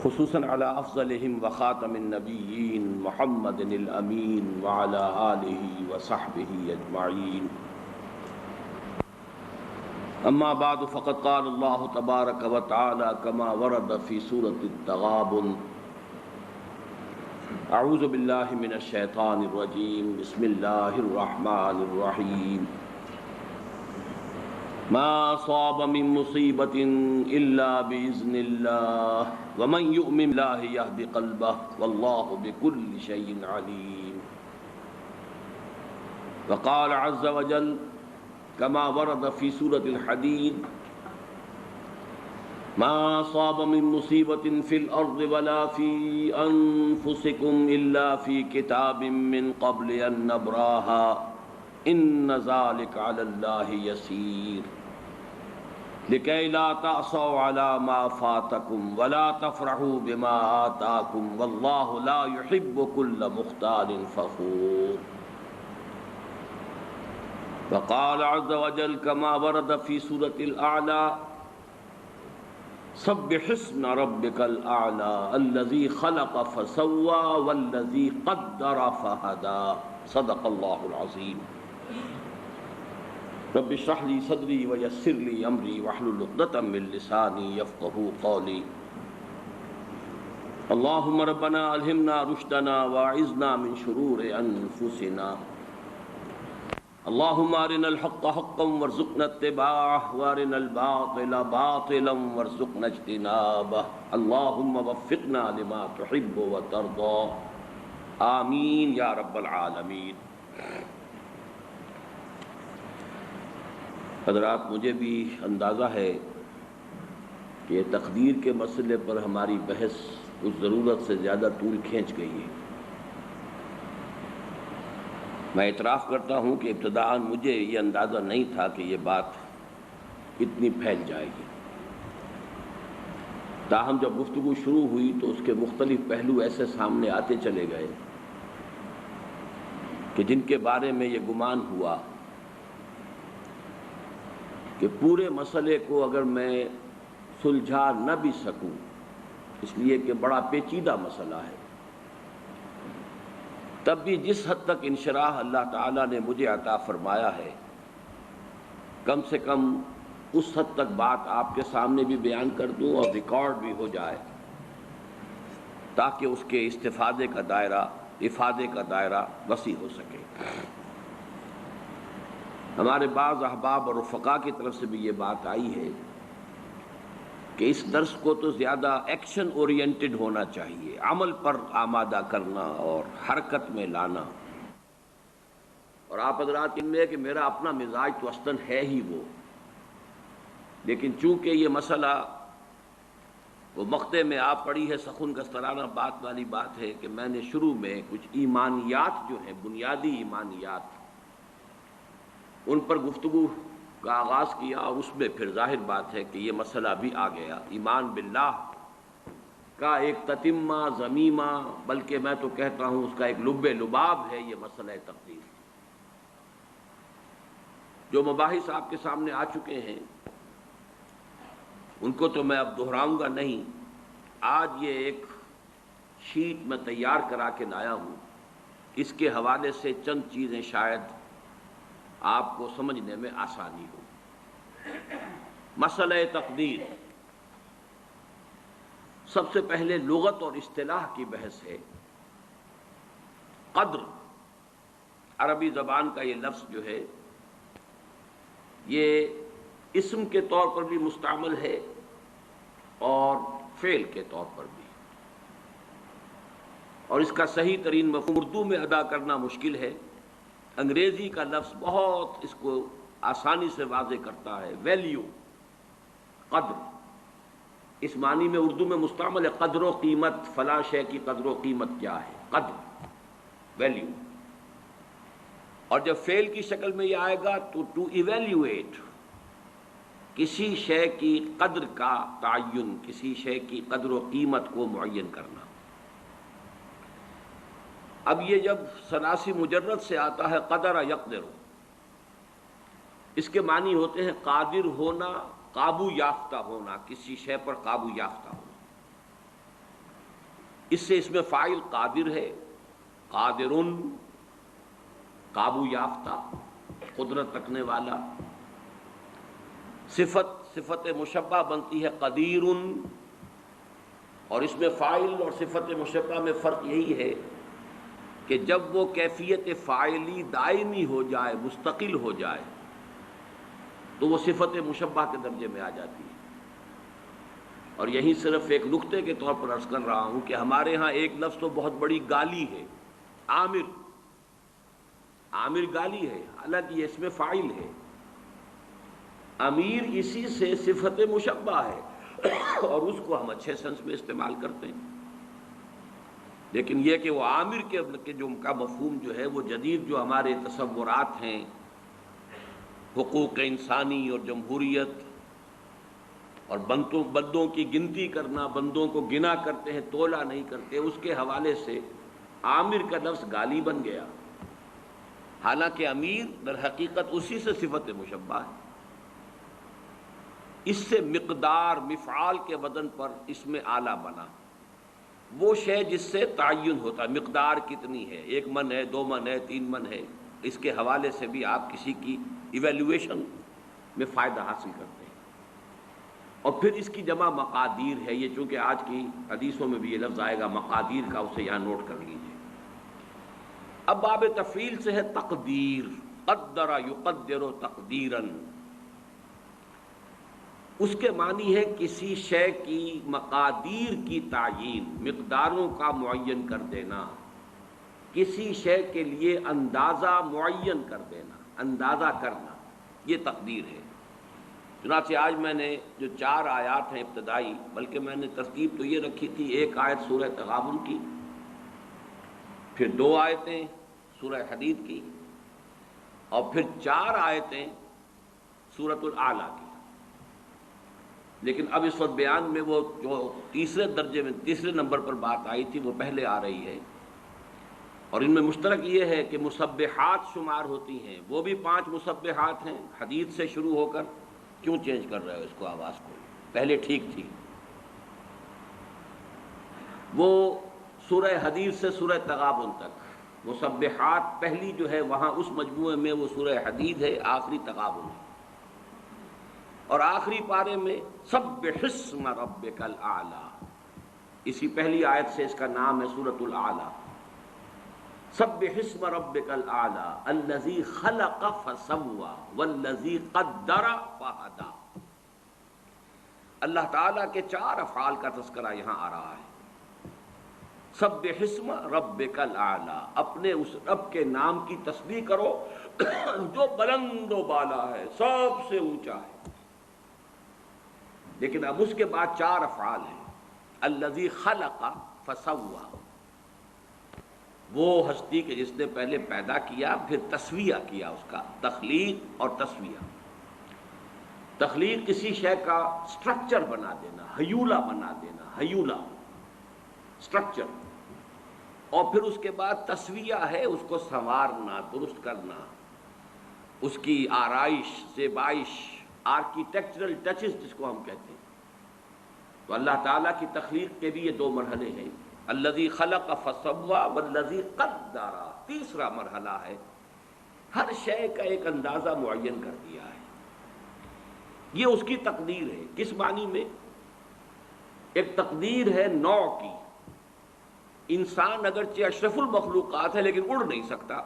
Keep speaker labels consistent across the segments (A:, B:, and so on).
A: خصوصاً على افضلهم وخاتم النبیین محمد الامین وعلى آلہ وصحبہ اجمعین. اما بعد فقد قال اللہ تبارک وتعالی كما ورد في سورة التغابن: اعوذ باللہ من الشیطان الرجیم بسم اللہ الرحمن الرحیم. ما أصاب من مصیبة إلا بإذن الله ومن يؤمن بالله يهد قلبه والله بكل شيء عليم. وقال عز وجل كما ورد في سورة الحديد: ما أصاب من مصيبة في الأرض ولا في أنفسكم إلا في كتاب من قبل أن نبراها إن ذلك على الله يسير لكي لا تعصوا على ما فاتكم ولا تفرحوا بما آتاكم والله لا يحب كل مختال فخور. وقال عز وجل كما ورد في سورة الأعلى: سبح اسم ربك الأعلى الذي خلق فسوى والذي قدر فهدى. صدق الله العظيم. رب اشرح لي صدري ويسر لي امري واحلل عقدة من لساني يفقهوا قولي. اللهم ربنا الهمنا رشدنا واعذنا من شرور انفسنا. اللهم ارنا الحق حقا وارزقنا اتباعه وارنا الباطل باطلا وارزقنا اجتنابه. اللهم وفقنا لما تحب وترضى آمین یا رب العالمین. حضرات، مجھے بھی اندازہ ہے کہ تقدیر کے مسئلے پر ہماری بحث کچھ ضرورت سے زیادہ طول کھینچ گئی ہے. میں اعتراف کرتا ہوں کہ ابتداءً مجھے یہ اندازہ نہیں تھا کہ یہ بات اتنی پھیل جائے گی. تاہم جب گفتگو شروع ہوئی تو اس کے مختلف پہلو ایسے سامنے آتے چلے گئے کہ جن کے بارے میں یہ گمان ہوا کہ پورے مسئلے کو اگر میں سلجھا نہ بھی سکوں، اس لیے کہ بڑا پیچیدہ مسئلہ ہے، تب بھی جس حد تک انشراح اللہ تعالیٰ نے مجھے عطا فرمایا ہے، کم سے کم اس حد تک بات آپ کے سامنے بھی بیان کر دوں اور ریکارڈ بھی ہو جائے، تاکہ اس کے استفادے کا دائرہ، افادے کا دائرہ وسیع ہو سکے. ہمارے بعض احباب اور رفقا کی طرف سے بھی یہ بات آئی ہے کہ اس درس کو تو زیادہ ایکشن اورینٹڈ ہونا چاہیے، عمل پر آمادہ کرنا اور حرکت میں لانا. اور آپ حضرات ان میں کہ میرا اپنا مزاج تو اصلاً ہے ہی وہ، لیکن چونکہ یہ مسئلہ وہ مقطع میں آ پڑی ہے، سخن گسترانہ بات والی بات ہے کہ میں نے شروع میں کچھ ایمانیات جو ہیں، بنیادی ایمانیات، ان پر گفتگو کا آغاز کیا، اور اس میں پھر ظاہر بات ہے کہ یہ مسئلہ بھی آ گیا. ایمان باللہ کا ایک تتمہ ضمیمہ، بلکہ میں تو کہتا ہوں اس کا ایک لب لباب ہے یہ مسئلہ تقدیر. جو مباحث آپ کے سامنے آ چکے ہیں ان کو تو میں اب دہراؤں گا نہیں. آج یہ ایک شیٹ میں تیار کرا کے لایا ہوں، اس کے حوالے سے چند چیزیں شاید آپ کو سمجھنے میں آسانی ہو. مسئلہ تقدیر، سب سے پہلے لغت اور اصطلاح کی بحث ہے. قدر عربی زبان کا یہ لفظ جو ہے، یہ اسم کے طور پر بھی مستعمل ہے اور فعل کے طور پر بھی، اور اس کا صحیح ترین مفہوم اردو میں ادا کرنا مشکل ہے. انگریزی کا لفظ بہت اس کو آسانی سے واضح کرتا ہے. ویلیو، قدر، اس معنی میں اردو میں مستعمل ہے. قدر و قیمت، فلاں شے کی قدر و قیمت کیا ہے، قدر، ویلیو. اور جب فعل کی شکل میں یہ آئے گا تو ٹو ایویلیویٹ، کسی شے کی قدر کا تعین، کسی شے کی قدر و قیمت کو معین کرنا. اب یہ جب ثلاثی مجرد سے آتا ہے قدر یقدر، اس کے معنی ہوتے ہیں قادر ہونا، قابو یافتہ ہونا، کسی شے پر قابو یافتہ ہونا. اس سے اس میں فاعل قادر ہے، قادرن قابو یافتہ، قدرت رکھنے والا. صفت مشبہ بنتی ہے قدیرن، اور اس میں فاعل اور صفت مشبہ میں فرق یہی ہے کہ جب وہ کیفیت فاعلی دائمی ہو جائے، مستقل ہو جائے، تو وہ صفت مشبہ کے درجے میں آ جاتی ہے. اور یہی صرف ایک نقطے کے طور پر عرض کر رہا ہوں کہ ہمارے ہاں ایک لفظ تو بہت بڑی گالی ہے، عامر. عامر گالی ہے، حالانکہ یہ اس میں فاعل ہے. امیر اسی سے صفت مشبہ ہے اور اس کو ہم اچھے سنس میں استعمال کرتے ہیں. لیکن یہ کہ وہ عامر کے جو کا مفہوم جو ہے وہ جدید جو ہمارے تصورات ہیں، حقوق انسانی اور جمہوریت اور بندوں کی گنتی کرنا، بندوں کو گنا کرتے ہیں، تولا نہیں کرتے، اس کے حوالے سے عامر کا لفظ گالی بن گیا. حالانکہ امیر در حقیقت اسی سے صفت مشبہ ہے. اس سے مقدار مفعال کے وزن پر اس میں اعلیٰ بنا. وہ شے جس سے تعین ہوتا ہے، مقدار کتنی ہے، 1 من ہے، 2 من ہے، 3 من ہے، اس کے حوالے سے بھی آپ کسی کی ایویلویشن میں فائدہ حاصل کرتے ہیں. اور پھر اس کی جمع مقادیر ہے. یہ چونکہ آج کی حدیثوں میں بھی یہ لفظ آئے گا مقادیر کا، اسے یہاں نوٹ کر لیجیے. اب باب تفعیل سے ہے تقدیر، قدر یقدر تقدیراً. اس کے معنی ہے کسی شے کی مقادیر کی تعیین، مقداروں کا معین کر دینا، کسی شے کے لیے اندازہ معین کر دینا، اندازہ کرنا، یہ تقدیر ہے. چنانچہ آج میں نے جو 4 آیات ہیں ابتدائی، بلکہ میں نے ترتیب تو یہ رکھی تھی، 1 آیت سورہ تغابن کی، پھر 2 آیتیں سورہ حدید کی، اور پھر 4 آیتیں سورۃ الاعلیٰ کی. لیکن اب اس وقت بیان میں وہ جو تیسرے نمبر پر بات آئی تھی وہ پہلے آ رہی ہے. اور ان میں مشترک یہ ہے کہ مسبحات شمار ہوتی ہیں، وہ بھی 5 مسبحات ہیں. حدید سے شروع ہو کر کیوں چینج کر رہے ہو اس کو، آواز کو، پہلے ٹھیک تھی. وہ سورہ حدید سے سورہ تغابن تک مسبحات پہلی جو ہے وہاں اس مجموعے میں وہ سورہ حدید ہے، آخری تغابن ہے. اور آخری پارے میں سبح اسم ربک الاعلی، اسی پہلی آیت سے اس کا نام ہے سورۃ الاعلی. سبح اسم ربک الاعلی الذی خلق فسوی والذی قدر فہدی. اللہ تعالیٰ کے 4 افعال کا تذکرہ یہاں آ رہا ہے. سبح اسم ربک الاعلی، اپنے اس رب کے نام کی تسبیح کرو جو بلند و بالا ہے، سب سے اونچا ہے. لیکن اب اس کے بعد 4 افعال ہیں. الذی خلق فسوی، وہ ہستی کے جس نے پہلے پیدا کیا، پھر تسویہ کیا، اس کا تخلیق اور تسویہ. تخلیق کسی شے کا سٹرکچر بنا دینا، ہیولہ بنا دینا، ہیولہ سٹرکچر. اور پھر اس کے بعد تسویہ ہے اس کو سنوارنا، درست کرنا، اس کی آرائش، زیبائش، آرکیٹیکچرل ٹچز جس کو ہم کہتے ہیں. تو اللہ تعالیٰ کی تخلیق کے بھی یہ 2 مرحلے ہیں، الذی خلق فسوی والذی قدر. تیسرا مرحلہ ہے ہر شے کا ایک اندازہ معین کر دیا ہے. یہ اس کی تقدیر ہے. کس معنی میں؟ ایک تقدیر ہے نوع کی. انسان اگرچہ اشرف المخلوقات ہے لیکن اڑ نہیں سکتا.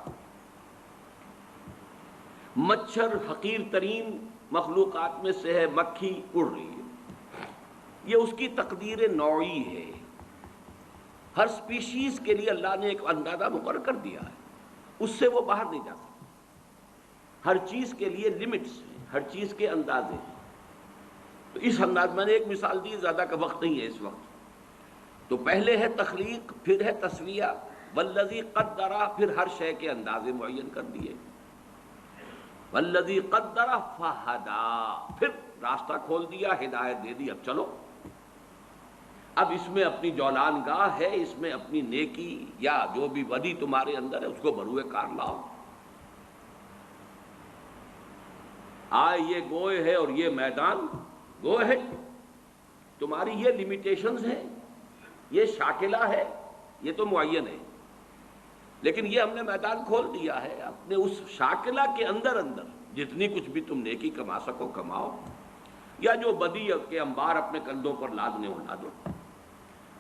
A: مچھر حقیر ترین مخلوقات میں سے ہے، مکھی اڑ رہی ہے. یہ اس کی تقدیر نوعی ہے. ہر سپیشیز کے لیے اللہ نے ایک اندازہ مقرر کر دیا ہے، اس سے وہ باہر نہیں جا سکتا. ہر چیز کے لیے لمٹس ہیں، ہر چیز کے اندازے ہیں. تو اس انداز میں نے ایک مثال دی، زیادہ کا وقت نہیں ہے اس وقت. تو پہلے ہے تخلیق، پھر ہے تسویہ، والذی قدر، پھر ہر شے کے اندازے معین کر دیے. والذی قدر فہدی، پھر راستہ کھول دیا، ہدایت دے دی. اب چلو، اب اس میں اپنی جولان گاہ ہے، اس میں اپنی نیکی یا جو بھی بدی تمہارے اندر ہے اس کو بروئے کار لاؤ. یہ گوئے ہے اور یہ میدان گوئے ہے، تمہاری یہ لیمیٹیشنز ہیں. یہ شاکلہ ہے، یہ تو معین ہے، لیکن یہ ہم نے میدان کھول دیا ہے، اپنے اس شاکلہ کے اندر اندر جتنی کچھ بھی تم نیکی کما سکو کماؤ، یا جو بدی کے انبار اپنے کندھوں پر لادنے ہو لا دو۔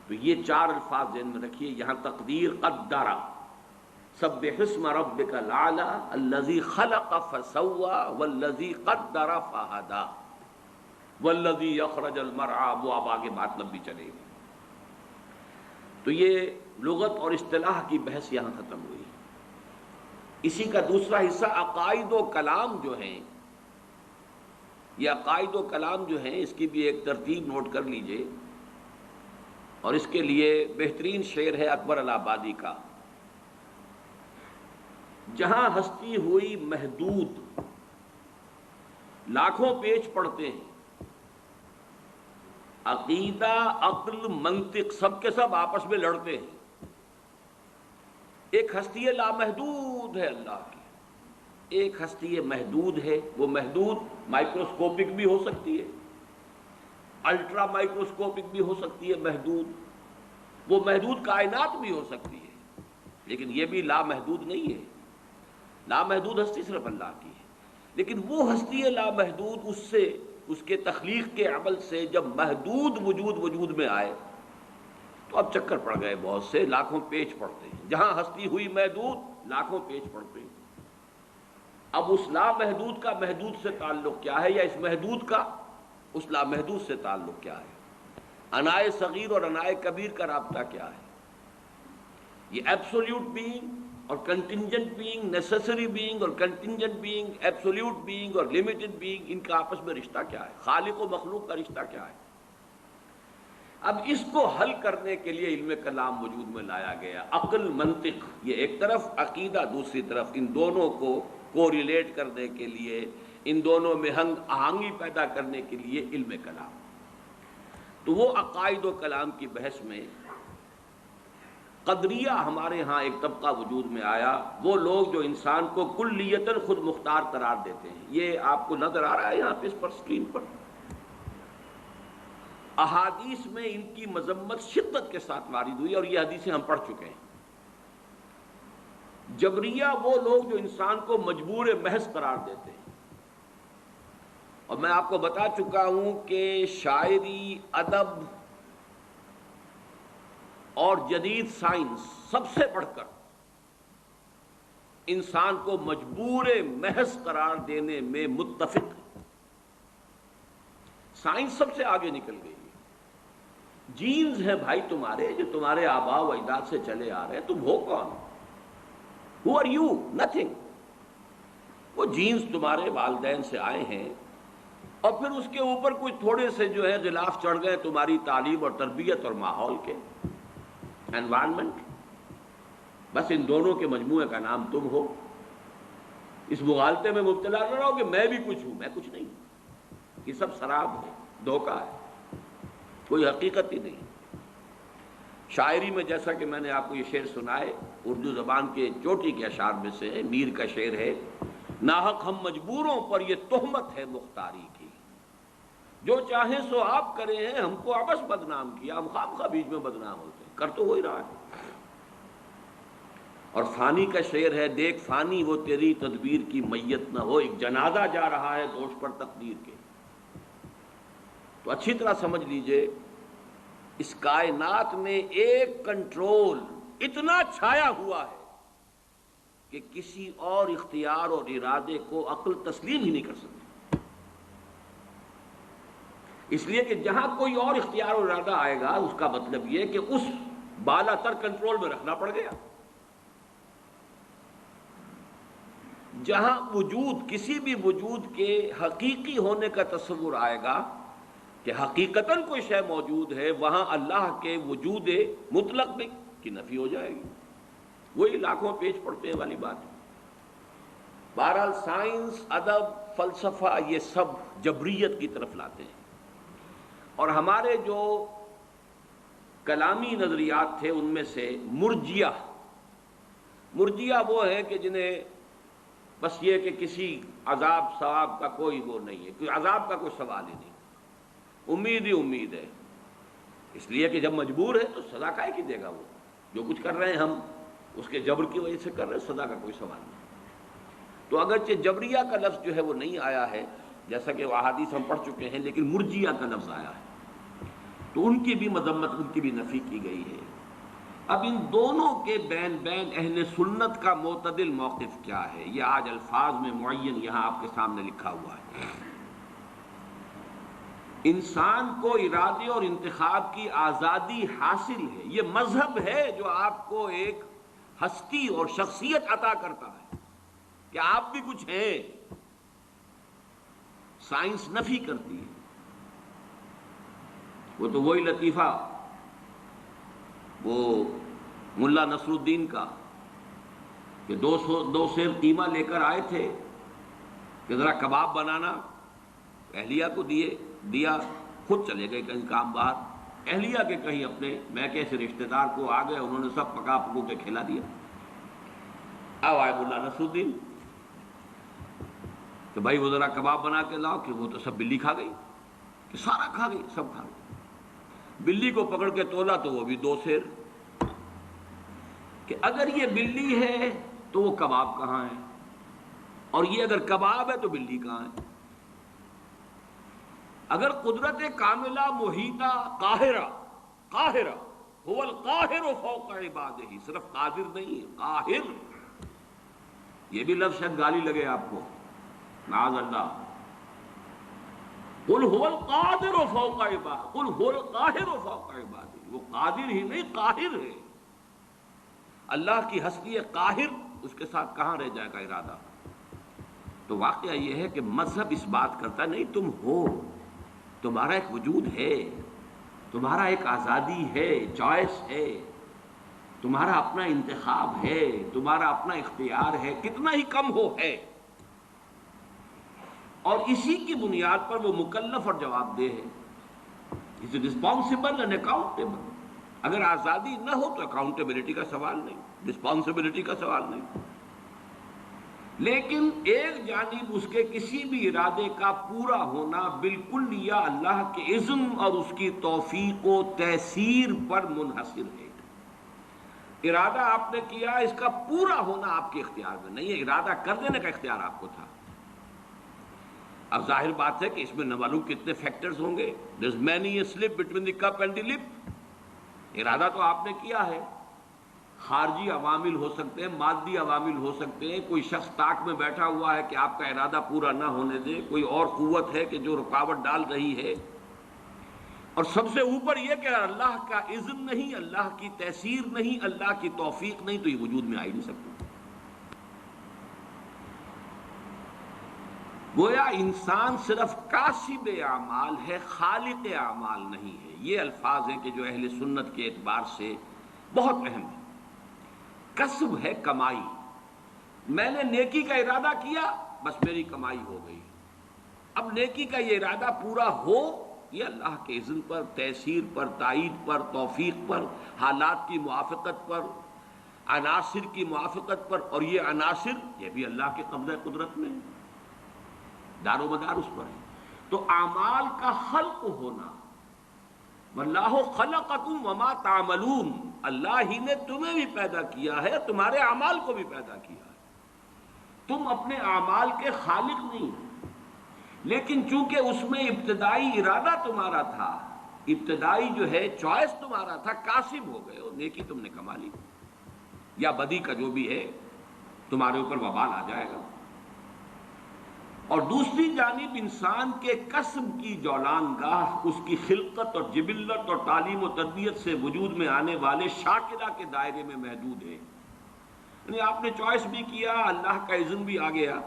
A: تو یہ چار الفاظ ذہن میں رکھیے، یہاں تقدیر قدرا، سبح اسم ربک الاعلی الذی خلق فسوی والذی قدر فہدی والذی یخرج المرعی، وہ اب آگے بات لمبی چلے گی۔ تو یہ لغت اور اصطلاح کی بحث یہاں ختم ہوئی۔ اسی کا دوسرا حصہ عقائد و کلام جو ہیں، یہ عقائد و کلام جو ہیں اس کی بھی ایک ترتیب نوٹ کر لیجئے، اور اس کے لیے بہترین شعر ہے اکبر الآبادی کا، جہاں ہستی ہوئی محدود لاکھوں پیچ پڑتے ہیں، عقیدہ عقل منطق سب کے سب آپس میں لڑتے ہیں، ایک ہستی لامحدود ہے اللہ کی، ایک ہستی محدود ہے، وہ محدود مائکروسکوپک بھی ہو سکتی ہے، الٹرا مائکروسکوپک بھی ہو سکتی ہے محدود، وہ محدود کائنات بھی ہو سکتی ہے، لیکن یہ بھی لامحدود نہیں ہے۔ لامحدود ہستی صرف اللہ کی ہے، لیکن وہ ہستی لامحدود اس کے تخلیق کے عمل سے جب محدود وجود میں آئے تو اب چکر پڑ گئے، بہت سے لاکھوں پیچ پڑتے ہیں، جہاں ہستی ہوئی محدود لاکھوں پیچ پڑتے ہیں۔ اب اس لامحدود کا محدود سے تعلق کیا ہے، یا اس محدود کا اس لامحدود سے تعلق کیا ہے، انائے صغیر اور انائے کبیر کا رابطہ کیا ہے، یہ ایبسولوٹ بینگ اور کنٹینجنٹ بینگ، نیسیسری بینگ اور کنٹینجنٹ بینگ، ایبسولوٹ بینگ اور لمیٹڈ بینگ، ان کا آپس میں رشتہ کیا ہے، خالق و مخلوق کا رشتہ کیا ہے۔ اب اس کو حل کرنے کے لیے علم کلام وجود میں لایا گیا، عقل منطق یہ ایک طرف، عقیدہ دوسری طرف، ان دونوں کو کوریلیٹ کرنے کے لیے، ان دونوں میں ہنگ آہنگی پیدا کرنے کے لیے علم کلام۔ تو وہ عقائد و کلام کی بحث میں قدریہ ہمارے ہاں ایک طبقہ وجود میں آیا، وہ لوگ جو انسان کو کلیتاً خود مختار قرار دیتے ہیں۔ یہ آپ کو نظر آ رہا ہے یہاں پہ اس پر اسکرین پر، احادیث میں ان کی مذمت شدت کے ساتھ وارد ہوئی، اور یہ حدیثیں ہم پڑھ چکے ہیں۔ جبریہ وہ لوگ جو انسان کو مجبور محض قرار دیتے ہیں، اور میں آپ کو بتا چکا ہوں کہ شاعری، ادب اور جدید سائنس سب سے بڑھ کر انسان کو مجبور محض قرار دینے میں متفق ہے۔ سائنس سب سے آگے نکل گئی ہے۔ جینز ہیں بھائی تمہارے، جو تمہارے آباء و اجداد سے چلے آ رہے ہیں، تم ہو کون؟ Who are you? Nothing۔ وہ جینز تمہارے والدین سے آئے ہیں، اور پھر اس کے اوپر کوئی تھوڑے سے جو ہے غلاف چڑھ گئے تمہاری تعلیم اور تربیت اور ماحول کے، انوائرمنٹ، بس ان دونوں کے مجموعے کا نام تم ہو۔ اس مغالطے میں مبتلا نہ رہو کہ میں بھی کچھ ہوں، میں کچھ نہیں ہوں، یہ سب سراب ہے، دھوکہ ہے، کوئی حقیقت ہی نہیں۔ شاعری میں جیسا کہ میں نے آپ کو یہ شعر سنائے، اردو زبان کے چوٹی کے اشعار میں سے ہے، میر کا شعر ہے، ناحق ہم مجبوروں پر یہ تہمت ہے مختاری کی، جو چاہیں سو آپ کرے ہیں، ہم کو عبث بدنام کیا، ہم خواہ بیچ میں بدنام ہوتے ہیں، کر تو ہو ہی رہا ہے۔ اور فانی کا شعر ہے، دیکھ فانی وہ تیری تدبیر کی میت نہ ہو، ایک جنازہ جا رہا ہے دوش پر تقدیر کے۔ تو اچھی طرح سمجھ لیجئے، اس کائنات میں ایک کنٹرول اتنا چھایا ہوا ہے کہ کسی اور اختیار اور ارادے کو عقل تسلیم ہی نہیں کر سکتی، اس لیے کہ جہاں کوئی اور اختیار اور ارادہ آئے گا، اس کا مطلب یہ کہ اس بالا تر کنٹرول میں رکھنا پڑ گیا۔ جہاں وجود، کسی بھی وجود کے حقیقی ہونے کا تصور آئے گا کہ حقیقتاً کوئی شے موجود ہے، وہاں اللہ کے وجود مطلق میں کی نفی ہو جائے گی۔ وہی لاکھوں پیچ پڑتے والی بات ہے۔ بہرحال سائنس، ادب، فلسفہ یہ سب جبریت کی طرف لاتے ہیں، اور ہمارے جو کلامی نظریات تھے ان میں سے مرجیہ وہ ہیں کہ جنہیں بس یہ کہ کسی عذاب ثواب کا کوئی وہ نہیں ہے، کوئی عذاب کا کوئی سوال ہی نہیں، امید ہی امید ہے، اس لیے کہ جب مجبور ہے تو سزا کائے کی دے گا؟ وہ جو کچھ کر رہے ہیں ہم اس کے جبر کی وجہ سے کر رہے ہیں، سزا کا کوئی سوال نہیں۔ تو اگرچہ جبریہ کا لفظ جو ہے وہ نہیں آیا ہے جیسا کہ وہ احادیث ہم پڑھ چکے ہیں، لیکن مرجیہ کا لفظ آیا ہے، تو ان کی بھی مذمت، ان کی بھی نفی کی گئی ہے۔ اب ان دونوں کے بین اہل سنت کا معتدل موقف کیا ہے، یہ آج الفاظ میں معین یہاں آپ کے سامنے لکھا ہوا ہے۔ انسان کو ارادے اور انتخاب کی آزادی حاصل ہے، یہ مذہب ہے جو آپ کو ایک ہستی اور شخصیت عطا کرتا ہے کہ آپ بھی کچھ ہیں۔ سائنس نفی کرتی ہے، وہ تو وہی لطیفہ وہ ملا نصر الدین کا کہ دو سیر قیمہ لے کر آئے تھے کہ ذرا کباب بنانا، اہلیہ کو دیا، خود چلے گئے کہیں کام باہر، اہلیہ کے کہیں اپنے میکے سے رشتہ دار کو آ گئے، انہوں نے سب پکا پکو کے کھلا دیا۔ اب آئے ملا نصر الدین کہ بھائی وہ ذرا کباب بنا کے لاؤ، کہ وہ تو سب بلی کھا گئی، کہ سارا کھا گئی، سب کھا گئی۔ بلی کو پکڑ کے تولا تو وہ بھی 2 سیر، کہ اگر یہ بلی ہے تو وہ کباب کہاں ہے، اور یہ اگر کباب ہے تو بلی کہاں ہے؟ اگر قدرت کاملہ محیطہ قاہرہ هو القاہر فوق عبادہ، صرف قادر نہیں، قاہر، یہ بھی لفظ شاید گالی لگے آپ کو، معاذ اللہ، قل هو القادر فوق عبادہ، قل هو القاہر فوق عبادہ، وہ قادر ہی نہیں قاہر ہے۔ اللہ کی ہستی قاہر، اس کے ساتھ کہاں رہ جائے گا ارادہ؟ تو واقعہ یہ ہے کہ مذہب اس بات کرتا نہیں تم ہو، تمہارا ایک وجود ہے، تمہارا ایک آزادی ہے، چوائس ہے، تمہارا اپنا انتخاب ہے، تمہارا اپنا اختیار ہے، کتنا ہی کم ہو ہے، اور اسی کی بنیاد پر وہ مکلف اور جواب دہ ہے، از رسپانسبل اینڈ اکاؤنٹیبل۔ اگر آزادی نہ ہو تو اکاؤنٹیبلٹی کا سوال نہیں، رسپانسبلٹی کا سوال نہیں۔ لیکن ایک جانب اس کے کسی بھی ارادے کا پورا ہونا بالکل یا اللہ کے اذن اور اس کی توفیق و تیسیر پر منحصر ہے۔ ارادہ آپ نے کیا، اس کا پورا ہونا آپ کے اختیار میں نہیں ہے، ارادہ کر دینے کا اختیار آپ کو تھا۔ اب ظاہر بات ہے کہ اس میں نہ معلوم کتنے فیکٹرز ہوں گے، there's many a slip between the cup and the lip۔ ارادہ تو آپ نے کیا ہے، خارجی عوامل ہو سکتے ہیں، مادی عوامل ہو سکتے ہیں، کوئی شخص طاق میں بیٹھا ہوا ہے کہ آپ کا ارادہ پورا نہ ہونے دے، کوئی اور قوت ہے کہ جو رکاوٹ ڈال رہی ہے، اور سب سے اوپر یہ کہ اللہ کا اذن نہیں، اللہ کی تیسیر نہیں، اللہ کی توفیق نہیں، تو یہ وجود میں آ ہی نہیں سکتا۔ گویا انسان صرف کاسب اعمال ہے، خالق اعمال نہیں ہے۔ یہ الفاظ ہیں کہ جو اہل سنت کے اعتبار سے بہت اہم ہے۔ کسب ہے کمائی، میں نے نیکی کا ارادہ کیا، بس میری کمائی ہو گئی۔ اب نیکی کا یہ ارادہ پورا ہو، یہ اللہ کے اذن پر، تیسیر پر، تائید پر، توفیق پر، حالات کی موافقت پر، عناصر کی موافقت پر، اور یہ عناصر یہ بھی اللہ کے قبضہ قدرت میں ہے، دار و مدار اس پر ہے۔ تو اعمال کا خلق ہونا، واللہ خلقکم وما تعملون، اللہ ہی نے تمہیں بھی پیدا کیا ہے، تمہارے اعمال کو بھی پیدا کیا ہے، تم اپنے اعمال کے خالق نہیں، لیکن چونکہ اس میں ابتدائی ارادہ تمہارا تھا، ابتدائی جو ہے چوائس تمہارا تھا، کاسب ہو گئے ہو، نیکی تم نے کما لی، یا بدی کا جو بھی ہے تمہارے اوپر وبال آ جائے گا۔ اور دوسری جانب انسان کے کسب کی جولان گاہ اس کی خلقت اور جبلت اور تعلیم و تربیت سے وجود میں آنے والے شاکرہ کے دائرے میں محدود ہے۔ یعنی آپ نے چوائس بھی کیا، اللہ کا اذن بھی آ گیا،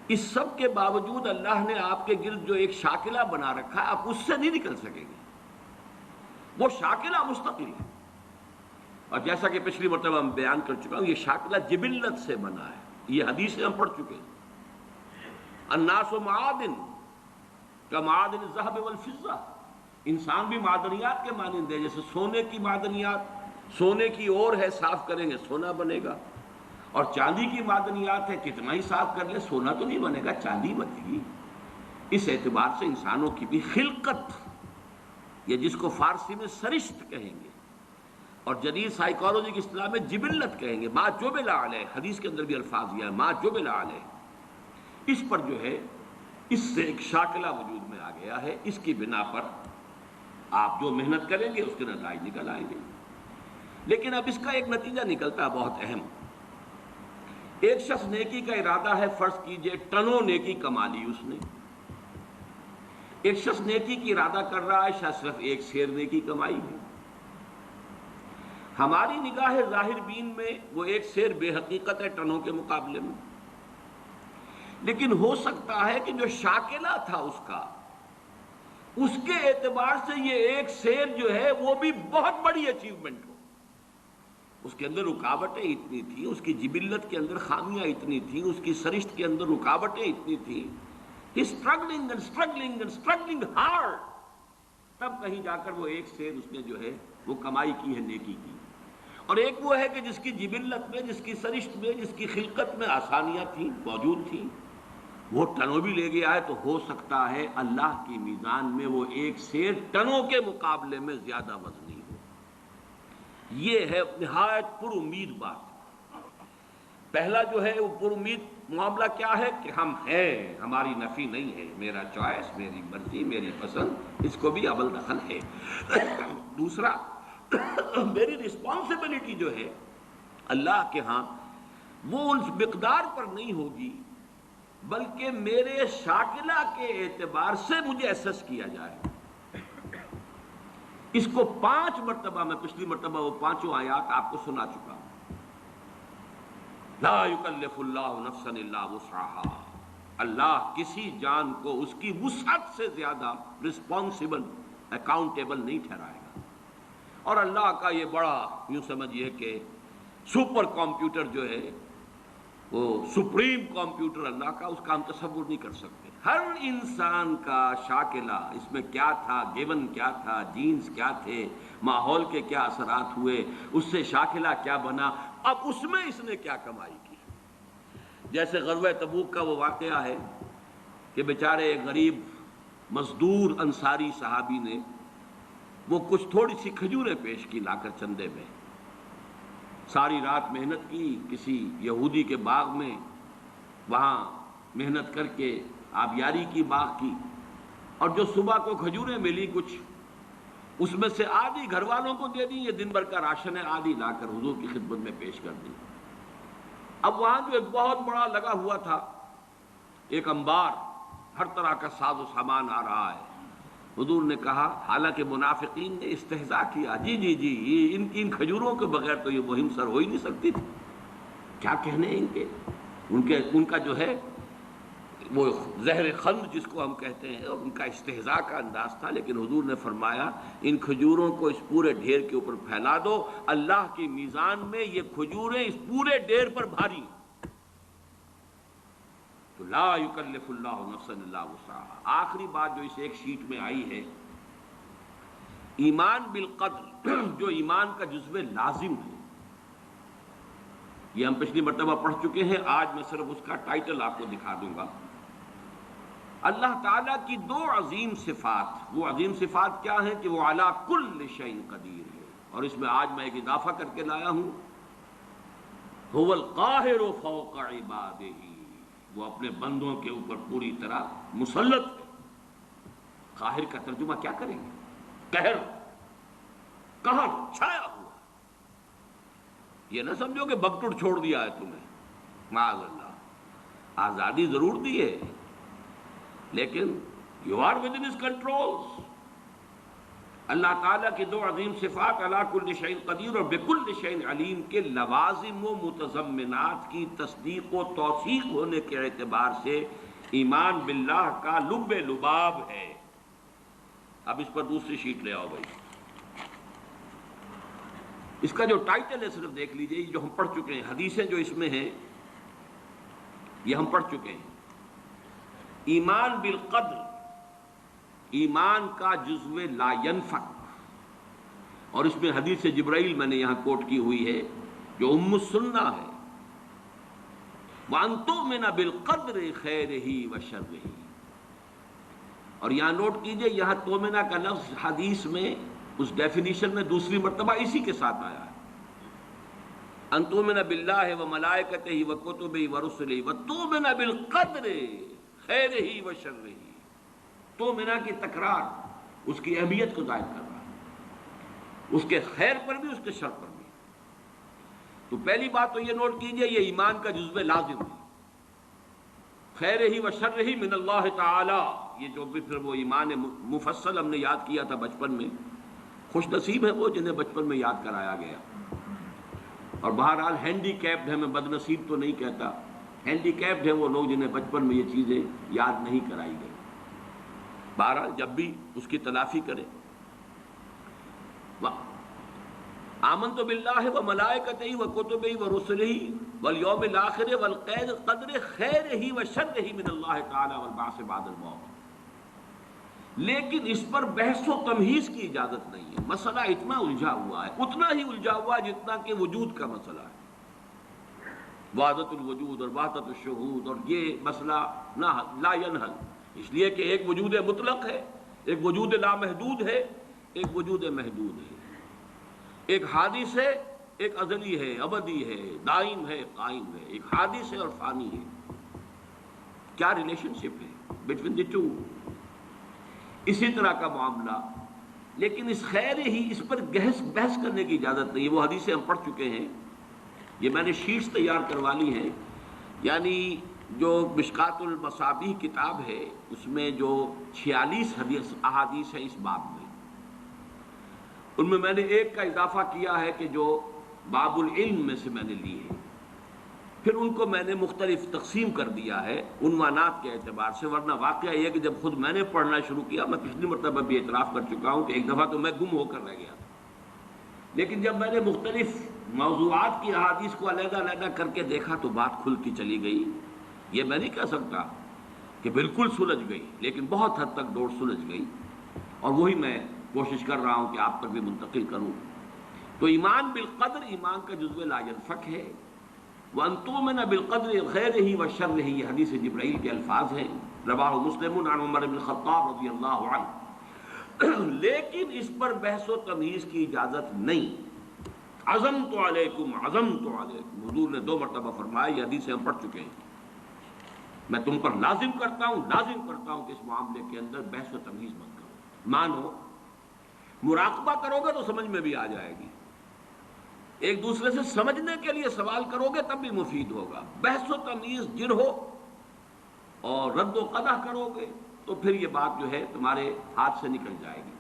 A: اس سب کے باوجود اللہ نے آپ کے گرد جو ایک شاکلہ بنا رکھا ہے، آپ اس سے نہیں نکل سکیں گے، وہ شاکلہ مستقل ہے۔ اور جیسا کہ پچھلی مرتبہ میں بیان کر چکا ہوں، یہ شاکلہ جبلت سے بنا ہے، یہ حدیثیں ہم پڑھ چکے ہیں۔ الناس معادن کمعادن الذهب والفضہ، انسان بھی معدنیات کے مانند ہے، جیسے سونے کی معدنیات، سونے کی اور ہے، صاف کریں گے سونا بنے گا، اور چاندی کی معدنیات ہے، کتنا ہی صاف کر لیں سونا تو نہیں بنے گا، چاندی بنے گی۔ اس اعتبار سے انسانوں کی بھی خلقت یہ جس کو فارسی میں سرشت کہیں گے اور جدید سائیکالوجی کی اصطلاح میں جبلت کہیں گے، ما جبل علیہ، حدیث کے اندر بھی الفاظ یہ ہے ما جبل علیہ، اس پر جو ہے اس سے ایک شاکلہ وجود میں آ گیا ہے، اس کی بنا پر آپ جو محنت کریں گے اس کے نتائج نکل آئیں گے۔ لیکن اب اس کا ایک نتیجہ نکلتا ہے بہت اہم۔ ایک شخص نیکی کا ارادہ ہے، فرض کیجئے ٹنوں نیکی کما لی اس نے، ایک شخص نیکی کی ارادہ کر رہا ہے، شاید صرف ایک سیر نیکی کمائی ہے۔ ہماری نگاہ ظاہر بین میں وہ ایک سیر بے حقیقت ہے ٹنوں کے مقابلے میں، لیکن ہو سکتا ہے کہ جو شاکلہ تھا اس کا، اس کے اعتبار سے یہ ایک سیر جو ہے وہ بھی بہت بڑی اچیومنٹ ہو۔ اس کے اندر رکاوٹیں اتنی تھیں، اس کی جبلت کے اندر خامیاں اتنی تھیں، اس کی سرشت کے اندر رکاوٹیں اتنی تھیں، struggling and struggling and struggling hard، تب کہیں جا کر وہ ایک سیر اس نے جو ہے وہ کمائی کی ہے نیکی کی۔ اور ایک وہ ہے کہ جس کی جبلت میں، جس کی سرشت میں، جس کی خلقت میں آسانیاں تھیں، موجود تھیں، وہ ٹنوں بھی لے گیا ہے، تو ہو سکتا ہے اللہ کی میزان میں وہ ایک سیر ٹنوں کے مقابلے میں زیادہ وزنی ہو۔ یہ ہے نہایت پر امید بات۔ پہلا جو ہے وہ پر امید معاملہ کیا ہے کہ ہم ہیں، ہماری نفی نہیں ہے، میرا چوائس، میری مرضی، میری پسند، اس کو بھی اول دخل ہے۔ دوسرا، میری رسپانسبلٹی جو ہے اللہ کے ہاں وہ اس مقدار پر نہیں ہوگی، بلکہ میرے شاکلہ کے اعتبار سے مجھے ایسس کیا جائے۔ اس کو 5 مرتبہ، میں پچھلی مرتبہ وہ 5 آیات آپ کو سنا چکا ہوں۔ لا یکلف اللہ نفسا الا وسعها، اللہ کسی جان کو اس کی وسعت سے زیادہ رسپانسبل، اکاؤنٹیبل نہیں ٹھہرائے گا۔ اور اللہ کا یہ بڑا، یوں سمجھیے کہ سپر کمپیوٹر جو ہے، وہ سپریم کمپیوٹر اللہ کا، اس کا ہم تصور نہیں کر سکتے۔ ہر انسان کا شاکلہ، اس میں کیا تھا، گیون کیا تھا، جینز کیا تھے، ماحول کے کیا اثرات ہوئے، اس سے شاکلہ کیا بنا، اب اس میں اس نے کیا کمائی کی۔ جیسے غزوہ تبوک کا وہ واقعہ ہے کہ بیچارے ایک غریب مزدور انصاری صحابی نے وہ کچھ تھوڑی سی کھجوریں پیش کی لا کر چندے میں، ساری رات محنت کی کسی یہودی کے باغ میں، وہاں محنت کر کے آبیاری کی باغ کی، اور جو صبح کو کھجوریں ملی کچھ، اس میں سے آدھی گھر والوں کو دے دی، یہ دن بھر کا راشن ہے، آدھی لا کر حضور کی خدمت میں پیش کر دی۔ اب وہاں جو ایک بہت بڑا لگا ہوا تھا ایک انبار، ہر طرح کا ساز و سامان آ رہا ہے، حضور نے کہا، حالانکہ منافقین نے استہزاء کیا، جی جی جی یہ ان کھجوروں کے بغیر تو یہ مہم سر ہو ہی نہیں سکتی تھی، کیا کہنے ان کا جو ہے وہ زہر خند جس کو ہم کہتے ہیں، اور ان کا استہزاء کا انداز تھا۔ لیکن حضور نے فرمایا ان کھجوروں کو اس پورے ڈھیر کے اوپر پھیلا دو، اللہ کی میزان میں یہ کھجوریں اس پورے ڈھیر پر بھاری۔ تو لا یکلف اللہ نفسا الا وسعها۔ آخری بات جو اس ایک شیٹ میں آئی ہے، ایمان بالقدر، جو ایمان کا جزو لازم ہے، یہ ہم پچھلی مرتبہ پڑھ چکے ہیں، آج میں صرف اس کا ٹائٹل آپ کو دکھا دوں گا۔ اللہ تعالیٰ کی 2 عظیم صفات، وہ عظیم صفات کیا ہیں کہ وہ علی کل شیء قدیر ہے، اور اس میں آج میں ایک اضافہ کر کے لایا ہوں، هو القاہر فوق عبادہ، وہ اپنے بندوں کے اوپر پوری طرح مسلط ہے۔ قاہر کا ترجمہ کیا کریں گے؟ قہر چھایا ہوا۔ یہ نہ سمجھو کہ بگٹڑ چھوڑ دیا ہے تمہیں، معاذ اللہ، آزادی ضرور دی ہے، لیکن you are within his control. Allah تعالیٰ کی 2 عظیم صفات، علی کل شیء قدیر اور بکل شیء علیم، کے لوازم و متضمنات کی تصدیق و توثیق ہونے کے اعتبار سے ایمان باللہ کا لب لباب ہے۔ اب اس پر دوسری شیٹ لے آؤ بھائی۔ اس کا جو ٹائٹل ہے صرف دیکھ لیجئے، جو ہم پڑھ چکے ہیں، حدیثیں جو اس میں ہیں یہ ہم پڑھ چکے ہیں۔ ایمان بالقدر، ایمان کا جزو لا ینفک، اور اس میں حدیث جبرائیل میں نے یہاں کوٹ کی ہوئی ہے جو ام السنہ ہے، وَأَن تُؤْمِنَ بِالْقَدْرِ خَيْرِهِ وَشَرِّهِ، اور یہاں نوٹ کیجئے، یہاں تومنا کا لفظ حدیث میں اس ڈیفینیشن میں دوسری مرتبہ اسی کے ساتھ آیا ہے، ان تؤمن باللہ و ملائکتہ و کتبہ و رسلہ و تؤمن بالقدر خیرہ و شرہ۔ تومنا کی تکرار اس کی اہمیت کو ظاہر کر رہا ہے، اس کے خیر پر بھی اس کے شر پر بھی۔ تو پہلی بات تو یہ نوٹ کیجئے، یہ ایمان کا جزو لازم ہے، خیرہ و شرہ من اللہ تعالی۔ یہ جو بھی پھر وہ ایمان مفصل ہم نے یاد کیا تھا بچپن میں، خوش نصیب ہے وہ جنہیں بچپن میں یاد کرایا گیا، اور بہرحال ہینڈی کیپڈ ہے، میں بد نصیب تو نہیں کہتا، ہینڈی کیپڈ ہے وہ لوگ جنہیں بچپن میں یہ چیزیں یاد نہیں کرائی گئی۔ بہرحال جب بھی اس کی تلافی کرے۔ آمنت باللہ و ملائکتہ و کتبہ و رسلہ والیوم الآخر والقدر خیرہ و شرہ من اللہ تعالی والبعث بعد الموت۔ لیکن اس پر بحث و تمہیز کی اجازت نہیں ہے، مسئلہ اتنا الجھا ہوا ہے، اتنا ہی الجھا ہوا ہے جتنا کہ وجود کا مسئلہ ہے، وحدت الوجود اور وحدت الشہود، اور یہ مسئلہ لا ینحل، اس لیے کہ ایک وجود مطلق ہے، ایک وجود لامحدود ہے، ایک وجود محدود ہے، ایک حادث ہے، ایک ازلی ہے، ابدی ہے، دائم ہے، قائم ہے، ایک حادث ہے اور فانی ہے۔ کیا ریلیشن شپ ہے بٹوین دی ٹو؟ اسی طرح کا معاملہ، لیکن اس خیر ہی، اس پر بحث کرنے کی اجازت نہیں ہے۔ وہ حدیثیں ہم پڑھ چکے ہیں، یہ میں نے شیٹس تیار کروا لی ہیں، یعنی جو مشکات المصابیح کتاب ہے اس میں جو 46 احادیث ہیں اس باب میں، ان میں نے ایک کا اضافہ کیا ہے کہ جو باب العلم میں سے میں نے لی ہے، پھر ان کو میں نے مختلف تقسیم کر دیا ہے عنوانات کے اعتبار سے، ورنہ واقعہ یہ ہے کہ جب خود میں نے پڑھنا شروع کیا، میں پچھلی مرتبہ بھی اعتراف کر چکا ہوں کہ ایک دفعہ تو میں گم ہو کر رہ گیا تھا، لیکن جب میں نے مختلف موضوعات کی احادیث کو علیحدہ علیحدہ کر کے دیکھا تو بات کھلتی چلی گئی۔ یہ میں نہیں کہہ سکتا کہ بالکل سلجھ گئی، لیکن بہت حد تک ڈور سلجھ گئی، اور وہی میں کوشش کر رہا ہوں کہ آپ تک بھی منتقل کروں۔ تو ایمان بالقدر ایمان کا جزو لا ینفک ہے، وَأَن تُؤْمِنَ بِالْقَدْرِ خَيْرِهِ وَشَرِّهِ، یہ حدیث جبرائیل کے الفاظ ہیں، رواہ مسلم عن عمر بن الخطاب رضی اللہ عنہ۔ لیکن اس پر بحث و تمیز کی اجازت نہیں۔ عزمت علیکم، عزمت علیکم، حضور نے 2 مرتبہ فرمایا، یہ حدیثیں ہم پڑھ چکے ہیں، میں تم پر لازم کرتا ہوں کہ اس معاملے کے اندر بحث و تمیز مت کرو، مانو، مراقبہ کرو گے تو سمجھ میں بھی آ جائے گی، ایک دوسرے سے سمجھنے کے لیے سوال کرو گے تب بھی مفید ہوگا، بحث و تمیز جرح اور رد و قدح کرو گے تو پھر یہ بات جو ہے تمہارے ہاتھ سے نکل جائے گی۔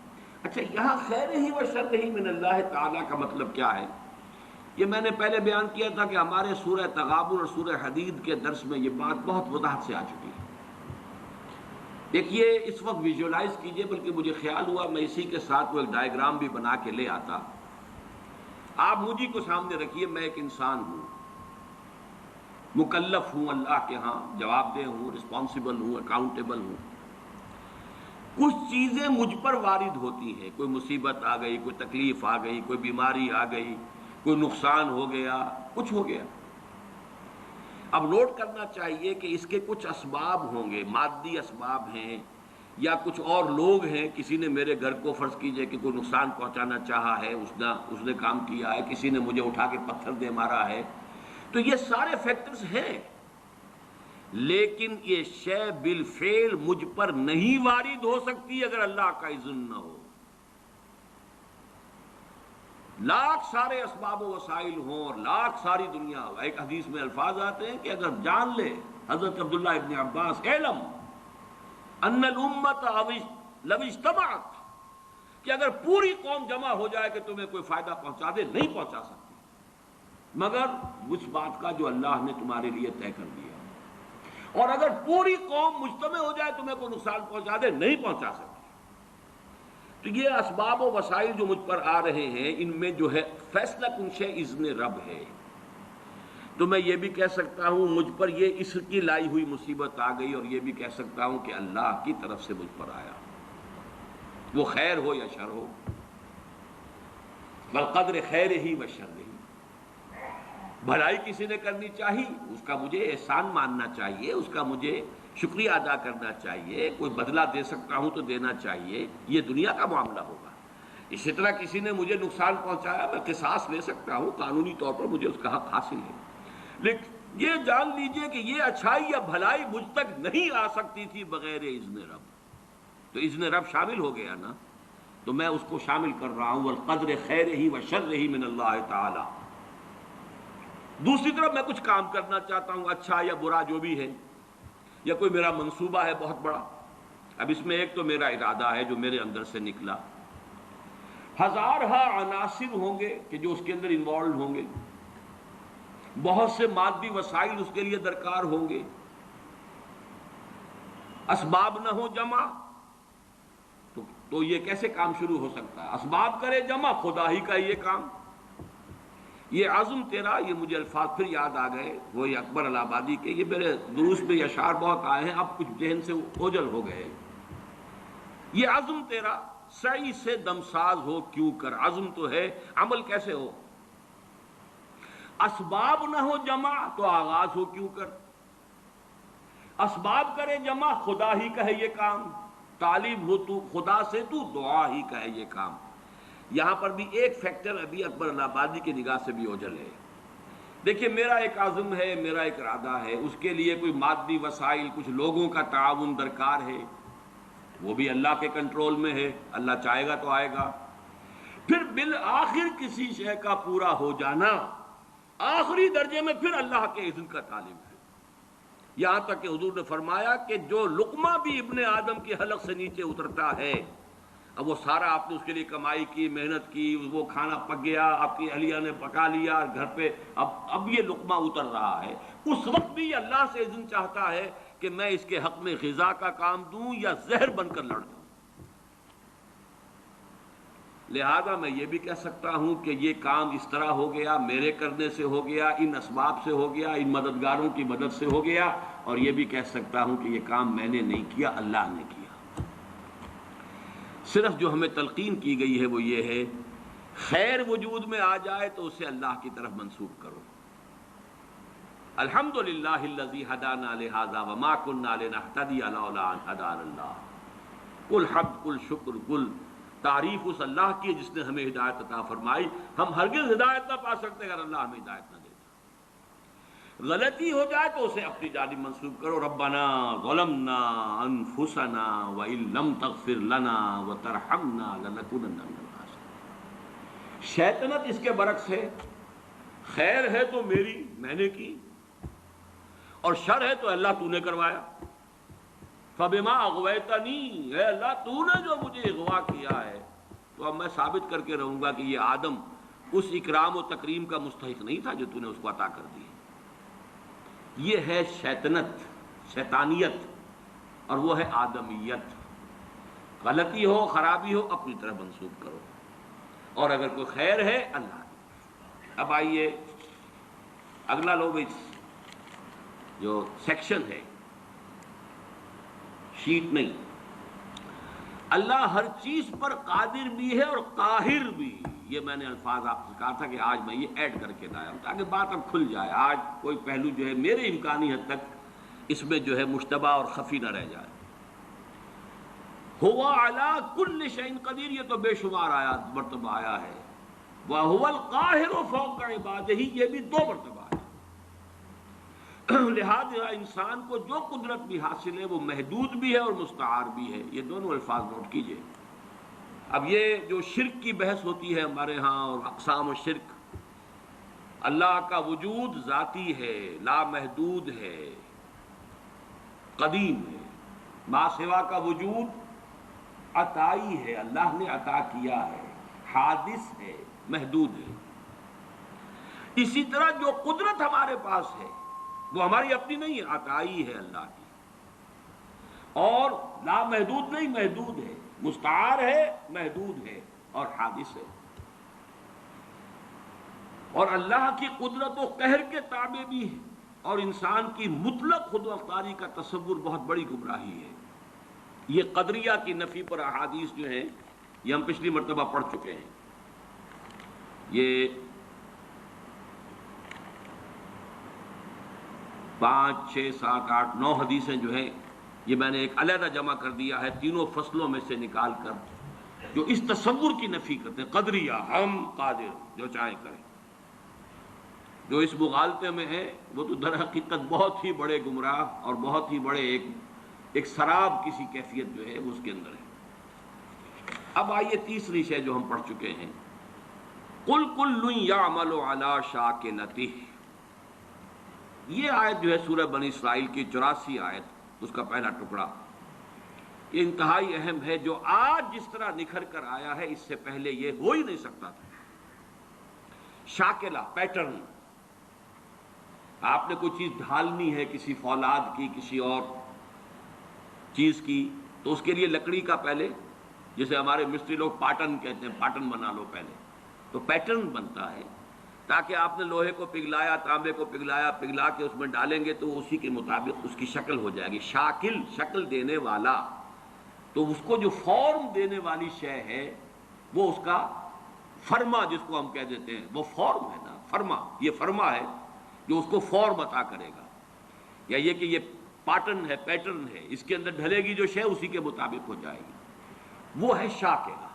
A: اچھا، یہاں خیر ہی و شر ہی من اللہ تعالیٰ کا مطلب کیا ہے؟ یہ میں نے پہلے بیان کیا تھا کہ ہمارے سورہ تغابن اور سورہ حدید کے درس میں یہ بات بہت وضاحت سے آ چکی ہے۔ دیکھیے، اس وقت ویژولائز کیجئے، بلکہ مجھے خیال ہوا میں اسی کے ساتھ وہ ایک ڈائیگرام بھی بنا کے لے آتا۔ آپ مجھے کو سامنے رکھیے، میں ایک انسان ہوں، مکلف ہوں اللہ کے ہاں، جواب دہ ہوں، رسپانسیبل ہوں، اکاؤنٹیبل ہوں۔ کچھ چیزیں مجھ پر وارد ہوتی ہیں، کوئی مصیبت آ گئی، کوئی تکلیف آ گئی، کوئی بیماری آ گئی، کوئی نقصان ہو گیا، کچھ ہو گیا۔ اب نوٹ کرنا چاہیے کہ اس کے کچھ اسباب ہوں گے، مادی اسباب ہیں، یا کچھ اور لوگ ہیں، کسی نے میرے گھر کو فرض کیجئے کہ کوئی نقصان پہنچانا چاہا ہے، اس نے کام کیا ہے، کسی نے مجھے اٹھا کے پتھر دے مارا ہے، تو یہ سارے فیکٹرز ہیں، لیکن یہ شے بالفعل مجھ پر نہیں وارد ہو سکتی اگر اللہ کا اذن نہ ہو۔ لاکھ سارے اسباب و وسائل ہوں اور لاکھ ساری دنیا ہو، ایک حدیث میں الفاظ آتے ہیں کہ اگر جان لے حضرت عبداللہ ابن عباس، علم ان الامت لو اجتمعت، کہ اگر پوری قوم جمع ہو جائے کہ تمہیں کوئی فائدہ پہنچا دے، نہیں پہنچا سکتی مگر اس بات کا جو اللہ نے تمہارے لیے طے کر دیا، اور اگر پوری قوم مجتمع ہو جائے تمہیں کوئی نقصان پہنچا دے، نہیں پہنچا سکتی۔ تو یہ اسباب و وسائل جو مجھ پر آ رہے ہیں، ان میں جو ہے فیصلہ کن شے اذن رب ہے۔ تو میں یہ بھی کہہ سکتا ہوں مجھ پر یہ اس کی لائی ہوئی مصیبت آ گئی، اور یہ بھی کہہ سکتا ہوں کہ اللہ کی طرف سے مجھ پر آیا، وہ خیر ہو یا شر ہو، بالقدر خیر ہی و شر ہی۔ بھلائی کسی نے کرنی چاہی، اس کا مجھے احسان ماننا چاہیے، اس کا مجھے شکریہ ادا کرنا چاہیے، کوئی بدلہ دے سکتا ہوں تو دینا چاہیے، یہ دنیا کا معاملہ ہوگا۔ اسی طرح کسی نے مجھے نقصان پہنچایا، میں قصاص لے سکتا ہوں، قانونی طور پر مجھے اس کا حق حاصل ہے، لیکن یہ جان لیجئے کہ یہ اچھائی یا بھلائی مجھ تک نہیں آ سکتی تھی بغیر اذن رب۔ تو اذن رب شامل ہو گیا نا، تو میں اس کو شامل کر رہا ہوں، والقدر خیرہ و شرہ من اللہ تعالی۔ دوسری طرف میں کچھ کام کرنا چاہتا ہوں، اچھا یا برا جو بھی ہے، یا کوئی میرا منصوبہ ہے بہت بڑا۔ اب اس میں ایک تو میرا ارادہ ہے جو میرے اندر سے نکلا، ہزارہا عناصر ہوں گے کہ جو اس کے اندر انوالوڈ ہوں گے، بہت سے مادی وسائل اس کے لیے درکار ہوں گے، اسباب نہ ہو جمع تو یہ کیسے کام شروع ہو سکتا ہے؟ اسباب کرے جمع، خدا ہی کا یہ کام۔ یہ عزم تیرا، یہ مجھے الفاظ پھر یاد آ گئے، وہ اکبر الہ آبادی کے، یہ میرے دروس میں یہ اشعار بہت آئے ہیں، اب کچھ ذہن سے اوجل ہو گئے۔ یہ عزم تیرا سعی سے دمساز ہو کیوں کر، عزم تو ہے، عمل کیسے ہو؟ اسباب نہ ہو جمع تو آغاز ہو کیوں کر، اسباب کرے جمع، خدا ہی کا ہے یہ کام، طالب ہو تو خدا سے، تو دعا ہی کا ہے یہ کام۔ یہاں پر بھی ایک فیکٹر ابھی اکبر الہ آبادی کی نگاہ سے بھی اوجھل ہے۔ دیکھیے میرا ایک عزم ہے، میرا ایک ارادہ ہے، اس کے لیے کوئی مادی وسائل، کچھ لوگوں کا تعاون درکار ہے، وہ بھی اللہ کے کنٹرول میں ہے، اللہ چاہے گا تو آئے گا۔ پھر بالآخر کسی شے کا پورا ہو جانا، آخری درجے میں پھر اللہ کے اذن کا طالب ہے۔ یہاں تک کہ حضور نے فرمایا کہ جو لقمہ بھی ابن آدم کی حلق سے نیچے اترتا ہے، اب وہ سارا آپ نے اس کے لیے کمائی کی، محنت کی، وہ کھانا پک گیا، آپ کی اہلیہ نے پکا لیا گھر پہ، اب یہ لقمہ اتر رہا ہے، اس وقت بھی اللہ سے اذن چاہتا ہے کہ میں اس کے حق میں غذا کا کام دوں یا زہر بن کر لڑ دوں۔ لہذا میں یہ بھی کہہ سکتا ہوں کہ یہ کام اس طرح ہو گیا، میرے کرنے سے ہو گیا، ان اسباب سے ہو گیا، ان مددگاروں کی مدد سے ہو گیا، اور یہ بھی کہہ سکتا ہوں کہ یہ کام میں نے نہیں کیا، اللہ نے کیا۔ صرف جو ہمیں تلقین کی گئی ہے وہ یہ ہے، خیر وجود میں آ جائے تو اسے اللہ کی طرف منسوب کرو۔ الحمدللہ الذی ہدانا لہذا وما کنا لنہتدی لولا ان ہدانا اللہ۔ کل حمد، کل شکر، کل تعریف اس اللہ کی جس نے ہمیں ہدایت عطا فرمائی۔ ہم ہرگز ہدایت نہ پا سکتے اگر اللہ ہمیں ہدایت نہ دیتا۔ غلطی ہو جائے تو اسے اپنی جانب منسوب کرو، ربنا ظلمنا انفسنا وان لم تغفر لنا وترحمنا لنکونن من الخاسرین۔ شیطنت اس کے برعکس ہے، خیر ہے تو میری، میں نے کی، اور شر ہے تو اللہ تو نے کروایا۔ فبما اغویتنی، اے اللہ تو نے جو مجھے اغوا کیا ہے، تو اب میں ثابت کر کے رہوں گا کہ یہ آدم اس اکرام و تکریم کا مستحق نہیں تھا جو تو نے اس کو عطا کر دی۔ یہ ہے شیطنت، شیطانیت، اور وہ ہے آدمیت۔ غلطی ہو، خرابی ہو، اپنی طرف منسوب کرو، اور اگر کوئی خیر ہے اللہ کی۔ اب آئیے اگلا لو جو سیکشن ہے، شیٹ نہیں۔ اللہ ہر چیز پر قادر بھی ہے اور قاہر بھی، یہ میں نے الفاظ آپ سے کہا تھا کہ آج میں یہ ایڈ کر کے لایا ہوں تاکہ بات اب کھل جائے، آج کوئی پہلو جو ہے میرے امکانی حد تک اس میں جو ہے مشتبہ اور خفی نہ رہ جائے۔ ہوا علی کل شیء قدیر، یہ تو بے شمار آیات مرتبہ آیا ہے، وَهُوَ الْقَاهِرُ فَوْقَ عِبَادِهِ، یہ بھی 2 مرتبہ ہے۔ لہذا انسان کو جو قدرت بھی حاصل ہے وہ محدود بھی ہے اور مستعار بھی ہے، یہ دونوں الفاظ نوٹ کیجئے۔ اب یہ جو شرک کی بحث ہوتی ہے ہمارے ہاں اور اقسام و شرک، اللہ کا وجود ذاتی ہے، لامحدود ہے، قدیم ہے، ما سوا کا وجود عطائی ہے، اللہ نے عطا کیا ہے، حادث ہے، محدود ہے۔ اسی طرح جو قدرت ہمارے پاس ہے وہ ہماری اپنی نہیں ہے، عطائی ہے اللہ کی، اور لامحدود نہیں، محدود ہے، مستعار ہے، محدود ہے، اور حادث ہے۔ اور اللہ کی قدرت و قہر کے تابع بھی ہے، اور انسان کی مطلق خود مختاری کا تصور بہت بڑی گمراہی ہے۔ یہ قدریہ کی نفی پر احادیث جو ہیں یہ ہم پچھلی مرتبہ پڑھ چکے ہیں۔ یہ 5 6 7 8 9 حدیثیں جو ہیں یہ میں نے ایک علیحدہ جمع کر دیا ہے تینوں فصلوں میں سے نکال کر، جو اس تصور کی نفی کرتے ہیں قدریہ، ہم قادر جو چاہیں کریں۔ جو اس مغالطے میں ہے وہ تو در حقیقت بہت ہی بڑے گمراہ اور بہت ہی بڑے ایک سراب کسی کیفیت جو ہے وہ اس کے اندر ہے۔ اب آئیے تیسری شے جو ہم پڑھ چکے ہیں، قُلْ كُلٌّ يَعْمَلُ عَلَى شَاكِلَتِهِ۔ یہ آیت جو ہے سورہ بنی اسرائیل کی 84 آیت، اس کا پہلا ٹکڑا، یہ انتہائی اہم ہے۔ جو آج جس طرح نکھر کر آیا ہے اس سے پہلے یہ ہو ہی نہیں سکتا تھا۔ شاکلہ، پیٹرن، آپ نے کوئی چیز ڈھالنی ہے کسی فولاد کی، کسی اور چیز کی، تو اس کے لیے لکڑی کا پہلے، جسے ہمارے مستری لوگ پاٹن کہتے ہیں، پاٹن بنا لو پہلے، تو پیٹرن بنتا ہے تاکہ آپ نے لوہے کو پگھلایا، تانبے کو پگھلایا، پگھلا کے اس میں ڈالیں گے تو اسی کے مطابق اس کی شکل ہو جائے گی۔ شاکل، شکل دینے والا، تو اس کو جو فارم دینے والی شے ہے وہ اس کا فرما، جس کو ہم کہہ دیتے ہیں، وہ فارم ہے نا، فرما، یہ فرما ہے جو اس کو فارم عطا کرے گا، یا یہ کہ یہ پاٹن ہے، پیٹرن ہے، اس کے اندر ڈھلے گی جو شے اسی کے مطابق ہو جائے گی، وہ ہے شاکلہ۔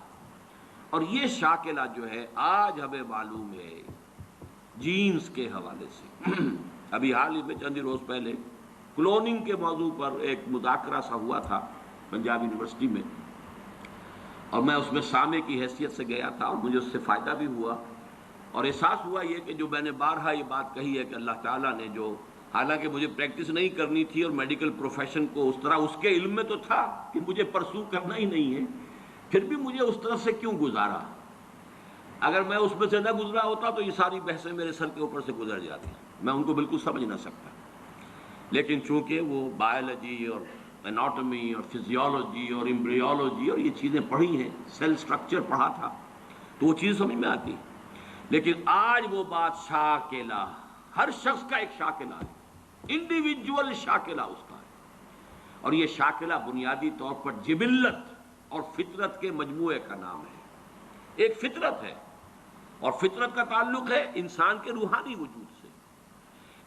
A: اور یہ شاکلہ جو ہے آج ہمیں معلوم ہے جینز کے حوالے سے۔ ابھی حال ہی میں چند روز پہلے کلوننگ کے موضوع پر ایک مذاکرہ سا ہوا تھا پنجاب یونیورسٹی میں، اور میں اس میں سامع کی حیثیت سے گیا تھا، اور مجھے اس سے فائدہ بھی ہوا، اور احساس ہوا یہ کہ جو میں نے بارہا یہ بات کہی ہے کہ اللہ تعالیٰ نے جو، حالانکہ مجھے پریکٹس نہیں کرنی تھی اور میڈیکل پروفیشن کو اس طرح اس کے علم میں تو تھا کہ مجھے پرسو کرنا ہی نہیں ہے، پھر بھی مجھے اس طرف سے کیوں گزارا؟ اگر میں اس میں سے نہ گزرا ہوتا تو یہ ساری بحثیں میرے سر کے اوپر سے گزر جاتی، میں ان کو بالکل سمجھ نہ سکتا۔ لیکن چونکہ وہ بایولوجی اور اناٹمی اور فزیولوجی اور ایمبریولوجی اور یہ چیزیں پڑھی ہیں، سیل سٹرکچر پڑھا تھا، تو وہ چیز سمجھ میں آتی۔ لیکن آج وہ بات شاکلہ، ہر شخص کا ایک شاکلہ ہے، انڈیویجول شاکلہ اس کا ہے، اور یہ شاکلہ بنیادی طور پر جبلت اور فطرت کے مجموعے کا نام ہے۔ ایک فطرت ہے، اور فطرت کا تعلق ہے انسان کے روحانی وجود سے۔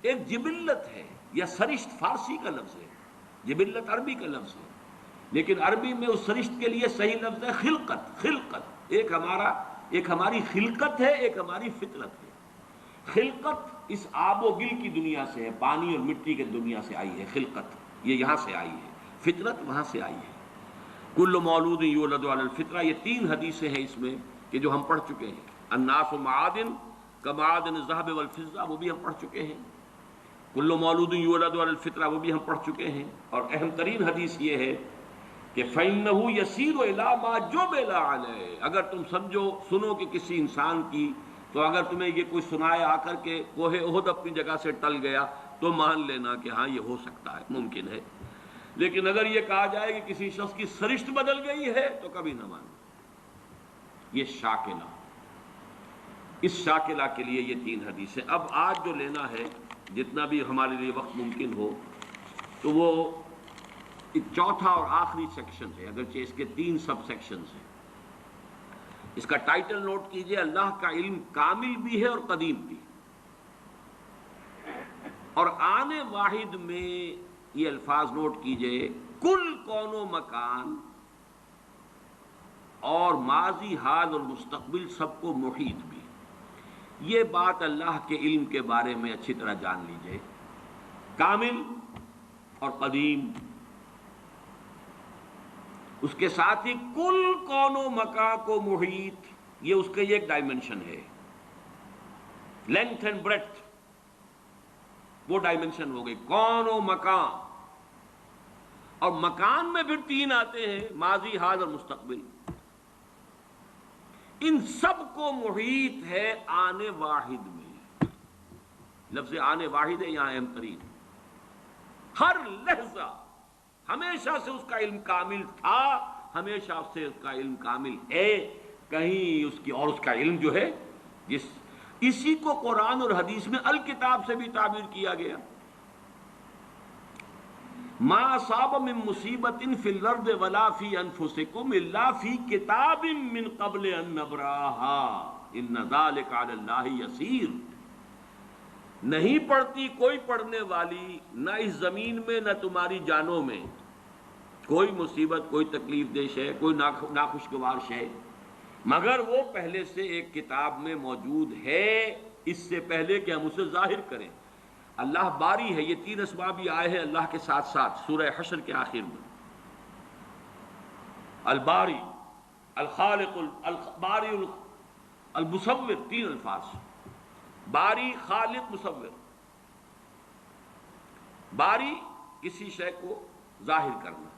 A: ایک جبلت ہے، یا سرشت فارسی کا لفظ ہے، جبلت عربی کا لفظ ہے، لیکن عربی میں اس سرشت کے لیے صحیح لفظ ہے خلقت۔ خلقت ایک ہماری خلقت ہے، ایک ہماری فطرت ہے۔ خلقت اس آب و گل کی دنیا سے ہے، پانی اور مٹی کی دنیا سے آئی ہے خلقت، یہ یہاں سے آئی ہے، فطرت وہاں سے آئی ہے۔ کل مولود یولد علی الفطرہ، یہ 3 حدیثیں ہیں اس میں کہ جو ہم پڑھ چکے ہیں۔ الناس معادن کمعادن الذهب والفضہ، وہ بھی ہم پڑھ چکے ہیں۔ کل مولود یولد علی الفطرہ، وہ بھی ہم پڑھ چکے ہیں۔ اور اہم ترین حدیث یہ ہے کہ فَإِنَّهُ يَسِيرُ إِلَىٰ مَا جُبِلَ عَلَيْهِ، اگر تم سنو کہ کسی انسان کی، تو اگر تمہیں یہ کوئی سنائے آ کر کے کوہ احد اپنی جگہ سے ٹل گیا تو مان لینا کہ ہاں یہ ہو سکتا ہے، ممکن ہے۔ لیکن اگر یہ کہا جائے کہ کسی شخص کی سرشت بدل گئی ہے تو کبھی نہ ماننا۔ یہ شاکلہ، اس شاکلہ کے لیے یہ 3 حدیثیں۔ اب آج جو لینا ہے، جتنا بھی ہمارے لیے وقت ممکن ہو، تو وہ ایک چوتھا اور آخری سیکشن ہے، اگرچہ اس کے 3 سب سیکشنز ہیں۔ اس کا ٹائٹل نوٹ کیجئے، اللہ کا علم کامل بھی ہے اور قدیم بھی، اور آنے واحد میں یہ الفاظ نوٹ کیجئے، کل کون و مکان اور ماضی، حال اور مستقبل سب کو محیط بھی۔ یہ بات اللہ کے علم کے بارے میں اچھی طرح جان لیجئے، کامل اور قدیم، اس کے ساتھ ہی کل کون و مکان کو محیط، یہ اس کا ایک ڈائمنشن ہے، لینتھ اینڈ بریڈتھ، وہ ڈائمنشن ہو گئی کون و مکان۔ اور مکان میں پھر 3 آتے ہیں، ماضی، حال اور مستقبل، ان سب کو محیط ہے آنے واحد میں۔ لفظ آنے واحد ہے یہاں اہم ترین، ہر لحظہ ہمیشہ سے اس کا علم کامل تھا، ہمیشہ سے اس کا علم کامل ہے، کہیں اس کی، اور اس کا علم جو ہے اسی کو قرآن اور حدیث میں الکتاب سے بھی تعبیر کیا گیا۔ ما اصاب من مصیبت فی الارض ولا فی انفسکم الا فی کتاب من قبل ان نبراها ان ذلک علی اللہ یسیر۔ نہیں پڑتی کوئی پڑھنے والی، نہ اس زمین میں نہ تمہاری جانوں میں، کوئی مصیبت، کوئی تکلیف دہ شے، کوئی ناخوشگوار شے، مگر وہ پہلے سے ایک کتاب میں موجود ہے، اس سے پہلے کہ ہم اسے ظاہر کریں۔ اللہ باری ہے، یہ 3 اسماء بھی آئے ہیں اللہ کے ساتھ ساتھ سورہ حشر کے آخر میں۔ الباری، الخالق، الباری، المصور، 3 الفاظ، باری، خالق، مصور۔ باری کسی شے کو ظاہر کرنا،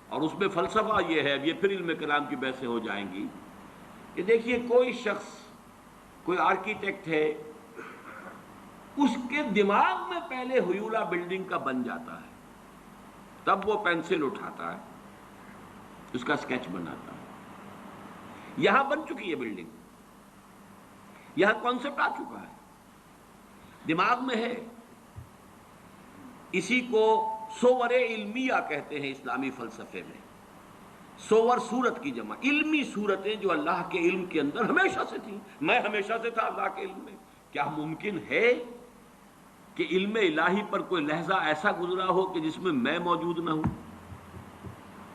A: اور اس میں فلسفہ یہ ہے، اب یہ پھر علم کلام کی بحثیں ہو جائیں گی، کہ دیکھیے کوئی شخص، کوئی آرکیٹیکٹ ہے، اس کے دماغ میں پہلے ہیولہ بلڈنگ کا بن جاتا ہے، تب وہ پینسل اٹھاتا ہے، اس کا سکیچ بناتا ہے۔ یہاں بن چکی ہے بلڈنگ، یہاں کانسیپٹ آ چکا ہے، دماغ میں ہے۔ اسی کو صور علمیہ کہتے ہیں اسلامی فلسفے میں۔ صور صورت کی جمع، علمی صورتیں جو اللہ کے علم کے اندر ہمیشہ سے تھیں، میں ہمیشہ سے تھا اللہ کے علم میں۔ کیا ممکن ہے کہ علم الہی پر کوئی لحظہ ایسا گزرا ہو کہ جس میں میں موجود نہ ہوں،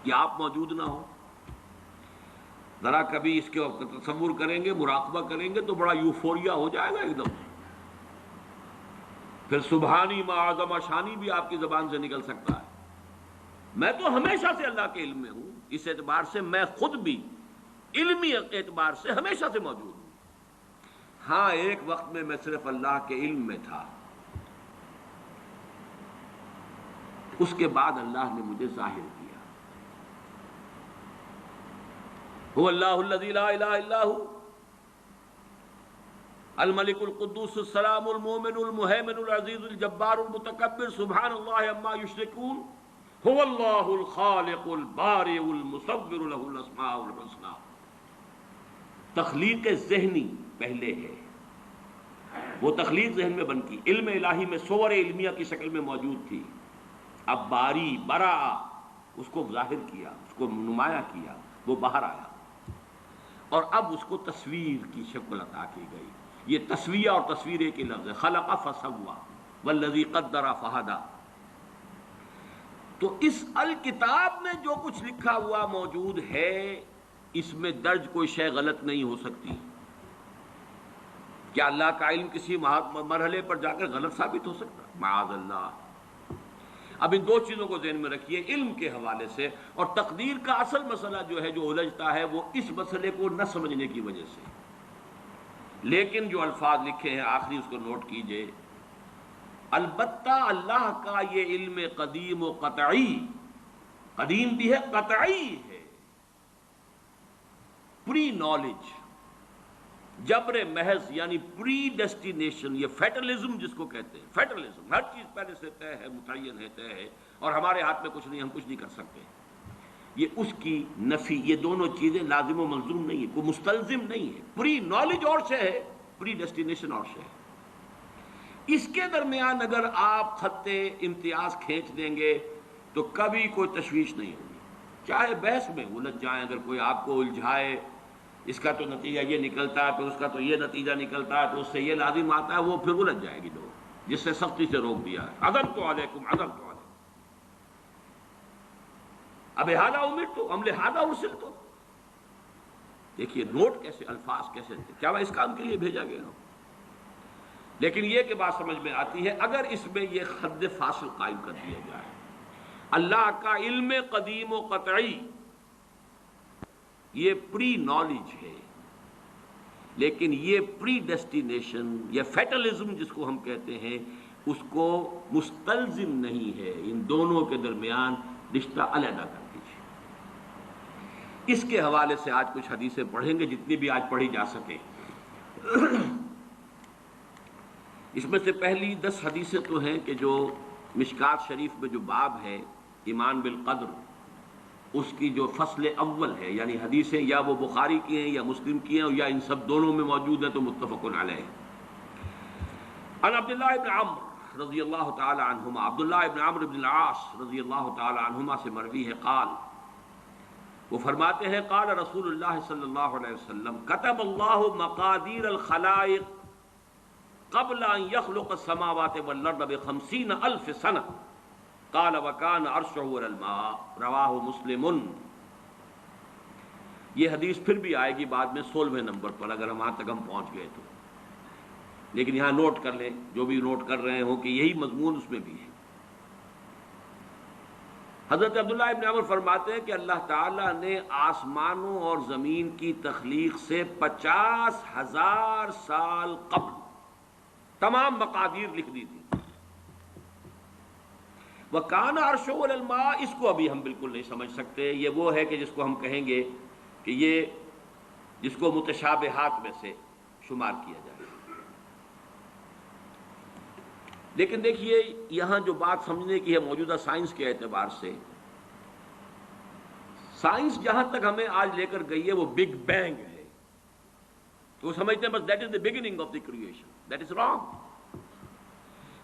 A: کہ آپ موجود نہ ہو؟ ذرا کبھی اس کے تصور کریں گے، مراقبہ کریں گے تو بڑا یوفوریا ہو جائے گا ایک دم، پھر سبحانی ما اعظم شانی بھی آپ کی زبان سے نکل سکتا ہے۔ میں تو ہمیشہ سے اللہ کے علم میں ہوں، اس اعتبار سے میں خود بھی علمی اعتبار سے ہمیشہ سے موجود ہوں۔ ہاں، ایک وقت میں صرف اللہ کے علم میں تھا، اس کے بعد اللہ نے مجھے ظاہر کیا۔ هو اللہ الذی لا الہ الا هو الملک القدوس السلام المؤمن المہیمن العزیز الجبار المتکبر سبحان اللہ عما یشرکون هو اللہ الخالق البارئ المصور له الاسماء الحسنى۔ تخلیق ذہنی پہلے ہے، وہ تخلیق ذہن میں بن کی، علم الہی میں صور علمیہ کی شکل میں موجود تھی، اب باری برا اس کو ظاہر کیا، اس کو نمایاں کیا، وہ باہر آیا، اور اب اس کو تصویر کی شکل عطا کی گئی۔ یہ تصویہ اور تصویر ایک ہی لفظ ہے، خلق فسوی والذی قدر فہدی۔ تو اس الکتاب میں جو کچھ لکھا ہوا موجود ہے، اس میں درج کوئی شے غلط نہیں ہو سکتی۔ کیا اللہ کا علم کسی مرحلے پر جا کر غلط ثابت ہو سکتا؟ معاذ اللہ۔ اب ان 2 چیزوں کو ذہن میں رکھیے علم کے حوالے سے، اور تقدیر کا اصل مسئلہ جو ہے، جو الجھتا ہے، وہ اس مسئلے کو نہ سمجھنے کی وجہ سے۔ لیکن جو الفاظ لکھے ہیں آخری، اس کو نوٹ کیجئے۔ البتہ اللہ کا یہ علم قدیم و قطعی، قدیم بھی ہے، قطعی ہے، پری نالج، جبر محض، یعنی پری ڈیسٹینیشن، یہ فیٹلزم جس کو کہتے ہیں، فیٹلزم، ہر چیز پہلے سے طے ہے، متعین ہے، طے ہے، اور ہمارے ہاتھ میں کچھ نہیں، ہم کچھ نہیں کر سکتے، یہ اس کی نفی۔ یہ دونوں چیزیں لازم و ملزوم نہیں ہے، کوئی مستلزم نہیں ہے۔ پری نالج اور شے ہے، پری ڈیسٹینیشن اور شے ہے۔ اس کے درمیان اگر آپ خط امتیاز کھینچ دیں گے تو کبھی کوئی تشویش نہیں ہوگی، چاہے بحث میں الجھ جائیں، اگر کوئی آپ کو الجھائے، اس کا تو نتیجہ یہ نکلتا ہے، پھر اس کا تو یہ نتیجہ نکلتا ہے، تو اس سے یہ لازم آتا ہے، وہ پھر الجھ جائے گی لوگ، جس سے سختی سے روک دیا ہے۔ عذرت علیکم، عذرت علیکم، اب ہذا امرت ام لہذا ارسلت۔ دیکھیے نوٹ کیسے، الفاظ کیسے تھے، کیا میں اس کام کے لیے بھیجا گیا ہوں؟ لیکن یہ کہ بات سمجھ میں آتی ہے اگر اس میں یہ حد فاصل قائم کر دیا جائے، اللہ کا علم قدیم و قطعی یہ پری نالج ہے، لیکن یہ پری ڈیسٹینیشن یا فیٹلزم جس کو ہم کہتے ہیں، اس کو مستلزم نہیں ہے۔ ان دونوں کے درمیان رشتہ علیحدہ کر دیجیے۔ اس کے حوالے سے آج کچھ حدیثیں پڑھیں گے، جتنی بھی آج پڑھی جا سکے۔ اس میں سے پہلی 10 حدیثیں تو ہیں کہ جو مشکات شریف میں جو باب ہے ایمان بالقدر، اس کی جو فصل اول ہے، یعنی حدیثیں یا وہ بخاری کی ہیں یا مسلم کی ہیں، یا ان سب دونوں میں موجود ہیں، تو متفق علیہ۔ عن عبداللہ ابن عمرو رضی اللہ تعالی عنہما، عبداللہ ابن عمرو بن العاص رضی اللہ تعالی عنہما سے مروی ہے، قال، وہ فرماتے ہیں، قال رسول اللہ صلی اللہ علیہ وسلم، کتب اللہ مقادیر الخلائق قبل ان يخلق السماوات والارض ب50,000 سنہ قال وكان عرشه على الماء رواہ مسلم۔ یہ حدیث پھر بھی آئے گی بعد میں 16ویں نمبر پر اگر وہاں تک ہم پہنچ گئے تو، لیکن یہاں نوٹ کر لیں جو بھی نوٹ کر رہے ہوں کہ یہی مضمون اس میں بھی ہے۔ حضرت عبداللہ ابن عمر فرماتے ہیں کہ اللہ تعالیٰ نے آسمانوں اور زمین کی تخلیق سے 50,000 سال قبل تمام مقادیر لکھ دی تھی۔ وَكَانَ عَرْشُهُ عَلَى الْمَاءِ، اس کو ابھی ہم بالکل نہیں سمجھ سکتے۔ یہ وہ ہے کہ جس کو ہم کہیں گے کہ یہ جس کو متشابہات میں سے شمار کیا جائے۔ لیکن دیکھیے یہاں جو بات سمجھنے کی ہے موجودہ سائنس کے اعتبار سے، سائنس جہاں تک ہمیں آج لے کر گئی ہے وہ بگ بینگ ہے، تو وہ سمجھتے ہیں بس that is the beginning of the creation. That is wrong.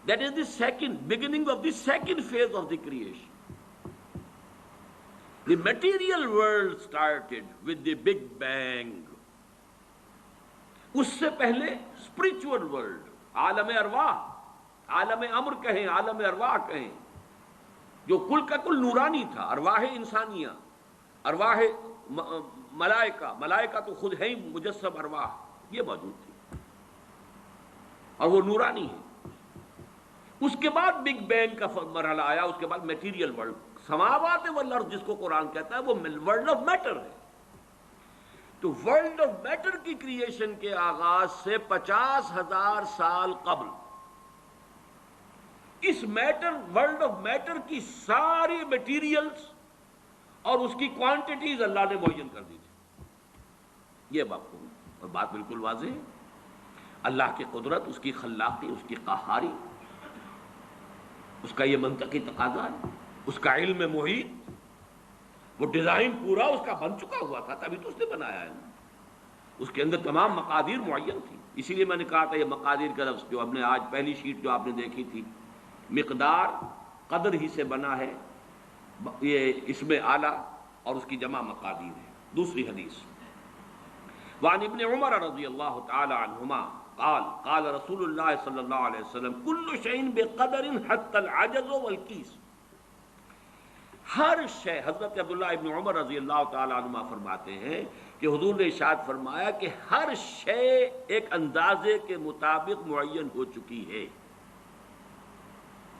A: That is the beginning of the second phase of the creation. The material world started with the Big Bang. اس سے پہلے spiritual world، عالم ارواح، عالم امر کہیں، عالم ارواح کہیں، جو کل کا کل نورانی تھا، ارواح انسانیہ، ارواح ملائکہ تو خود ہے ہی مجسم ارواح، یہ موجود تھی اور وہ نورانی ہے۔ اس کے بعد بگ بینگ کا مرحلہ آیا، اس کے بعد میٹیریل ورلڈ، سماوات والارض جس کو قرآن کہتا ہے وہ ورلڈ آف میٹر ہے۔ تو ورلڈ آف میٹر کی کریشن کے آغاز سے 50,000 سال قبل اس ورلڈ آف میٹر کی ساری میٹیریلز اور اس کی کوانٹیٹیز اللہ نے معین کر دی تھی۔ یہ مفہوم اور بات بالکل واضح ہے۔ اللہ کی قدرت، اس کی خلاقی، اس کی قہاری، اس کا یہ منطقی تقاضا ہے، اس کا علم محیط، وہ ڈیزائن پورا اس کا بن چکا ہوا تھا، تبھی تو اس نے بنایا ہے۔ اس کے اندر تمام مقادیر معین تھی۔ اسی لیے میں نے کہا تھا یہ مقادیر کا لفظ جو ہم نے آج پہلی شیٹ جو آپ نے دیکھی تھی، مقدار قدر ہی سے بنا ہے، یہ اسم اعلیٰ اور اس کی جمع مقادیر ہے۔ دوسری حدیث وعن ابن عمر رضی اللہ تعالی عنہما قال قال رسول اللہ صلی اللہ علیہ وسلم کل شیء بقدر حتی العجز والکیس۔ ہر شے، حضرت عبداللہ ابن عمر رضی اللہ تعالی عنہما فرماتے ہیں کہ حضور نے ارشاد فرمایا کہ ہر شے ایک اندازے کے مطابق معین ہو چکی ہے،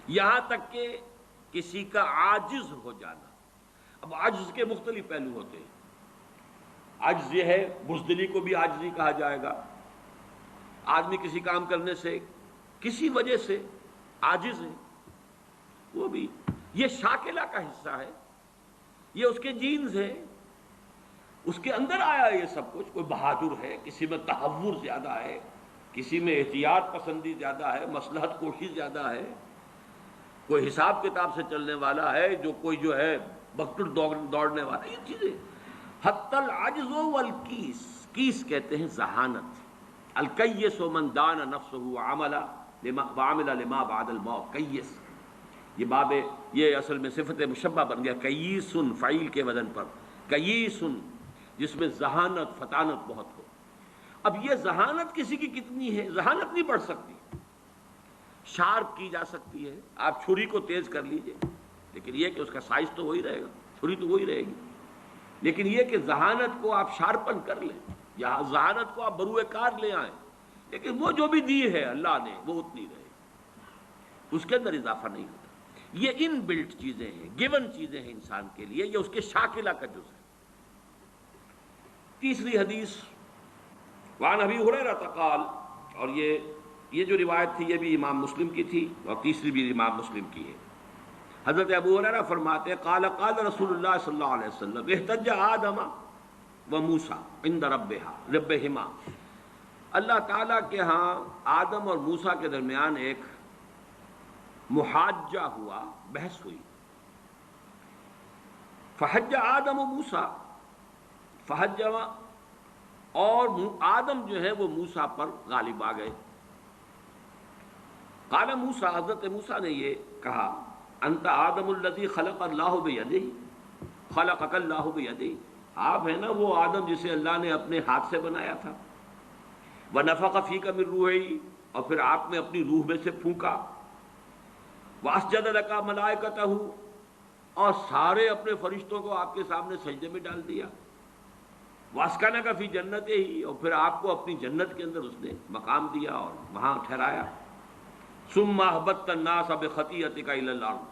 A: یہاں تک کہ کسی کا عاجز ہو جانا۔ اب عجز کے مختلف پہلو ہوتے ہیں۔ عجز یہ ہے، بزدلی کو بھی عاجزی کہا جائے گا۔ آدمی کسی کام کرنے سے کسی وجہ سے عاجز ہے، وہ بھی یہ شاکلہ کا حصہ ہے، یہ اس کے جینز ہے، اس کے اندر آیا ہے یہ سب کچھ۔ کوئی بہادر ہے، کسی میں تحور زیادہ ہے، کسی میں احتیاط پسندی زیادہ ہے، مصلحت کوشی زیادہ ہے، کوئی حساب کتاب سے چلنے والا ہے، جو کوئی جو ہے بکٹر دوڑنے والا، یہ چیزیں۔ حتی العجز والکیس، کیس کہتے ہیں ذہانت۔ الکیس من دان نفسہ وعمل لما بعد الموت، کیس، یہ باب یہ اصل میں صفت مشبہ بن گیا، کیس فعیل کے وزن پر، کیس جس میں ذہانت فطانت بہت ہو۔ اب یہ ذہانت کسی کی کتنی ہے؟ ذہانت نہیں بڑھ سکتی، شارپ کی جا سکتی ہے، آپ چھری کو تیز کر لیجئے، لیکن یہ کہ اس کا سائز تو وہی رہے گا، چھری تو وہی رہے گی، لیکن یہ کہ ذہانت کو آپ شارپن کر لیں یا ذہانت کو آپ بروئے کار لے آئیں، لیکن وہ جو بھی دی ہے اللہ نے وہ اتنی رہے، اس کے اندر اضافہ نہیں ہوتا۔ یہ ان بلٹ چیزیں ہیں، گیون چیزیں ہیں انسان کے لیے، یہ اس کے شاکلہ کا جز ہے۔ تیسری حدیث وعن ابی ہریرہ قال، اور یہ جو روایت تھی یہ بھی امام مسلم کی تھی اور تیسری بھی امام مسلم کی ہے۔ حضرت ابو ہریرہ فرماتے ہیں قال قال رسول اللہ صلی اللہ علیہ وسلم احتج آدم و موسیٰ عند ربہما، اللہ تعالیٰ کے ہاں آدم اور موسیٰ کے درمیان ایک محاجہ ہوا، بحث ہوئی۔ فحج آدم و موسیٰ، فحج، اور آدم جو ہے وہ موسیٰ پر غالب آ گئے۔ قال موسیٰ، حضرت موسیٰ نے یہ کہا انت آدم الذی خلق اللہ بیدہ، خلقک اللہ بیدہ، آپ ہیں نا وہ آدم جسے اللہ نے اپنے ہاتھ سے بنایا تھا۔ ونفخ فیک من روحہ، اور پھر آپ نے اپنی روح میں سے پھونکا، واسجد لک ملائکتہ، اور سارے اپنے فرشتوں کو آپ کے سامنے سجدے میں ڈال دیا، واسکنک فی جنت ہی، اور پھر آپ کو اپنی جنت کے اندر اس نے مقام دیا اور وہاں ٹھہرایا، ثم اہبطت الناس بخطیئتک الی الارض،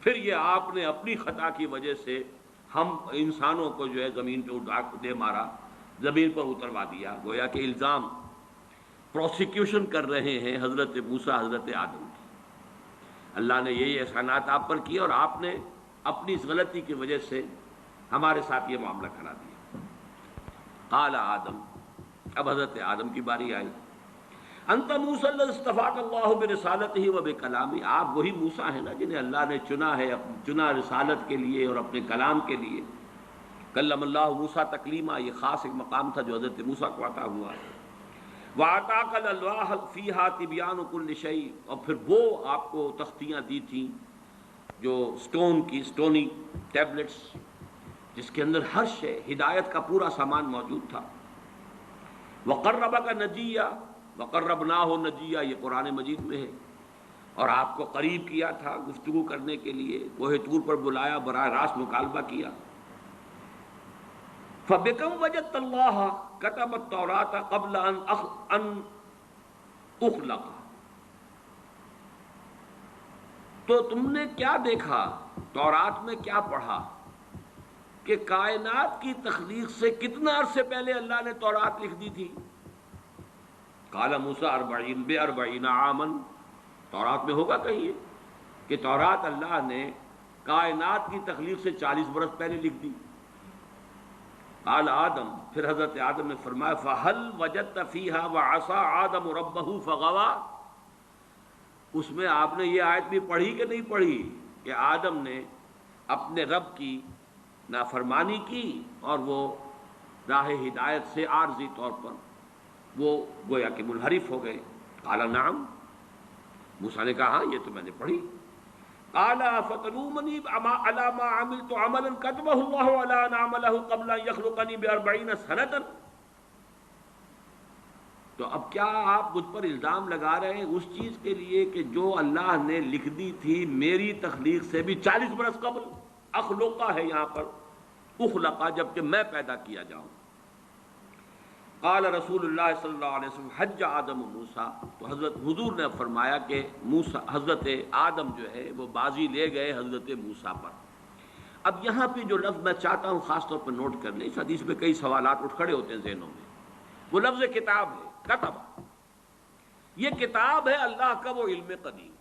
A: پھر یہ آپ نے اپنی خطا کی وجہ سے ہم انسانوں کو جو ہے زمین پہ اٹھا دے مارا، زمین پر اتروا دیا، گویا کہ الزام پروسیکیوشن کر رہے ہیں حضرت موسیٰ حضرت آدم کی، اللہ نے یہی احسانات آپ پر کیے اور آپ نے اپنی اس غلطی کی وجہ سے ہمارے ساتھ یہ معاملہ کرا دیا۔ قال آدم، اب حضرت آدم کی باری آئی، انت موسیٰ الذی اصطفاک اللہ برسالتہ و بکلامہ، آپ وہی موسیٰ ہیں نا جنہیں اللہ نے چنا ہے، چنا رسالت کے لیے اور اپنے کلام کے لیے۔ کلم اللہ موسیٰ تکلیما، یہ خاص ایک مقام تھا جو حضرت موسیٰ کو عطا ہوا ہے۔ وَآتَاكَ الْأَلْوَاحَ فِيهَا تِبْيَانُ كُلِّ شَيْءٍ، اور پھر وہ آپ کو تختیاں دی تھیں جو سٹون کی، سٹونی ٹیبلٹس، جس کے اندر ہر شے، ہدایت کا پورا سامان موجود تھا۔ وَقَرَّبَكَ نَجِيًّا وَقَرَّبْنَاهُ نَجِيًّا، یہ قرآن مجید میں ہے، اور آپ کو قریب کیا تھا گفتگو کرنے کے لیے، کوہ طور پر بلایا، براہ راست مکالمہ کیا۔ فَبِكَمْ وَجَدتَّ اللَّهَ كَتَبَ التَّوْرَاةَ قَبْلَ أَنْ أُخْلَقَ، تو تم نے کیا دیکھا، تورات میں کیا پڑھا کہ کائنات کی تخلیق سے کتنا عرصے پہلے اللہ نے تورات لکھ دی تھی؟ قال موسیٰ 40 عاماً، تورات میں ہوگا کہیں یہ کہ تورات اللہ نے کائنات کی تخلیق سے 40 برس پہلے لکھ دی۔ قال آدم، پھر حضرت آدم نے فرمایا فَهَلْ وَجَدْتَ فِيهَا وَعَصَىٰ آدَمُ رَبَّهُ فَغَوَىٰ، اس میں آپ نے یہ آیت بھی پڑھی کہ نہیں پڑھی کہ آدم نے اپنے رب کی نافرمانی کی اور وہ راہ ہدایت سے عارضی طور پر وہ گویا کہ منحرف ہو گئے؟ قال نعم، موسیٰ نے کہا ہاں یہ تو میں نے پڑھی۔ قال فتلومنی علی ما عملت عملا كتبه الله على ان اعمله قبل ان يخلقني ب40 سنة، تو اب کیا آپ مجھ پر الزام لگا رہے ہیں اس چیز کے لیے کہ جو اللہ نے لکھ دی تھی میری تخلیق سے بھی 40 برس قبل؟ اخلقہ ہے یہاں پر، اخلقہ، جبکہ میں پیدا کیا جاؤں۔ قال رسول اللہ صلی اللہ علیہ وسلم حج آدم موسیٰ، تو حضرت حضور نے فرمایا کہ حضرت آدم جو ہے وہ بازی لے گئے حضرت موسیٰ پر۔ اب یہاں پہ جو لفظ میں چاہتا ہوں خاص طور پر نوٹ کر لیں، اس حدیث میں کئی سوالات اٹھ کھڑے ہوتے ہیں ذہنوں میں، وہ لفظ کتاب ہے، کتب، یہ کتاب ہے اللہ کا وہ علم قدیم،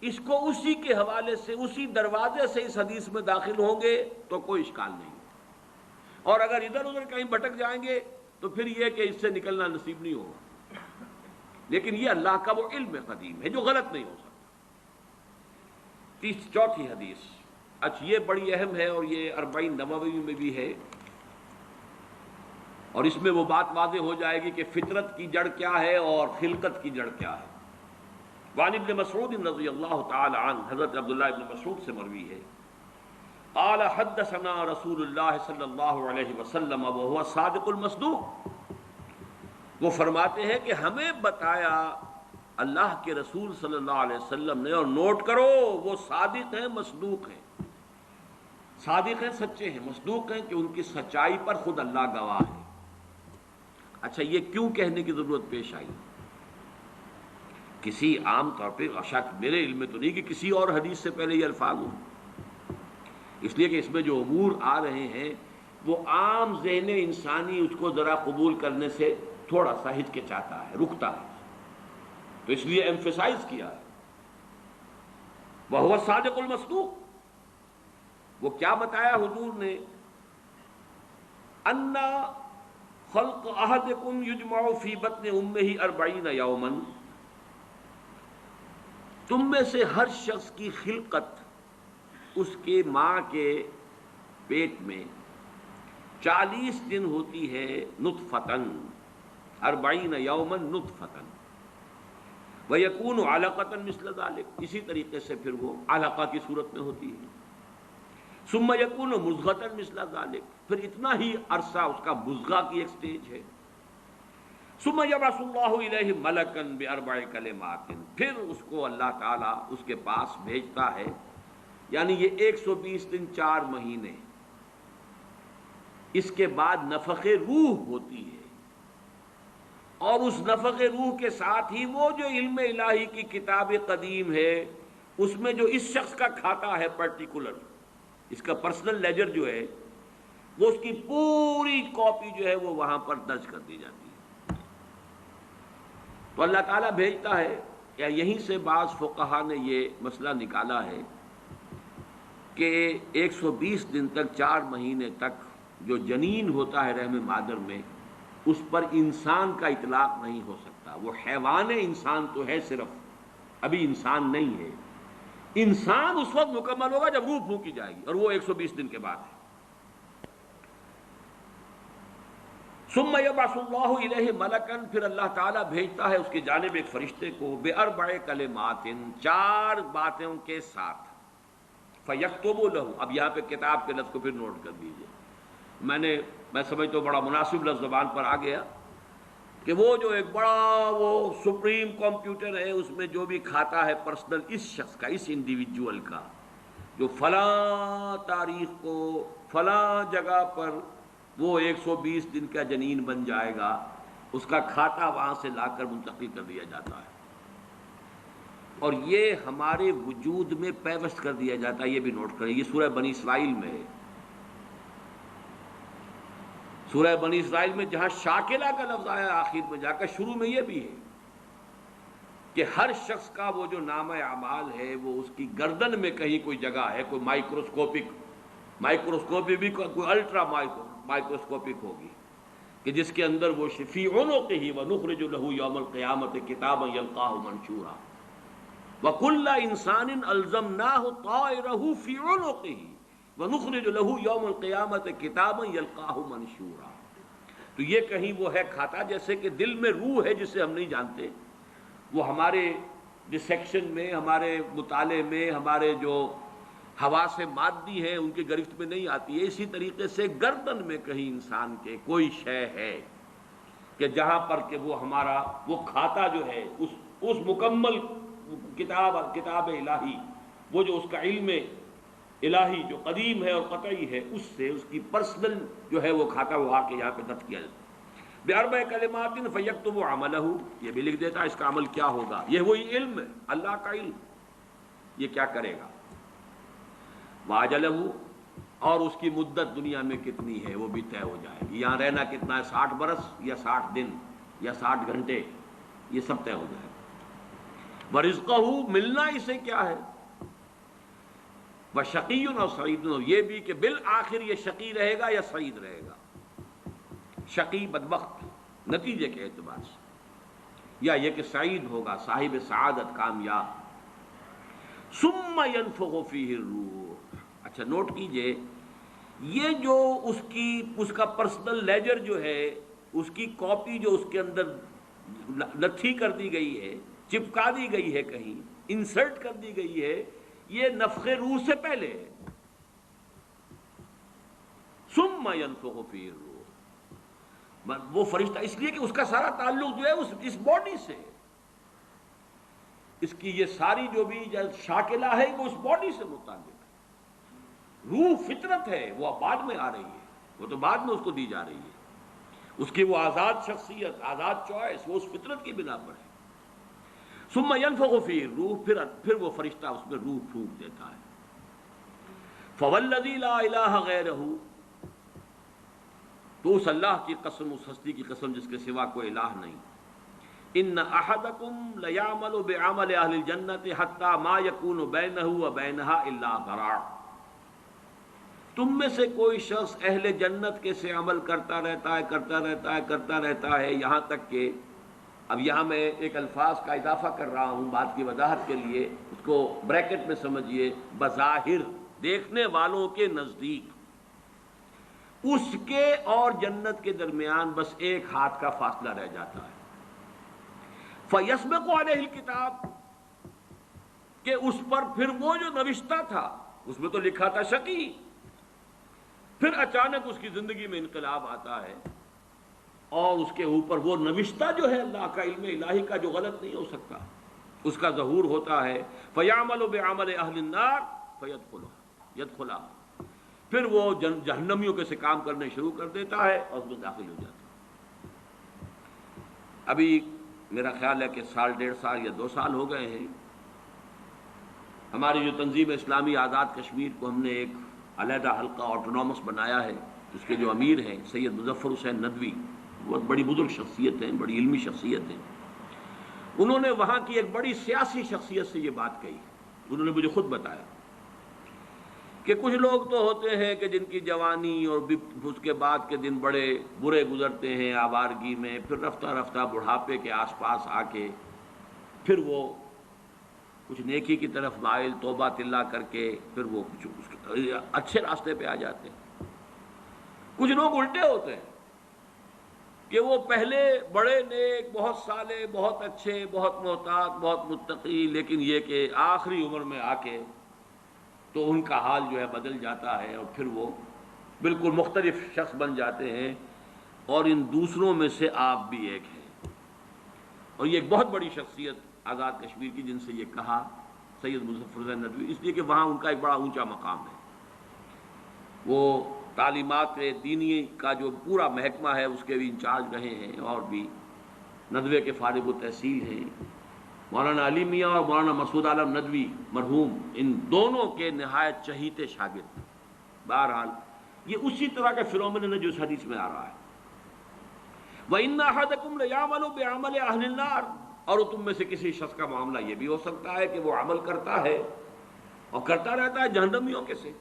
A: اس کو اسی کے حوالے سے، اسی دروازے سے اس حدیث میں داخل ہوں گے تو کوئی اشکال نہیں، اور اگر ادھر ادھر کہیں بھٹک جائیں گے تو پھر یہ کہ اس سے نکلنا نصیب نہیں ہوگا، لیکن یہ اللہ کا وہ علم قدیم ہے جو غلط نہیں ہو سکتا۔ چوتھی حدیث، اچھا یہ بڑی اہم ہے اور یہ 40 نووی میں بھی ہے، اور اس میں وہ بات واضح ہو جائے گی کہ فطرت کی جڑ کیا ہے اور خلقت کی جڑ کیا ہے۔ وعن ابن مسعود رضی اللہ تعالی عنہ، حضرت عبداللہ ابن مسعود سے مروی ہے، قال حدثنا رسول اللہ صلی اللہ علیہ وسلم وهو صادق المصدوق، وہ فرماتے ہیں کہ ہمیں بتایا اللہ کے رسول صلی اللہ علیہ وسلم نے، اور نوٹ کرو وہ صادق ہیں، مصدوق ہیں، صادق ہیں سچے ہیں، مصدوق ہیں کہ ان کی سچائی پر خود اللہ گواہ ہے۔ اچھا یہ کیوں کہنے کی ضرورت پیش آئی؟ کسی عام طور پہ شاید میرے علم میں تو نہیں کہ کسی اور حدیث سے پہلے یہ الفاظ ہوں، اس لیے کہ اس میں جو امور آ رہے ہیں وہ عام ذہن انسانی اس کو ذرا قبول کرنے سے تھوڑا سا ہچکچاتا ہے، رکتا ہے، تو اس لیے ایمفیسائز کیا ہے۔ وَهُوَ الصَّادِقُ الْمَصْدُوقُ، وہ کیا بتایا حضور نے؟ اَنَّ خَلْقَ أَحَدِكُمْ يُجْمَعُ فِي بَطْنِ أُمِّهِ 40 يَوْمًا، تم میں سے ہر شخص کی خلقت اس کے ماں کے پیٹ میں 40 دن ہوتی ہے، نطفتن، 40 یومن نطفتن، ویکون علقۃ مثل ذلک، اسی طریقے سے پھر وہ علقہ کی صورت میں ہوتی ہے، ثم یکون مضغۃ مثل ذلک، پھر اتنا ہی عرصہ اس کا مضغہ کی ایک سٹیج ہے، ثم یبعث اللہ الیہ ملکا باربع کلمات، پھر اس کو اللہ تعالیٰ اس کے پاس بھیجتا ہے، یعنی یہ 120 دن 4 مہینے، اس کے بعد نفخ روح ہوتی ہے، اور اس نفخ روح کے ساتھ ہی وہ جو علم الہی کی کتاب قدیم ہے اس میں جو اس شخص کا کھاتا ہے پرٹیکولر، اس کا پرسنل لیجر جو ہے، وہ اس کی پوری کاپی جو ہے وہ وہاں پر درج کر دی جاتی ہے۔ تو اللہ تعالیٰ بھیجتا ہے، یا یہیں سے بعض فقہا نے یہ مسئلہ نکالا ہے کہ 120 دن تک 4 مہینے تک جو جنین ہوتا ہے رحم مادر میں، اس پر انسان کا اطلاق نہیں ہو سکتا۔ وہ حیوان انسان تو ہے، صرف ابھی انسان نہیں ہے۔ انسان اس وقت مکمل ہوگا جب روح پھونکی جائے گی، اور وہ 120 دن کے بعد ہے۔ ثم یبعث اللہ الیہ ملکا، پھر اللہ تعالیٰ بھیجتا ہے اس کی جانب ایک فرشتے کو، باربع کلمات، 4 باتوں کے ساتھ، فیکتب لہ، اب یہاں پہ کتاب کے لفظ کو پھر نوٹ کر دیجئے، میں سمجھتا ہوں بڑا مناسب لفظ زبان پر آ گیا کہ وہ جو ایک بڑا وہ سپریم کمپیوٹر ہے، اس میں جو بھی کھاتا ہے پرسنل اس شخص کا، اس انڈیویجول کا، جو فلاں تاریخ کو فلاں جگہ پر وہ 120 دن کا جنین بن جائے گا، اس کا کھاتا وہاں سے لا کر منتقل کر دیا جاتا ہے، اور یہ ہمارے وجود میں پیوست کر دیا جاتا ہے۔ یہ بھی نوٹ کریں، یہ سورہ بنی اسرائیل میں ہے۔ سورہ بنی اسرائیل میں جہاں شاکلہ کا لفظ آیا آخر میں جا کر، شروع میں یہ بھی ہے کہ ہر شخص کا وہ جو نامہ اعمال ہے وہ اس کی گردن میں کہیں کوئی جگہ ہے، کوئی مائکروسکوپی بھی کوئی الٹرا مائکروسکوپک ہوگی، کہ جس کے اندر وہ فی عنقہ ونخرج لہ یوم القیامۃ کتابا یلقاہ منشورا وکل انسان الزمناہ طائرہ فی عنقہ وَنُخْرِجُ لَهُ يَوْمَ الْقِيَامَةِ كِتَابًا يَلْقَاهُ مَنشُورًا۔ تو یہ کہیں وہ ہے کھاتا، جیسے کہ دل میں روح ہے جسے ہم نہیں جانتے، وہ ہمارے ڈسیکشن میں، ہمارے مطالعے میں، ہمارے جو حواس مادی ہیں ان کی گرفت میں نہیں آتی ہے۔ اسی طریقے سے گردن میں کہیں انسان کے کوئی شے ہے کہ جہاں پر کہ وہ ہمارا وہ کھاتا جو ہے، اس مکمل کتاب الہی، وہ جو اس کا علم الہی جو قدیم ہے اور قطعی ہے، اس سے اس کی پرسنل جو ہے وہ کھاتا وہ آ کے یہاں پہ درج کیا جاتا ہے۔ باربع کلمات فیکتب عملہ، یہ بھی لکھ دیتا ہے اس کا عمل کیا ہوگا۔ یہ وہی علم ہے، اللہ کا علم، یہ کیا کرے گا۔ واجلہ، اور اس کی مدت دنیا میں کتنی ہے وہ بھی طے ہو جائے گی، یہاں رہنا کتنا ہے، 60 برس یا 60 دن یا 60 گھنٹے، یہ سب طے ہو جائے گا۔ ورزقہ، ملنا اسے کیا ہے، وشقی اور سعید، یہ بھی کہ بالآخر یہ شقی رہے گا یا سعید رہے گا، شقی بدبخت نتیجے کے اعتبار سے، یا یہ کہ سعید ہوگا صاحب سعادت کامیاب۔ ثم ينفخ فیہ الروح، اچھا نوٹ کیجئے، یہ جو اس کا پرسنل لیجر جو ہے، اس کی کاپی جو اس کے اندر لتھی کر دی گئی ہے، چپکا دی گئی ہے، کہیں انسرٹ کر دی گئی ہے، یہ نفخ روح سے پہلے ہے۔ ثم ينفخ فیہ الروح، وہ فرشتہ، اس لیے کہ اس کا سارا تعلق جو ہے اس باڈی سے، اس کی یہ ساری جو بھی شاکلہ ہے وہ اس باڈی سے متعلق ہے۔ روح فطرت ہے، وہ بعد میں آ رہی ہے، وہ تو بعد میں اس کو دی جا رہی ہے، اس کی وہ آزاد شخصیت، آزاد چوائس، وہ اس فطرت کی بنا پر ہے۔ ثم ينفخ فیہ الروح، پھر وہ فرشتہ اس میں روح پھونک دیتا ہے۔ فوالذی لا الہ غیرہ، تو اس اللہ کی قسم، اس ہستی کی قسم جس کے سوا کوئی الہ نہیں، ان احدکم لیعمل بعمل اہل الجنۃ حتی ما یکون بینہ وبینہا الا ذراع، تم میں سے کوئی شخص اہل جنت کے سے عمل کرتا رہتا ہے یہاں تک کہ، اب یہاں میں ایک الفاظ کا اضافہ کر رہا ہوں بات کی وضاحت کے لیے، اس کو بریکٹ میں سمجھیے، بظاہر دیکھنے والوں کے نزدیک اس کے اور جنت کے درمیان بس ایک ہاتھ کا فاصلہ رہ جاتا ہے۔ فَيَسْبِقُ عَلَيْهِ الْكِتَابُ، کہ اس پر پھر وہ جو نوشتہ تھا، اس میں تو لکھا تھا شقی، پھر اچانک اس کی زندگی میں انقلاب آتا ہے، اور اس کے اوپر وہ نوشتہ جو ہے اللہ کا علم الہی کا جو غلط نہیں ہو سکتا، اس کا ظہور ہوتا ہے۔ فَيَعْمَلُ بِعَمَلِ أَهْلِ النَّارِ يَدْخُلُهَا، پھر وہ جہنمیوں کے سے کام کرنے شروع کر دیتا ہے اور اس میں داخل ہو جاتا ہے۔ ابھی میرا خیال ہے کہ سال 1.5 سال یا 2 سال ہو گئے ہیں، ہماری جو تنظیم اسلامی آزاد کشمیر کو ہم نے ایک علیحدہ حلقہ آٹونومس بنایا ہے، اس کے جو امیر ہیں سید مظفر حسین ندوی، بہت بڑی بزرگ شخصیت ہیں، بڑی علمی شخصیت ہیں، انہوں نے وہاں کی ایک بڑی سیاسی شخصیت سے یہ بات کہی۔ انہوں نے مجھے خود بتایا کہ کچھ لوگ تو ہوتے ہیں کہ جن کی جوانی اور اس کے بعد کے دن بڑے برے گزرتے ہیں آوارگی میں، پھر رفتہ رفتہ بڑھاپے کے آس پاس آ کے پھر وہ کچھ نیکی کی طرف مائل توبہ تلا کر کے پھر وہ کچھ اچھے راستے پہ آ جاتے ہیں۔ کچھ لوگ الٹے ہوتے ہیں کہ وہ پہلے بڑے نیک، بہت صالح، بہت اچھے، بہت محتاط، بہت متقی، لیکن یہ کہ آخری عمر میں آ کے تو ان کا حال جو ہے بدل جاتا ہے اور پھر وہ بالکل مختلف شخص بن جاتے ہیں، اور ان دوسروں میں سے آپ بھی ایک ہیں۔ اور یہ ایک بہت بڑی شخصیت آزاد کشمیر کی جن سے یہ کہا سید مظفر حسین ندوی، اس لیے کہ وہاں ان کا ایک بڑا اونچا مقام ہے، وہ تعلیمات دینی کا جو پورا محکمہ ہے اس کے بھی انچارج رہے ہیں، اور بھی ندوے کے فارغ التحصیل ہیں۔ مولانا علی میاں اور مولانا مسعود عالم ندوی مرحوم، ان دونوں کے نہایت چہیتے شاگرد۔ بہرحال یہ اسی طرح کا فینومینن ہے جو اس حدیث میں آ رہا ہے۔ وَإِنَّ أَحَدَكُمْ لَيَعْمَلُ بِعَمَلِ أَهْلِ النَّارِ، اور تم میں سے کسی شخص کا معاملہ یہ بھی ہو سکتا ہے کہ وہ عمل کرتا ہے اور کرتا رہتا ہے جہنمیوں کے سے،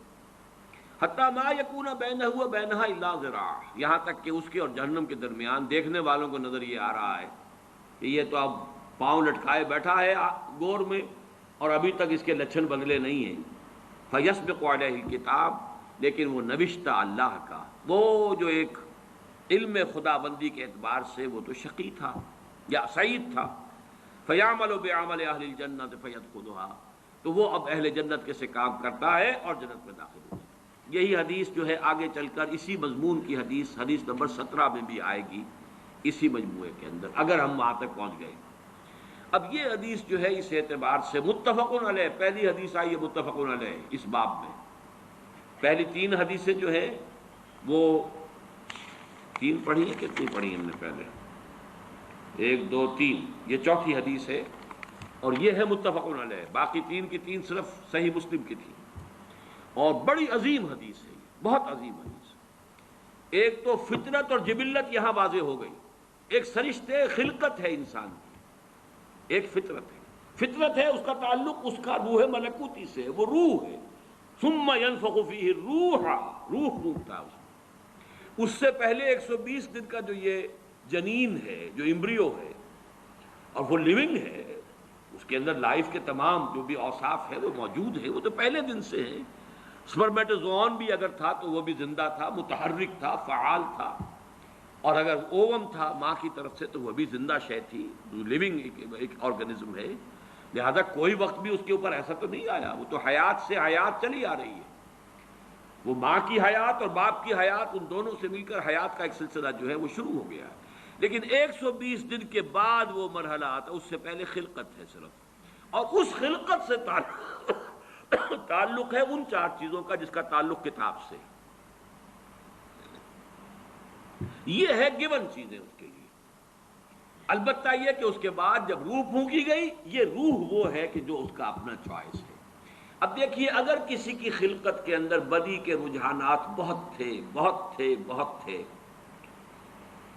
A: حتیٰ ما یکون بینہ و بینہا الا ذراع، یہاں تک کہ اس کے اور جہنم کے درمیان دیکھنے والوں کو نظر یہ آ رہا ہے کہ یہ تو اب پاؤں لٹکائے بیٹھا ہے گور میں اور ابھی تک اس کے لچھن بدلے نہیں ہیں۔ فیسبق علیہ الکتاب، لیکن وہ نوشتہ اللہ کا، وہ جو ایک علم خدا بندی کے اعتبار سے وہ تو شقی تھا یا سعید تھا۔ فیعمل بعمل اہل الجنۃ فیدخلھا، تو وہ اب اہل جنت کے سے کام کرتا ہے اور جنت میں داخل ہوتا ہے۔ یہی حدیث جو ہے آگے چل کر اسی مضمون کی حدیث نمبر 17 میں بھی آئے گی، اسی مجموعے کے اندر، اگر ہم وہاں تک پہنچ گئے۔ اب یہ حدیث جو ہے اس اعتبار سے متفق علیہ، پہلی حدیث آئی ہے متفق علیہ اس باب میں۔ پہلی 3 حدیثیں جو ہے وہ 3 پڑھی ہیں، کتنی پڑھی ہم نے پہلے؟ 1 2 3، یہ چوتھی حدیث ہے اور یہ ہے متفق علیہ۔ باقی 3 کی 3 صرف صحیح مسلم کی تھی، اور بڑی عظیم حدیث ہے، بہت عظیم حدیث۔ ایک تو فطرت اور جبلت یہاں واضح ہو گئی، ایک سرشتے خلقت ہے انسان کی، ایک فطرت ہے۔ فطرت ہے، اس کا تعلق اس کا روح ملکوتی سے ہے، وہ روح ہے۔ ثم ينفخ فيه الروح، روح پھونکتا ہے اس میں۔ اس سے پہلے 120 دن کا جو یہ جنین ہے، جو امبریو ہے اور وہ لیونگ ہے، اس کے اندر لائف کے تمام جو بھی اوصاف ہے وہ موجود ہے، وہ تو پہلے دن سے ہے۔ سپرمیٹوزوئن بھی اگر تھا تو وہ بھی زندہ تھا، متحرک تھا، فعال تھا، اور اگر اوم تھا ماں کی طرف سے تو وہ بھی زندہ شے تھی، لیونگ ایک آرگنزم ہے۔ لہذا کوئی وقت بھی اس کے اوپر ایسا تو نہیں آیا، وہ تو حیات سے حیات چلی آ رہی ہے۔ وہ ماں کی حیات اور باپ کی حیات، ان دونوں سے مل کر حیات کا ایک سلسلہ جو ہے وہ شروع ہو گیا ہے۔ لیکن 120 دن کے بعد وہ مرحلہ آتا، اس سے پہلے خلقت ہے صرف، اور اس خلقت سے تعلق ہے ان 4 چیزوں کا جس کا تعلق کتاب سے۔ یہ ہے گیون چیزیں اس کے لیے۔ البتہ یہ کہ اس کے بعد جب روح پھونکی گئی، یہ روح وہ ہے کہ جو اس کا اپنا چوائس ہے۔ اب دیکھیے، اگر کسی کی خلقت کے اندر بدی کے رجحانات بہت تھے،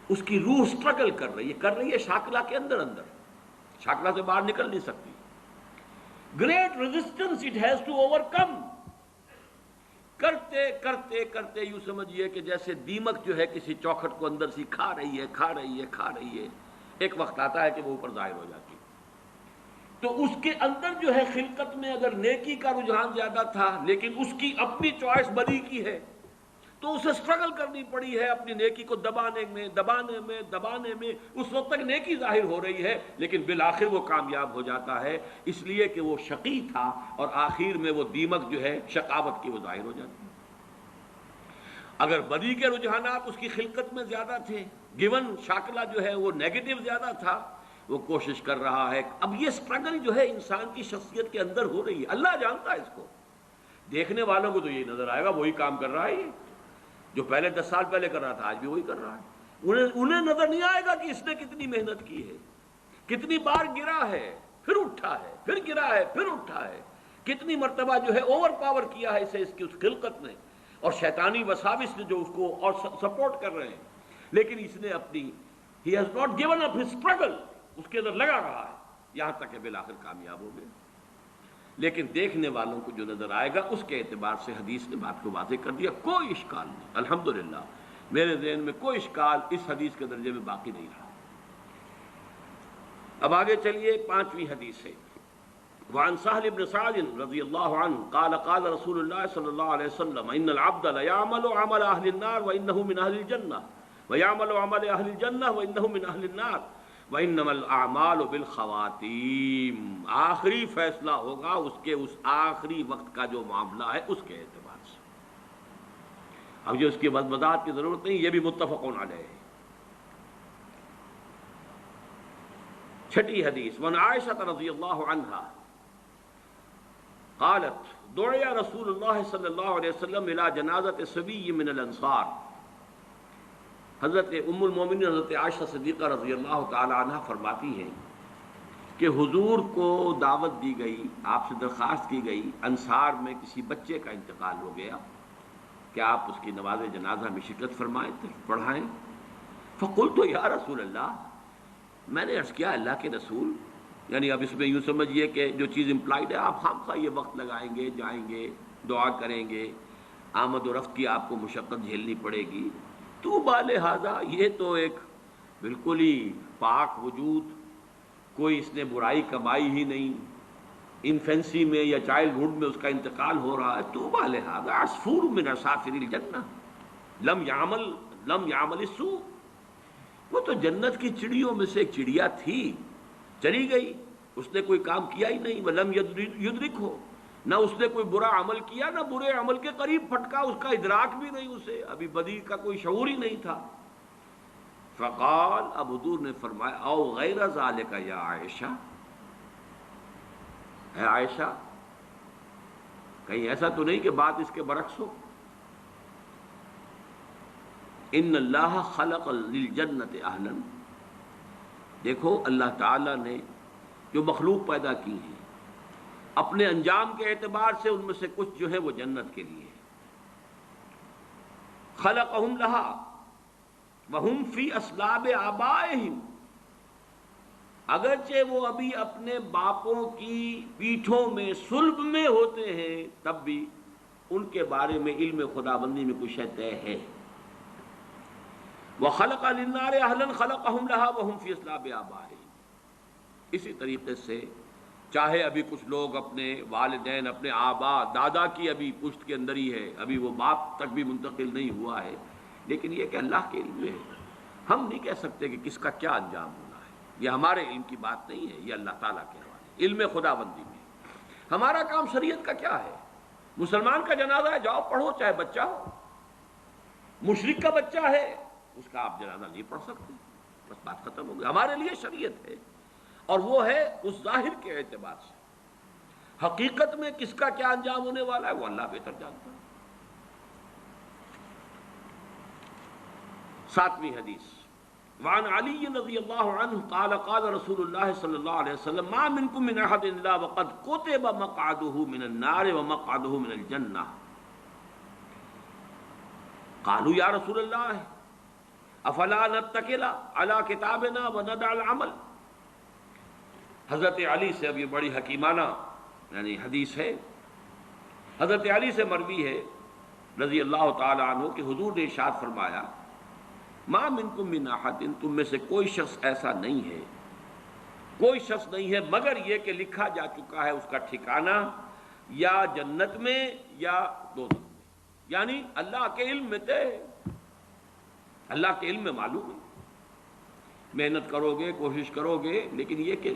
A: اس کی روح سٹرگل کر رہی ہے شاکلہ کے اندر، شاکلہ سے باہر نکل نہیں سکتی۔ Great resistance it has to overcome, کرتے یوں سمجھیے کہ جیسے دیمک جو ہے کسی چوکھٹ کو اندر سے کھا رہی ہے، ایک وقت آتا ہے کہ وہ اوپر ظاہر ہو جاتی ہے۔ تو اس کے اندر جو ہے خلقت میں اگر نیکی کا رجحان زیادہ تھا، لیکن اس کی اپنی چوائس بدی کی ہے، تو اسے سٹرگل کرنی پڑی ہے اپنی نیکی کو دبانے میں، اس وقت تک نیکی ظاہر ہو رہی ہے، لیکن بالآخر وہ کامیاب ہو جاتا ہے، اس لیے کہ وہ شقی تھا، اور آخر میں وہ دیمک جو ہے شقاوت کی وہ ظاہر ہو جاتی ہے۔ اگر بدی کے رجحانات اس کی خلقت میں زیادہ تھے گیون شاکلہ جو ہے وہ نیگیٹو زیادہ تھا، وہ کوشش کر رہا ہے. اب یہ سٹرگل جو ہے انسان کی شخصیت کے اندر ہو رہی ہے، اللہ جانتا ہے اس کو. دیکھنے والوں کو تو یہ نظر آئے گا وہی کام کر رہا ہے، یہ جو پہلے 10 سال پہلے کر رہا تھا آج بھی وہی کر رہا ہے. انہیں نظر نہیں آئے گا کہ اس نے کتنی محنت کی ہے، کتنی بار گرا ہے پھر اٹھا ہے، پھر گرا ہے پھر اٹھا ہے، کتنی مرتبہ جو ہے اوور پاور کیا ہے اسے اس کی اس خلقت نے اور شیطانی وساوس نے جو اس کو اور سپورٹ کر رہے ہیں. لیکن اس نے اپنی he has not given up his struggle، اس کے اندر لگا رہا ہے یہاں تک کہ بالآخر کامیاب ہو گئے. لیکن دیکھنے والوں کو جو نظر آئے گا اس کے اعتبار سے حدیث نے بات کو واضح کر دیا. کوئی اشکال نہیں، الحمدللہ میرے ذہن میں کوئی اشکال اس حدیث کے درجے میں باقی نہیں رہا. اب آگے چلیے 5ویں حدیث ہے. وعن سہل بن سعد رضی اللہ عنہ قال قال رسول اللہ صلی اللہ علیہ وسلم ان العبد لیعمل عمل اہل النار وانه من اہل الجنہ ویعمل عمل اہل الجنہ وانه من اہل النار وانما الاعمال بالخواتیم. آخری فیصلہ ہوگا اس کے اس آخری وقت کا جو معاملہ ہے اس کے اعتبار سے. اب جو اس کی وضاحت کی ضرورت نہیں، یہ بھی متفق علیہ ہے. 6 حدیث. وعن عائشہ رضی اللہ عنہا قالت دعی رسول اللہ صلی اللہ علیہ وسلم الى جنازت صبی من الانصار. حضرت ام المومنین حضرت عائشہ صدیقہ رضی اللہ تعالی عنہ فرماتی ہیں کہ حضور کو دعوت دی گئی، آپ سے درخواست کی گئی، انصار میں کسی بچے کا انتقال ہو گیا کہ آپ اس کی نماز جنازہ میں شرکت فرمائیں، پڑھائیں. فقلت یا رسول اللہ، میں نے عرض کیا اللہ کے رسول، یعنی اب اس میں یوں سمجھیے کہ جو چیز امپلائڈ ہے آپ خامخواہ یہ وقت لگائیں گے، جائیں گے، دعا کریں گے، آمد و رفت کی آپ کو مشقت جھیلنی پڑے گی. تو بالہذا یہ تو ایک بالکل ہی پاک وجود، کوئی اس نے برائی کمائی ہی نہیں، انفینسی میں یا چائلڈ ہوڈ میں اس کا انتقال ہو رہا ہے. تو بالہذا عصفور من عصافر الجنہ لم یعمل السوء. وہ تو جنت کی چڑیوں میں سے ایک چڑیا تھی، چلی گئی، اس نے کوئی کام کیا ہی نہیں. ولم یدرک ہو، نہ اس نے کوئی برا عمل کیا، نہ برے عمل کے قریب پھٹکا، اس کا ادراک بھی نہیں، اسے ابھی بدی کا کوئی شعور ہی نہیں تھا. فقال، اب حضور نے فرمایا او غیر ذالک یا عائشہ، اے عائشہ کہیں ایسا تو نہیں کہ بات اس کے برعکس ہو. ان اللہ خلق للجنت اہلا، دیکھو اللہ تعالیٰ نے جو مخلوق پیدا کی ہے اپنے انجام کے اعتبار سے ان میں سے کچھ جو ہے وہ جنت کے لیے. خلقہم لہا وہم فی اصلاب آبائہم، اگرچہ وہ ابھی اپنے باپوں کی پیٹھوں میں صلب میں ہوتے ہیں تب بھی ان کے بارے میں علم خداوندی میں کچھ طے ہے. وَخَلَقَ لِلنَّارِ أَهْلًا خَلَقَهُمْ لَهَا وَهُمْ فِي أَصْلَابِ آبَائِهِمْ. اسی طریقے سے چاہے ابھی کچھ لوگ اپنے والدین، اپنے آبا دادا کی ابھی پشت کے اندر ہی ہے، ابھی وہ باپ تک بھی منتقل نہیں ہوا ہے، لیکن یہ کہ اللہ کے علم میں ہے. ہم نہیں کہہ سکتے کہ کس کا کیا انجام ہونا ہے، یہ ہمارے علم کی بات نہیں ہے، یہ اللہ تعالیٰ کے حوالے علم خداوندی میں. ہمارا کام شریعت کا کیا ہے؟ مسلمان کا جنازہ ہے، جاؤ پڑھو، چاہے بچہ ہو. مشرک کا بچہ ہے، اس کا آپ جنازہ نہیں پڑھ سکتے، بس بات ختم ہو گئی. ہمارے لیے شریعت ہے اور وہ ہے اس ظاہر کے اعتبار سے. حقیقت میں کس کا کیا انجام ہونے والا ہے وہ اللہ بہتر جانتا ہے. 7ویں حدیث. وعن علی رضی اللہ عنہ قال قال رسول اللہ صلی اللہ علیہ وسلم ما منکم من احد الا وقد کتب مقعده من النار ومقعده من الجنہ. قالوا یا رسول اللہ افلا نتکل علی کتابنا وندع العمل. حضرت علی سے اب یہ بڑی حکیمانہ یعنی حدیث ہے. حضرت علی سے مروی ہے رضی اللہ تعالی عنہ کہ حضور نے ارشاد فرمایا ما منکم من احد، تم میں سے کوئی شخص ایسا نہیں ہے، کوئی شخص نہیں ہے مگر یہ کہ لکھا جا چکا ہے اس کا ٹھکانہ یا جنت میں یا دوزخ میں. یعنی اللہ کے علم میں تھے، اللہ کے علم میں معلوم ہے. محنت کرو گے، کوشش کرو گے، لیکن یہ کہ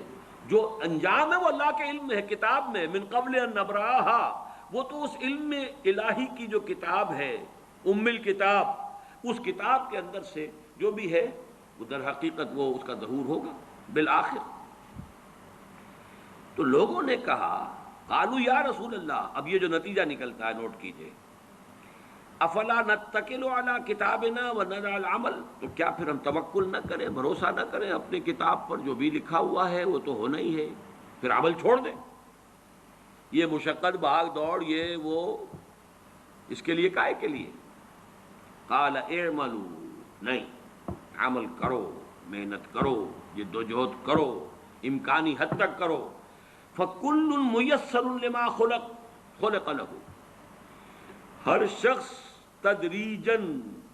A: جو انجام ہے وہ اللہ کے علم میں ہے، کتاب میں. من قبل ان نبراہا، وہ تو اس علم میں الہی کی جو کتاب ہے ام الکتاب، اس کتاب کے اندر سے جو بھی ہے وہ در حقیقت وہ اس کا ظہور ہوگا بالآخر۔ تو لوگوں نے کہا قالوا یا رسول اللہ، اب یہ جو نتیجہ نکلتا ہے نوٹ کیجئے، افلا نتکل علی کتابنا ونضع العمل، تو کیا پھر ہم توکل نہ کریں، بھروسہ نہ کریں اپنے کتاب پر، جو بھی لکھا ہوا ہے وہ تو ہونا ہی ہے، پھر عمل چھوڑ دیں؟ یہ مشقت بھاگ دوڑ یہ وہ اس کے لیے کائے کے لیے؟ قال اعملوا، نہیں، عمل کرو، محنت کرو، جدوجہد کرو، امکانی حد تک کرو، فکل میسر لما خلق له، ہر شخص تدریجاً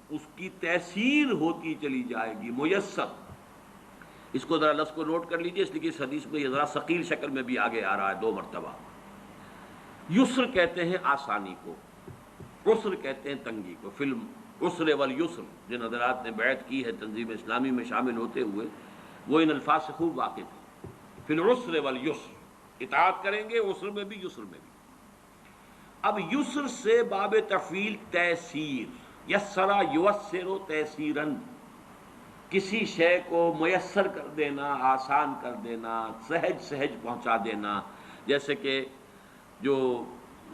A: اس کی تیسیر ہوتی چلی جائے گی، میسر۔ اس کو ذرا لفظ کو نوٹ کر لیجئے، اس لیے کہ اس حدیث میں یہ ذرا ثقیل شکل میں بھی آگے آ رہا ہے 2 مرتبہ۔ یسر کہتے ہیں آسانی کو، عسر کہتے ہیں تنگی کو۔ فلم عسر والیسر، جن حضرات نے بیعت کی ہے تنظیم اسلامی میں شامل ہوتے ہوئے، وہ ان الفاظ سے خوب واقف ہیں۔ فی العسر والیسر، اطاعت کریں گے عسر میں بھی یسر میں بھی۔ اب یسر سے باب تفعیل تیسیر، یسرا یوسر تیسیراً، کسی شے کو میسر کر دینا، آسان کر دینا، سہج سہج پہنچا دینا۔ جیسے کہ جو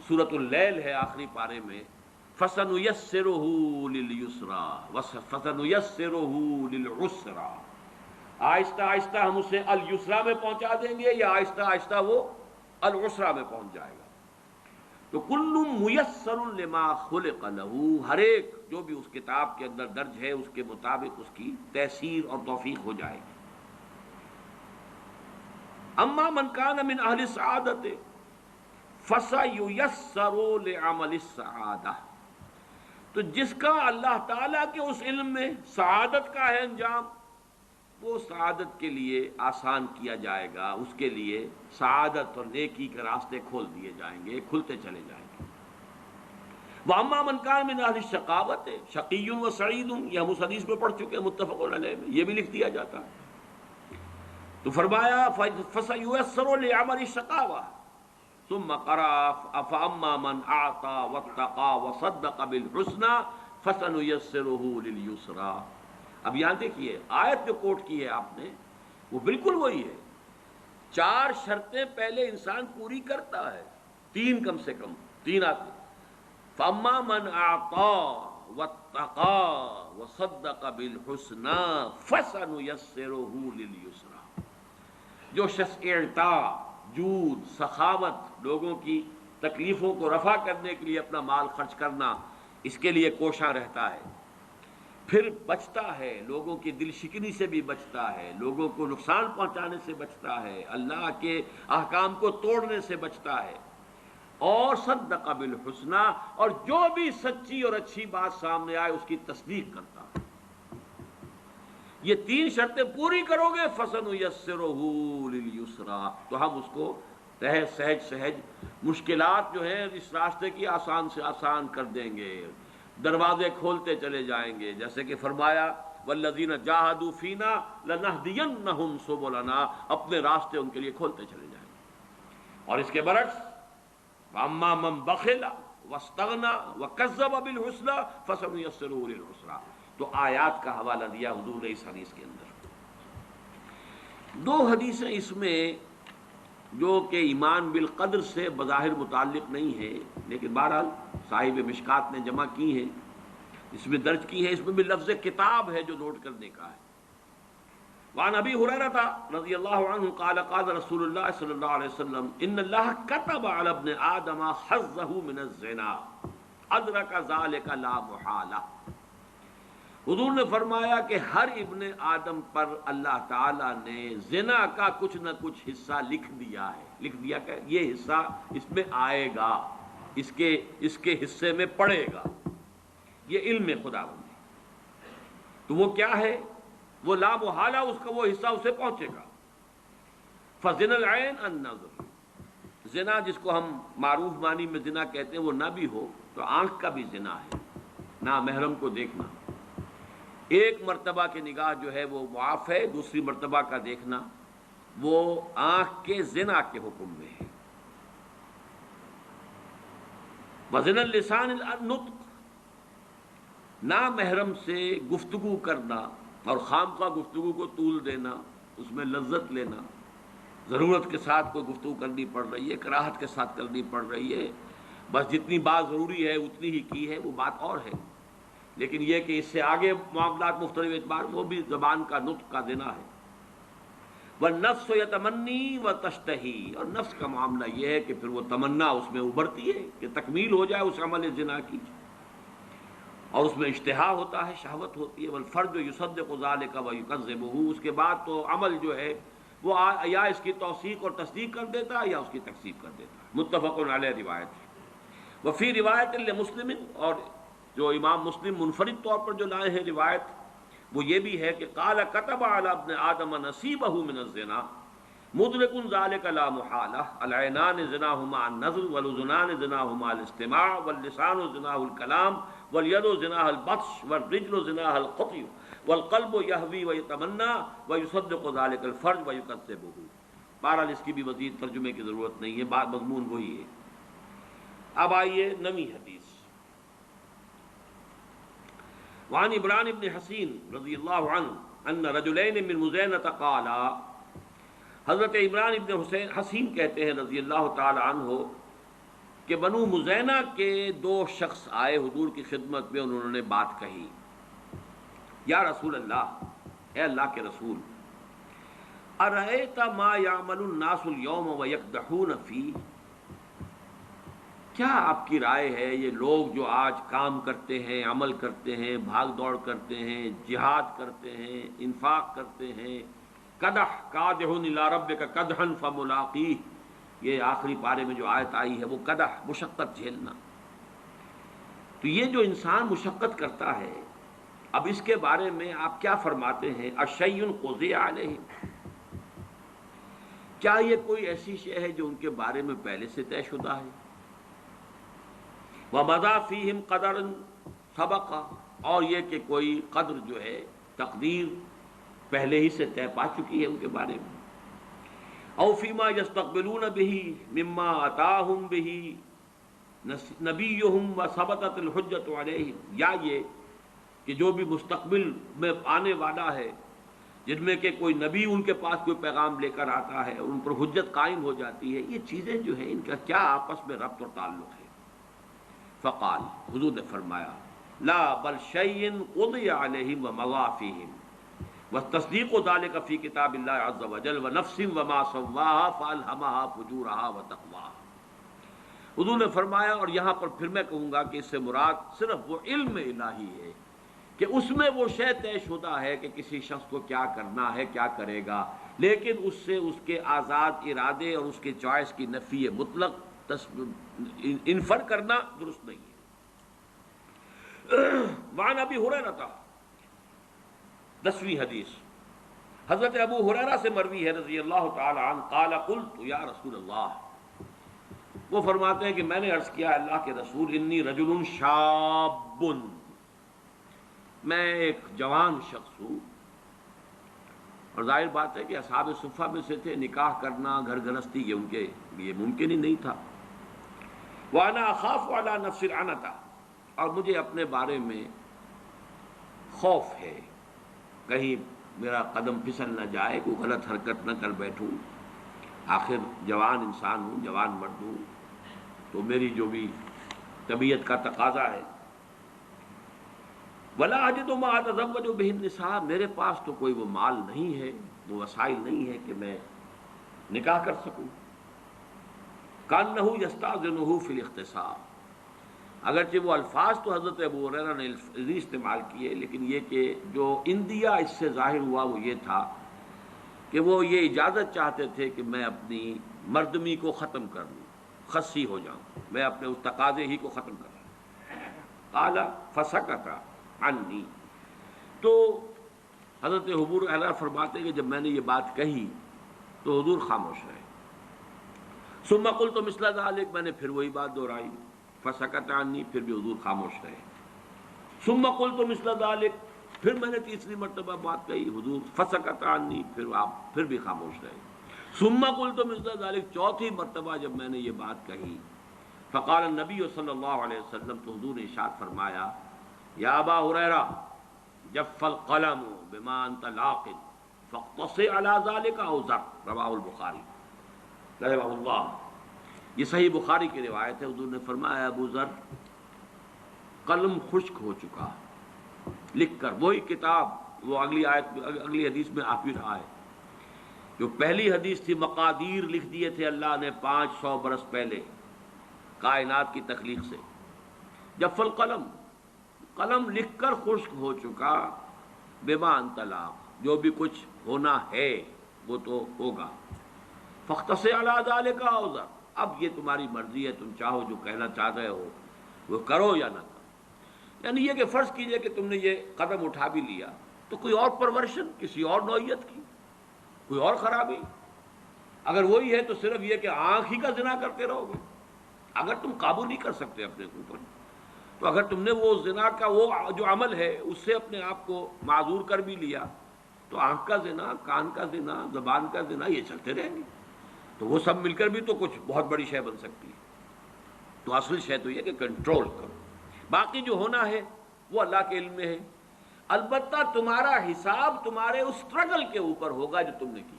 A: سورۃ اللیل ہے آخری پارے میں، فَسَنُيَسِّرُهُ لِلْيُسْرَىٰ وَسَنُيَسِّرُهُ لِلْعُسْرَىٰ، آہستہ آہستہ ہم اسے الیسرا میں پہنچا دیں گے، یا آہستہ آہستہ وہ العسرا میں پہنچ جائے گا۔ تو کل میسر لما خلق له، ہر ایک جو بھی اس کتاب کے اندر درج ہے اس کے مطابق اس کی تیسیر اور توفیق ہو جائے گی۔ اما من کان من اہل السعادۃ فسیسر لعمل السعادہ، تو جس کا اللہ تعالیٰ کے اس علم میں سعادت کا ہے انجام، وہ سعادت کے لیے آسان کیا جائے گا، اس کے لیے سعادت اور نیکی کے راستے کھول دیے جائیں گے، کھلتے چلے جائیں گے۔ وَأَمَّا مَنْ كَانَ مِنْ أَهْلِ الشَّقَاوَةِ شَقِيٌّ وَسَعِيدٌ، یہ ہم اس حدیث میں پڑھ چکے ہیں متفق علیہ میں، یہ بھی لکھ دیا جاتا ہے۔ تو فرمایا فَسَيُيَسَّرُ لِعَمَلِ الشَّقَاوَةِ، ثم قرأ فأما من أعطى واتقى وصدق بالحسنى فسنيسره لليسرى۔ اب یہاں دیکھیے آیت جو کوٹ کی ہے آپ نے، وہ بالکل وہی ہے۔ 4 شرطیں پہلے انسان پوری کرتا ہے، 3 کم سے کم 3 آتی۔ فأما من أعطى واتقى وصدق بالحسنى فسنيسره لليسرى، جو شخص اعطا، جود، سخاوت، لوگوں کی تکلیفوں کو رفع کرنے کے لیے اپنا مال خرچ کرنا، اس کے لیے کوشاں رہتا ہے، پھر بچتا ہے، لوگوں کی دل شکنی سے بھی بچتا ہے، لوگوں کو نقصان پہنچانے سے بچتا ہے، اللہ کے احکام کو توڑنے سے بچتا ہے، اور صدق بالحسنى، اور جو بھی سچی اور اچھی بات سامنے آئے اس کی تصدیق کرتا ہے۔ یہ 3 شرطیں پوری کرو گے فَسَنُيَسِّرُهُ لِلْيُسْرَىٰ، تو ہم اس کو سہج سہج مشکلات جو ہیں اس راستے کی آسان سے آسان کر دیں گے، دروازے کھولتے چلے جائیں گے۔ جیسے کہ فرمایا وَالَّذِينَ جَاهَدُوا فِينَا لَنَهْدِيَنَّهُمْ سُبُلَنَا، اپنے راستے ان کے لیے کھولتے چلے جائیں گے۔ اور اس کے برعکس وَأَمَّا مَن بَخِلَ وَاسْتَغْنَىٰ وَكَذَّبَ بِالْحُسْنَىٰ فَسَنُيَسِّرُهُ لِلْعُسْرَىٰ۔ تو آیات کا حوالہ دیا حضور نے اس حدیث کے اندر۔ 2 حدیثیں اس میں جو کہ ایمان بالقدر سے بظاہر متعلق نہیں ہے، لیکن بہرحال صاحب مشکات نے جمع کی ہیں، اس میں درج کی ہے، اس میں بھی لفظ کتاب ہے جو نوٹ کرنے کا ہے۔ وعن ابی ہریرہ رضی اللہ عنہ قال قال رسول اللہ صلی اللہ علیہ وسلم ان اللہ كتب علی ابن آدم حظه من الزنا ادرک ذلك لا محالہ۔ حضور نے فرمایا کہ ہر ابن آدم پر اللہ تعالیٰ نے زنا کا کچھ نہ کچھ حصہ لکھ دیا ہے۔ لکھ دیا کہ یہ حصہ اس میں آئے گا، اس کے حصے میں پڑے گا، یہ علم خداوند ہے۔ تو وہ کیا ہے؟ وہ لا محالہ اس کا وہ حصہ اسے پہنچے گا۔ فزنا العین النظر، زنا جس کو ہم معروف معنی میں زنا کہتے ہیں وہ نہ بھی ہو تو آنکھ کا بھی زنا ہے، نامحرم کو دیکھنا۔ ایک مرتبہ کی نگاہ جو ہے وہ معاف ہے، دوسری مرتبہ کا دیکھنا وہ آنکھ کے زنا کے حکم میں ہے۔ وزن اللسان النطق، نامحرم سے گفتگو کرنا اور خام خواہ گفتگو کو طول دینا، اس میں لذت لینا، ضرورت کے ساتھ کوئی گفتگو کرنی پڑ رہی ہے، کراہت کے ساتھ کرنی پڑ رہی ہے، بس جتنی بات ضروری ہے اتنی ہی کی ہے، وہ بات اور ہے. لیکن یہ کہ اس سے آگے معاملات مختلف اعتبار، وہ بھی زبان کا نطق کا زنا ہے. والنفس یتمنی وتشتہی، اور نفس کا معاملہ یہ ہے کہ پھر وہ تمنا اس میں ابھرتی ہے کہ تکمیل ہو جائے اس عمل زنا کی، اور اس میں اشتہا ہوتا ہے، شہوت ہوتی ہے. والفرج یصدق ذلک ویکذبہ، اس کے بعد تو عمل جو ہے وہ یا اس کی توثیق اور تصدیق کر دیتا ہے یا اس کی تکذیب کر دیتا ہے. متفق علیہ روایت ہے. وفی روایت لمسلم، اور جو امام مسلم منفرد طور پر جو لائے ہیں روایت، وہ یہ بھی ہے کہ قال كتب على ابن آدم نصیبہ من الزنا مدرک ذلك لا محالہ، العینان زناہما النظر، والاذنان زناہما الاستماع، واللسان زناہ الکلام، والید زناہ البطش، والرجل زناہ القطع، والقلب یہوی ویتمنا ویصدق ذلك الفرج ویکذبہ. بہرحال اس کی بھی مزید ترجمے کی ضرورت نہیں ہے، بات مضمون وہی ہے. اب آئیے نویں حدیث. وعن عمران بن حسین رضی اللہ عنہ ان رجلین من مزینۃ قالا، حضرت عمران ابن حسین کہتے ہیں رضی اللہ تعالی عنہ کہ بنو مزینہ کے دو شخص آئے حضور کی خدمت میں، انہوں نے بات کہی، یا رسول اللہ، اے اللہ کے رسول، ارأیت ما یعمل الناس اليوم ویقدحون فیہ، کیا آپ کی رائے ہے یہ لوگ جو آج کام کرتے ہیں، عمل کرتے ہیں، بھاگ دوڑ کرتے ہیں، جہاد کرتے ہیں، انفاق کرتے ہیں، قدح قادح الی ربک قدحا فملاقیہ، یہ آخری پارے میں جو آیت آئی ہے وہ قدح، مشقت جھیلنا. تو یہ جو انسان مشقت کرتا ہے، اب اس کے بارے میں آپ کیا فرماتے ہیں؟ اشیء قضی علیہ، کیا یہ کوئی ایسی شے ہے جو ان کے بارے میں پہلے سے طے شدہ ہے؟ وَمَضَى فِيهِمْ قَدَرٌ سَبَقَ، اور یہ کہ کوئی قدر جو ہے، تقدیر پہلے ہی سے طے پا چکی ہے ان کے بارے میں. او فیما یستقبلون بہ مما اتاہم بہ نبیہم وثبتت الحجۃ علیہم، یا یہ کہ جو بھی مستقبل میں آنے والا ہے، جن میں کہ کوئی نبی ان کے پاس کوئی پیغام لے کر آتا ہے، ان پر حجت قائم ہو جاتی ہے، یہ چیزیں جو ہیں ان کا کیا آپس میں ربط اور تعلق ہے؟ فقال، حضور نے فرمایا، لا بل شیء قضی علیہم ومضی فیہم والتصدیق ذلک فی کتاب اللہ عز وجل ونفس وما سواہا فالہمہا فجورہا وتقواہا. حضور نے فرمایا، اور یہاں پر پھر میں کہوں گا کہ اس سے مراد صرف وہ علم الہی ہے کہ اس میں وہ شے طے شدہ ہے کہ کسی شخص کو کیا کرنا ہے، کیا کرے گا، لیکن اس سے اس کے آزاد ارادے اور اس کے چوائس کی نفی مطلق انفر کرنا درست نہیں ہے. وعن ابی ہریرہ، 10ویں حدیث، حضرت ابو ہریرہ سے مروی ہے رضی اللہ تعالی عنہ، قال قلت یا رسول اللہ، وہ فرماتے ہیں کہ میں نے عرض کیا اللہ کے رسول، انی رجل شاب، میں ایک جوان شخص ہوں. اور ظاہر بات ہے کہ اصحاب صفہ میں سے تھے، نکاح کرنا، گھر گرہستی یہ ان کے لیے ممکن ہی نہیں تھا. وَأَنَا أَخَافُ عَلَى نَفْسِ الْعَنَةَ، اور مجھے اپنے بارے میں خوف ہے، کہیں میرا قدم پھسل نہ جائے، کوئی غلط حرکت نہ کر بیٹھوں، آخر جوان انسان ہوں، جوان مرد ہوں، تو میری جو بھی طبیعت کا تقاضا ہے. وَلَا أَجِدُ مَا أَتَزَوَّجُ بِهِ النِّسَاءَ، میرے پاس تو کوئی وہ مال نہیں ہے، وہ وسائل نہیں ہے کہ میں نکاح کر سکوں. كَأَنَّهُ يَسْتَأْذِنُهُ فِي الْاخْتِصَاصِ، اگرچہ وہ الفاظ تو حضرت ابو ہریرہ نے استعمال کیے، لیکن یہ کہ جو اندیا اس سے ظاہر ہوا وہ یہ تھا کہ وہ یہ اجازت چاہتے تھے کہ میں اپنی مردمی کو ختم کر لوں، خصی ہو جاؤں، میں اپنے اس تقاضے ہی کو ختم کر لوں. قال فسکت عنی، تو حضرت ابو ہریرہ فرماتے ہیں کہ جب میں نے یہ بات کہی تو حضور خاموش رہے. ثم قلت مثل ذلك، میں نے پھر وہی بات دہرائی، فسکت عنی، پھر بھی حضور خاموش رہے. ثم قلت مثل ذلك، پھر میں نے تیسری مرتبہ بات کہی، حضور فسکت عنی، پھر آپ پھر بھی خاموش رہے. ثم قلت مثل ذلك، چوتھی مرتبہ جب میں نے یہ بات کہی، فقال النبی صلی اللہ علیہ وسلم، تو حضور نے ارشاد فرمایا، یا ابا ہریرہ جف القلم بما انت لاق فاقتص على ذلك او ذر، رواہ البخاری رحمہ اللہ۔ یہ صحیح بخاری کی روایت ہے، حضور نے فرمایا ابو ذر قلم خشک ہو چکا لکھ کر، وہی کتاب وہ اگلی آیت اگلی حدیث میں آ بھی رہا ہے، جو پہلی حدیث تھی مقادیر لکھ دیے تھے اللہ نے 500 برس پہلے کائنات کی تخلیق سے۔ جف القلم، قلم لکھ کر خشک ہو چکا، بما انت لاق، جو بھی کچھ ہونا ہے وہ تو ہوگا، فاختص علی ذلک او ذر، اب یہ تمہاری مرضی ہے، تم چاہو جو کہنا چاہ رہے ہو وہ کرو یا نہ کرو۔ یعنی یہ کہ فرض کیجئے کہ تم نے یہ قدم اٹھا بھی لیا تو کوئی اور پرورشن کسی اور نوعیت کی، کوئی اور خرابی، اگر وہی ہے تو صرف یہ کہ آنکھ ہی کا زنا کرتے رہو گے۔ اگر تم قابو نہیں کر سکتے اپنے اوپر، تو اگر تم نے وہ زنا کا وہ جو عمل ہے اس سے اپنے آپ کو معذور کر بھی لیا، تو آنکھ کا زنا، کان کا زنا، زبان کا زنا، یہ چلتے رہیں گے، تو وہ سب مل کر بھی تو کچھ بہت بڑی شے بن سکتی ہے۔ تو اصل شے تو یہ کہ کنٹرول کرو، باقی جو ہونا ہے وہ اللہ کے علم میں ہے۔ البتہ تمہارا حساب تمہارے اس اسٹرگل کے اوپر ہوگا جو تم نے کی۔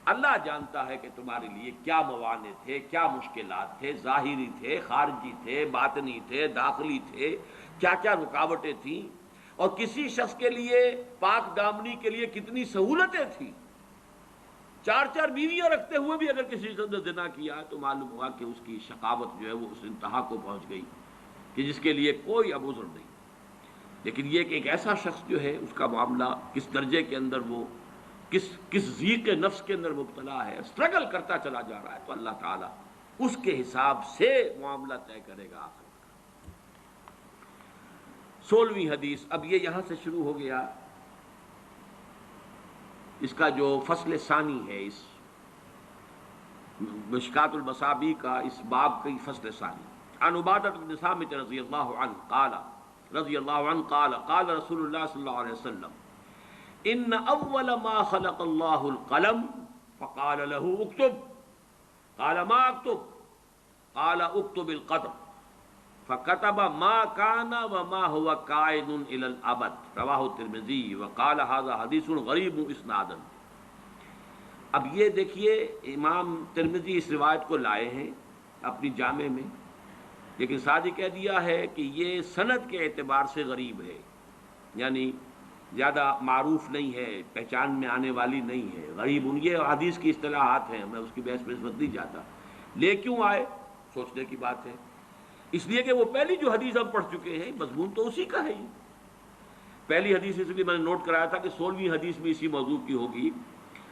A: اللہ جانتا ہے کہ تمہارے لیے کیا موانع تھے، کیا مشکلات تھے، ظاہری تھے، خارجی تھے، باطنی تھے، داخلی تھے، کیا کیا رکاوٹیں تھیں، اور کسی شخص کے لیے پاک دامنی کے لیے کتنی سہولتیں تھیں۔ 4 بیویاں رکھتے ہوئے بھی اگر کسی شخص نے زنا کیا تو معلوم ہوا کہ اس کی شقاوت جو ہے وہ اس انتہا کو پہنچ گئی کہ جس کے لیے کوئی اب عذر نہیں۔ لیکن یہ کہ ایک ایسا شخص جو ہے اس کا معاملہ کس درجے کے اندر وہ کس ضیق نفس کے اندر مبتلا ہے، اسٹرگل کرتا چلا جا رہا ہے، تو اللہ تعالیٰ اس کے حساب سے معاملہ طے کرے گا آخر کا۔ 16ویں حدیث، اب یہ یہاں سے شروع ہو گیا اس کا جو فصل ثانی ہے، اس مشکات المصابیح کا اس باب کی فصل ثانی۔ عن عبادہ بن صامت رضی اللہ عنہ قال قال رسول اللہ صلی اللہ علیہ وسلم ان اول ما خلق اللہ القلم فقال له اکتب قال ما اکتب قال اکتب القدر فكتب ما كان وما هو كائن الى الابد رواہ الترمذی وقال هذا حدیث غریب اسنادا۔ اب یہ دیکھیے امام ترمذی اس روایت کو لائے ہیں اپنی جامع میں، لیکن ساتھ ہی کہہ دیا ہے کہ یہ سند کے اعتبار سے غریب ہے، یعنی زیادہ معروف نہیں ہے، پہچان میں آنے والی نہیں ہے۔ غریب ان یہ حدیث کی اصطلاحات ہیں، میں اس کی بحث میں اس وقت نہیں جاتا، لے کیوں آئے سوچنے کی بات ہے۔ اس لیے کہ وہ پہلی جو حدیث ہم پڑھ چکے ہیں مضمون تو اسی کا ہے ہی۔ پہلی حدیث اس لیے میں نے نوٹ کرایا تھا کہ 16ویں حدیث بھی اسی موضوع کی ہوگی۔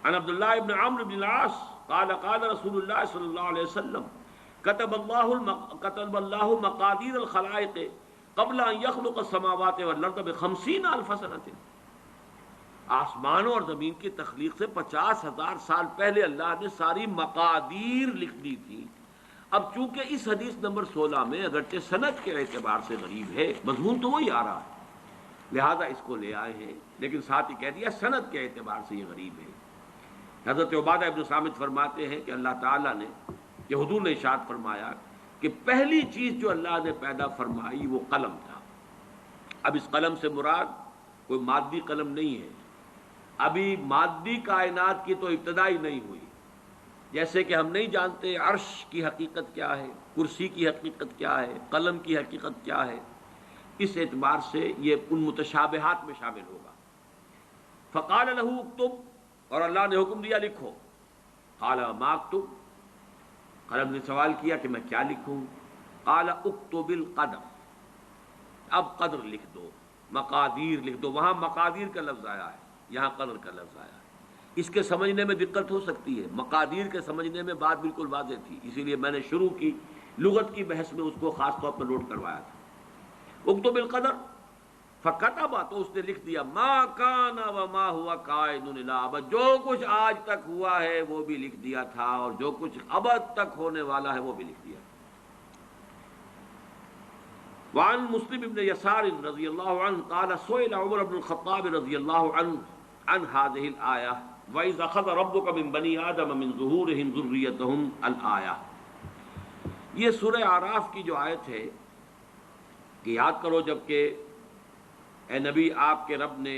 A: عن عبداللہ ابن عمرو بن العاص قال قال رسول اللہ صلی اللہ علیہ وسلم كتب اللہ مقادیر الخلائق قبل ان يخلق السماوات والارض ب50,000 سنة۔ آسمانوں اور زمین کی تخلیق سے 50,000 سال پہلے اللہ نے ساری مقادیر لکھ دی تھی۔ اب چونکہ اس حدیث نمبر 16 میں اگرچہ سند کے اعتبار سے غریب ہے، مضمون تو وہی آ رہا ہے، لہذا اس کو لے آئے ہیں، لیکن ساتھ ہی کہہ دیا سند کے اعتبار سے یہ غریب ہے۔ حضرت عبادہ ابن صامت فرماتے ہیں کہ اللہ تعالیٰ نے، کہ حضور نے ارشاد فرمایا کہ پہلی چیز جو اللہ نے پیدا فرمائی وہ قلم تھا۔ اب اس قلم سے مراد کوئی مادی قلم نہیں ہے، ابھی مادی کائنات کی تو ابتدا ہی نہیں ہوئی، جیسے کہ ہم نہیں جانتے عرش کی حقیقت کیا ہے، کرسی کی حقیقت کیا ہے، قلم کی حقیقت کیا ہے، اس اعتبار سے یہ ان متشابہات میں شامل ہوگا۔ فقال له اکتب، اور اللہ نے حکم دیا لکھو۔ قال ما اکتب، قلم نے سوال کیا کہ میں کیا لکھوں؟ قال اکتب القدر، اب قدر لکھ دو، مقادیر لکھ دو۔ وہاں مقادیر کا لفظ آیا ہے، یہاں قدر کا لفظ آیا ہے۔ اس کے سمجھنے میں دقت ہو سکتی ہے، مقادیر کے سمجھنے میں بات بالکل واضح تھی، اسی لیے میں نے شروع کی لغت کی بحث میں اس کو خاص طور پر نوٹ کروایا تھا۔ اکتب القدر فکتب، تو اس نے لکھ دیا ما کان وما ہوا کائن الی الابد، جو کچھ آج تک ہوا ہے وہ بھی لکھ دیا تھا، اور جو کچھ ابد تک ہونے والا ہے وہ بھی لکھ دیا۔ وعن مسلم بن یسار رضی اللہ عنہ قال سئل عمر بن الخطاب رضی اللہ عنہ عن هذه الآیہ وَإِذْ أَخَذَ رَبُّكَ مِنْ بَنِي آدَمَ مِنْ ظُهُورِهِمْ ذُرِّيَّتَهُمْ الآیہ۔ یہ سورہ اعراف کی جو آیت ہے کہ یاد کرو جب کہ اے نبی آپ کے رب نے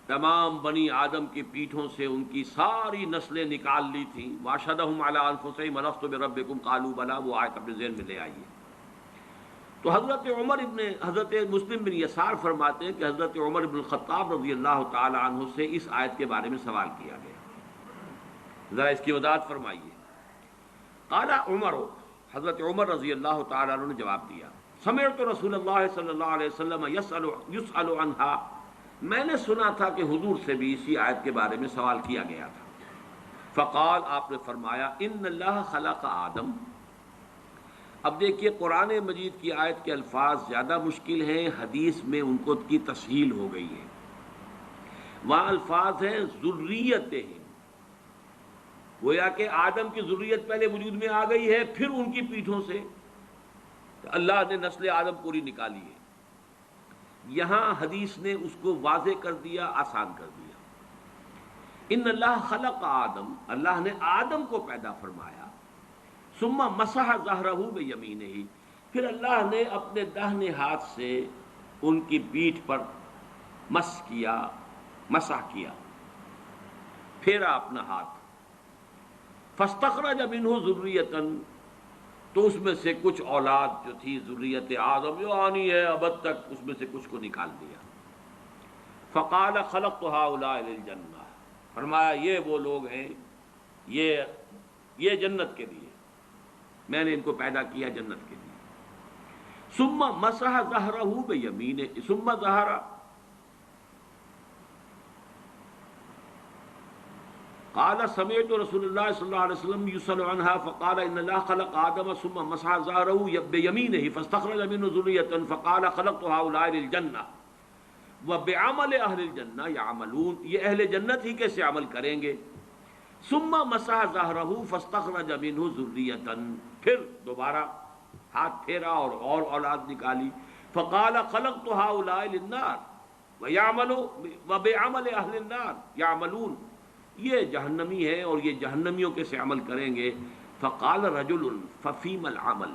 A: تمام بنی آدم کی پیٹھوں سے ان کی ساری نسلیں نکال لی تھیں. واشہدہم علی انفسہم الست بربکم قالوا بلی، وہ آیت اپنے ذہن میں لے آئیے. تو حضرت مسلم بن یسار فرماتے ہیں کہ حضرت عمر بن الخطاب رضی اللہ تعالی عنہ سے اس آیت کے بارے میں سوال کیا گیا. ذرا اس کی وضاحت فرمائیے. قال عمر، حضرت عمر رضی اللہ تعالی عنہ نے جواب دیا، سمعت رسول اللہ صلی اللہ علیہ وسلم یسأل عنہا، میں نے سنا تھا کہ حضور سے بھی اسی آیت کے بارے میں سوال کیا گیا تھا. فقال، آپ نے فرمایا، ان اللہ خلق آدم. اب دیکھیے قرآن مجید کی آیت کے الفاظ زیادہ مشکل ہیں، حدیث میں ان کو کی تسہیل ہو گئی ہے. وہاں الفاظ ہیں ذریتہم، گویا کہ آدم کی ذریت پہلے وجود میں آ گئی ہے، پھر ان کی پیٹھوں سے اللہ نے نسل آدم پوری نکالی ہے. یہاں حدیث نے اس کو واضح کر دیا، آسان کر دیا. ان اللہ خلق آدم، اللہ نے آدم کو پیدا فرمایا. ثم مسح ظہرہ بیمینہ، پھر اللہ نے اپنے داہنے ہاتھ سے ان کی پیٹھ پر مسح کیا، پھیرا اپنا ہاتھ. فاستخرج منہ ذریۃ، تو اس میں سے کچھ اولاد جو تھی ذریت آدم جو آنی ہے ابد تک، اس میں سے کچھ کو نکال دیا. فقال خلقت ہؤلاء للجنہ، فرمایا یہ وہ لوگ ہیں، یہ جنت کے لیے، میں نے ان کو پیدا کیا جنت کے لیے. ثم مسح ظہرہ بیمینہ، ثم ظہر، قال سمعت رسول اللہ صلی اللہ علیہ وسلم یسأل عنہا فقال ان اللہ خلق آدم ثم مسح ظہرہ بیمینہ فاستخرج منہ ذریۃ فقال خلقت ہؤلاء للجنہ وبعمل اہل الجنہ یعملون، یہ اہل جنت ہی کیسے عمل کریں گے. ثم مسح ظہرہ فاستخرج منہ ذریۃ، پھر دوبارہ ہاتھ پھیرا اور اولاد نکالی. فقال خلقت ہؤلاء للنار وبعمل اہل النار یعملون، یہ جہنمی ہے اور یہ جہنمیوں کے سے عمل کریں گے. فقال رجل ففیم العمل،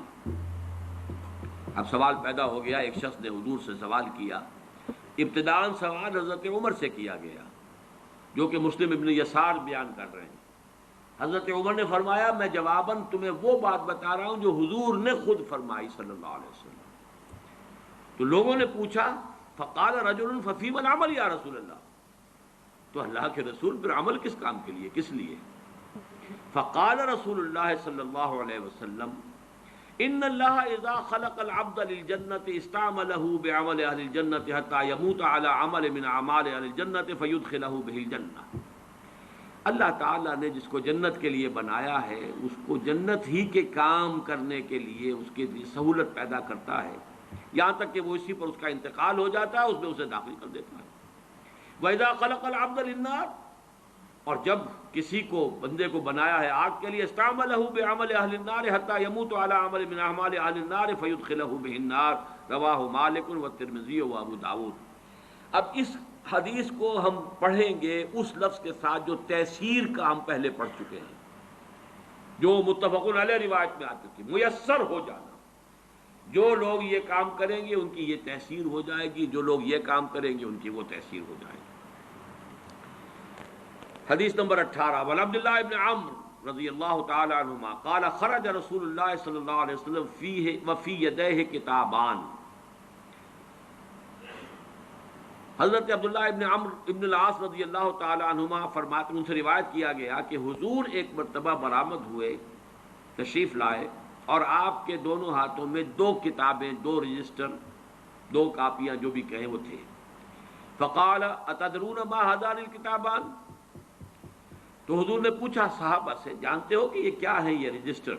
A: اب سوال پیدا ہو گیا. ایک شخص نے حضور سے سوال کیا. ابتداءً سوال حضرت عمر سے کیا گیا، جو کہ مسلم ابن یسار بیان کر رہے ہیں. حضرت عمر نے فرمایا، میں جواباً تمہیں وہ بات بتا رہا ہوں جو حضور نے خود فرمائی صلی اللہ علیہ وسلم. تو لوگوں نے پوچھا، فقال رجل ففیم العمل یا رسول اللہ، تو اللہ کے رسول پھر عمل کس کام کے لیے، کس لیے؟ فقال رسول اللہ صلی اللہ علیہ وسلم، ان اللہ اذا خلق العبد للجنۃ استعملہ بعمل اہل الجنۃ حتی یموت علی عمل من اعمال اہل الجنۃ فیدخلہ بہ الجنہ. اللہ تعالیٰ نے جس کو جنت کے لیے بنایا ہے، اس کو جنت ہی کے کام کرنے کے لیے اس کے لیے سہولت پیدا کرتا ہے، یہاں تک کہ وہ اسی پر اس کا انتقال ہو جاتا ہے، اس میں اسے داخل کر دیتا ہے. وَإِذَا خَلَقَ الْعَبْدَ لِلنَّارِ، اور جب کسی کو بندے کو بنایا ہے آگ کے لیے، اسْتَعْمَلَهُ بِعَمَلِ أَهْلِ النَّارِ حَتَّى يَمُوتُ عَلَى عَمَلٍ مِنْ أَعْمَالِ أَهْلِ النَّارِ فَيُدْخِلَهُ بِهِ النَّارِ، رواہ مالک والترمذی وابو داؤد. اب اس حدیث کو ہم پڑھیں گے اس لفظ کے ساتھ جو تیسیر کا ہم پہلے پڑھ چکے ہیں، جو متفق علیہ روایت میں آتی تھی، میسر ہو جانا. جو لوگ یہ کام کریں گے ان کی یہ تیسیر ہو جائے گی، جو لوگ یہ کام کریں گے ان کی وہ تیسیر ہو جائے گی. حدیث نمبر 18، وعن عبداللہ ابن عمرو رضی اللہ تعالی عنہما قال خرج رسول اللہ صلی اللہ علیہ وسلم فیہ وفی یدیہ کتابان. حضرت عبداللہ ابن عمرو ابن العاص رضی اللہ تعالی عنہما فرماتے ہیں، ان سے روایت کیا گیا کہ حضور ایک مرتبہ برآمد ہوئے، تشریف لائے، اور آپ کے دونوں ہاتھوں میں 2 کتابیں، 2 رجسٹر، 2 کاپیاں جو بھی کہیں وہ تھے. فقال اتدرون ما هذان الکتابان، تو حضور نے پوچھا صحابہ سے، جانتے ہو کہ یہ کیا ہے یہ رجسٹر؟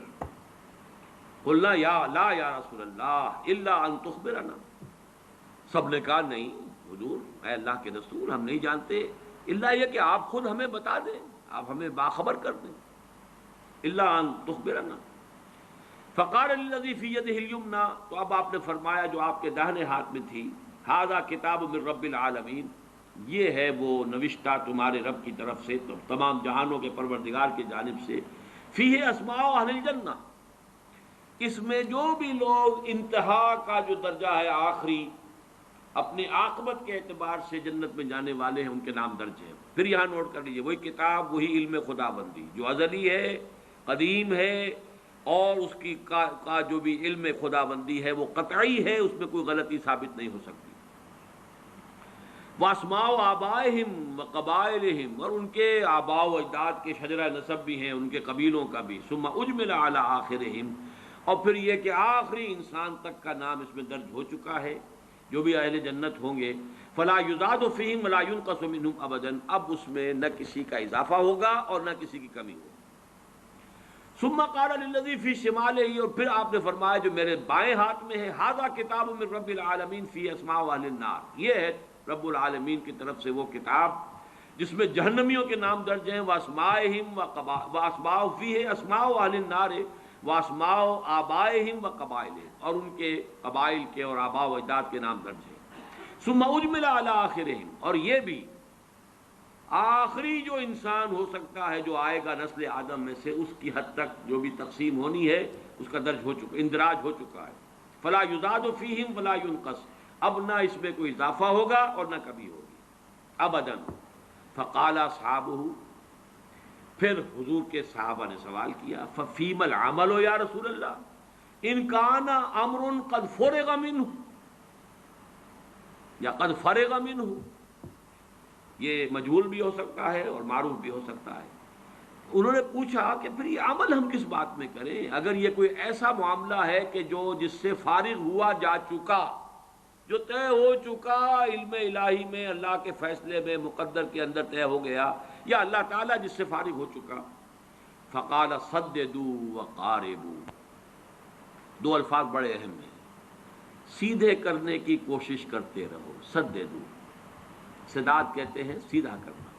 A: قلنا لا یا رسول اللہ الا ان تخبرنا، سب نے کہا نہیں حضور، اے اللہ کے رسول، ہم نہیں جانتے الا یہ کہ آپ خود ہمیں بتا دیں، آپ ہمیں باخبر کر دیں. الا ان تخبرنا. فقال للذی فی یدہ الیمنی، تو اب آپ نے فرمایا جو آپ کے داہنے ہاتھ میں تھی، ھذا کتاب من رب العالمین، یہ ہے وہ نوشتہ تمہارے رب کی طرف سے، تمام جہانوں کے پروردگار کی جانب سے. فیہ اسماء اہل الجنہ، اس میں جو بھی لوگ انتہا کا جو درجہ ہے، آخری اپنی عاقبت کے اعتبار سے جنت میں جانے والے ہیں ان کے نام درج ہیں۔ پھر یہاں نوٹ کر لیجئے، وہی کتاب، وہی علم خدا بندی جو ازلی ہے، قدیم ہے، اور اس کی کا جو بھی علم خدا بندی ہے وہ قطعی ہے، اس میں کوئی غلطی ثابت نہیں ہو سکتی۔ واسماء آبائہم و قبائلہم، اور ان کے آباء و اجداد کے شجرہ نسب بھی ہیں، ان کے قبیلوں کا بھی۔ ثم اجمل علی آخرہم، اور پھر یہ کہ آخری انسان تک کا نام اس میں درج ہو چکا ہے، جو بھی اہل جنت ہوں گے۔ فلا یزاد فیہم ولا ینقص منہم ابدا، اب اس میں نہ کسی کا اضافہ ہوگا اور نہ کسی کی کمی ہوگی۔ ثم قال للذی فی شمالہ، اور پھر آپ نے فرمایا جو میرے بائیں ہاتھ میں ہے، ھذا کتاب من رب العالمین فی اسماء اہل النار، یہ ہے رب العالمین کی طرف سے وہ کتاب جس میں جہنمیوں کے نام درج ہیں۔ واسماءہم واسماء فیہ اسماء اہل النار واسماء آبائہم و قبائلہم، اور ان کے قبائل کے اور آباء و اجداد کے نام درج ہیں۔ ثم اجمل علی آخرہم، اور یہ بھی آخری جو انسان ہو سکتا ہے جو آئے گا نسل آدم میں سے، اس کی حد تک جو بھی تقسیم ہونی ہے اس کا درج ہو چکا، اندراج ہو چکا ہے۔ فلا یزاد فیہم ولا ینقص، اب نہ اس میں کوئی اضافہ ہوگا اور نہ کمی ہوگی ابدا۔ فقال اصحابہ، پھر حضور کے صحابہ نے سوال کیا، ففیم العمل یا رسول اللہ، ان کان امر قد فرغ منہ، یا قد فرغ منہ، یہ مجہول بھی ہو سکتا ہے اور معروف بھی ہو سکتا ہے۔ انہوں نے پوچھا کہ پھر یہ عمل ہم کس بات میں کریں، اگر یہ کوئی ایسا معاملہ ہے کہ جو جس سے فارغ ہوا جا چکا، جو طے ہو چکا علم الہی میں، اللہ کے فیصلے میں، مقدر کے اندر طے ہو گیا، یا اللہ تعالیٰ جس سے فارغ ہو چکا۔ فقال صددوا وقاربوا، دو الفاظ بڑے اہم ہیں، سیدھے کرنے کی کوشش کرتے رہو، سددوا، سداد کہتے ہیں سیدھا کرنا،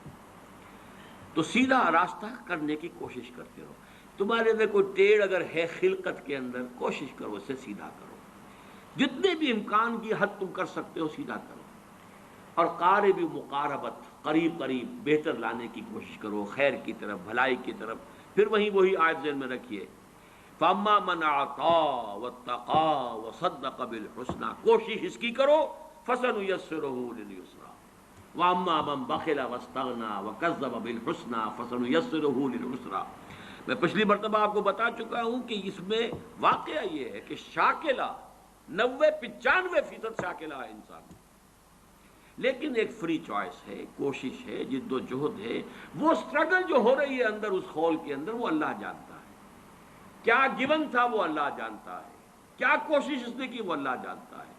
A: تو سیدھا راستہ کرنے کی کوشش کرتے رہو۔ تمہارے اندر کوئی ٹیڑھ اگر ہے خلقت کے اندر، کوشش کرو اسے سیدھا کرو، جتنے بھی امکان کی حد تم کر سکتے ہو سیدھا کرو۔ اور قارب، مقاربت، قریب قریب بہتر لانے کی کوشش کرو، خیر کی طرف، بھلائی کی طرف۔ پھر وہی آیت ذہن میں رکھیے، فاما من اعطى واتقى وصدق بالحسنى، کوشش اس کی کرو، فسنيسره لليسرى، واما من بخل واستغنى وكذب بالحسنى فسنيسره للعسرى۔ میں پچھلی مرتبہ آپ کو بتا چکا ہوں کہ اس میں واقعہ یہ ہے کہ شاکلہ 95% شاکلہ ہے انسان، لیکن ایک فری چوائس ہے، کوشش ہے، جد و جہد ہے، وہ سٹرگل جو ہو رہی ہے اندر اس خول کے اندر، وہ اللہ جانتا ہے۔ کیا گیون تھا وہ اللہ جانتا ہے، کیا کوشش اس نے کی وہ اللہ جانتا ہے،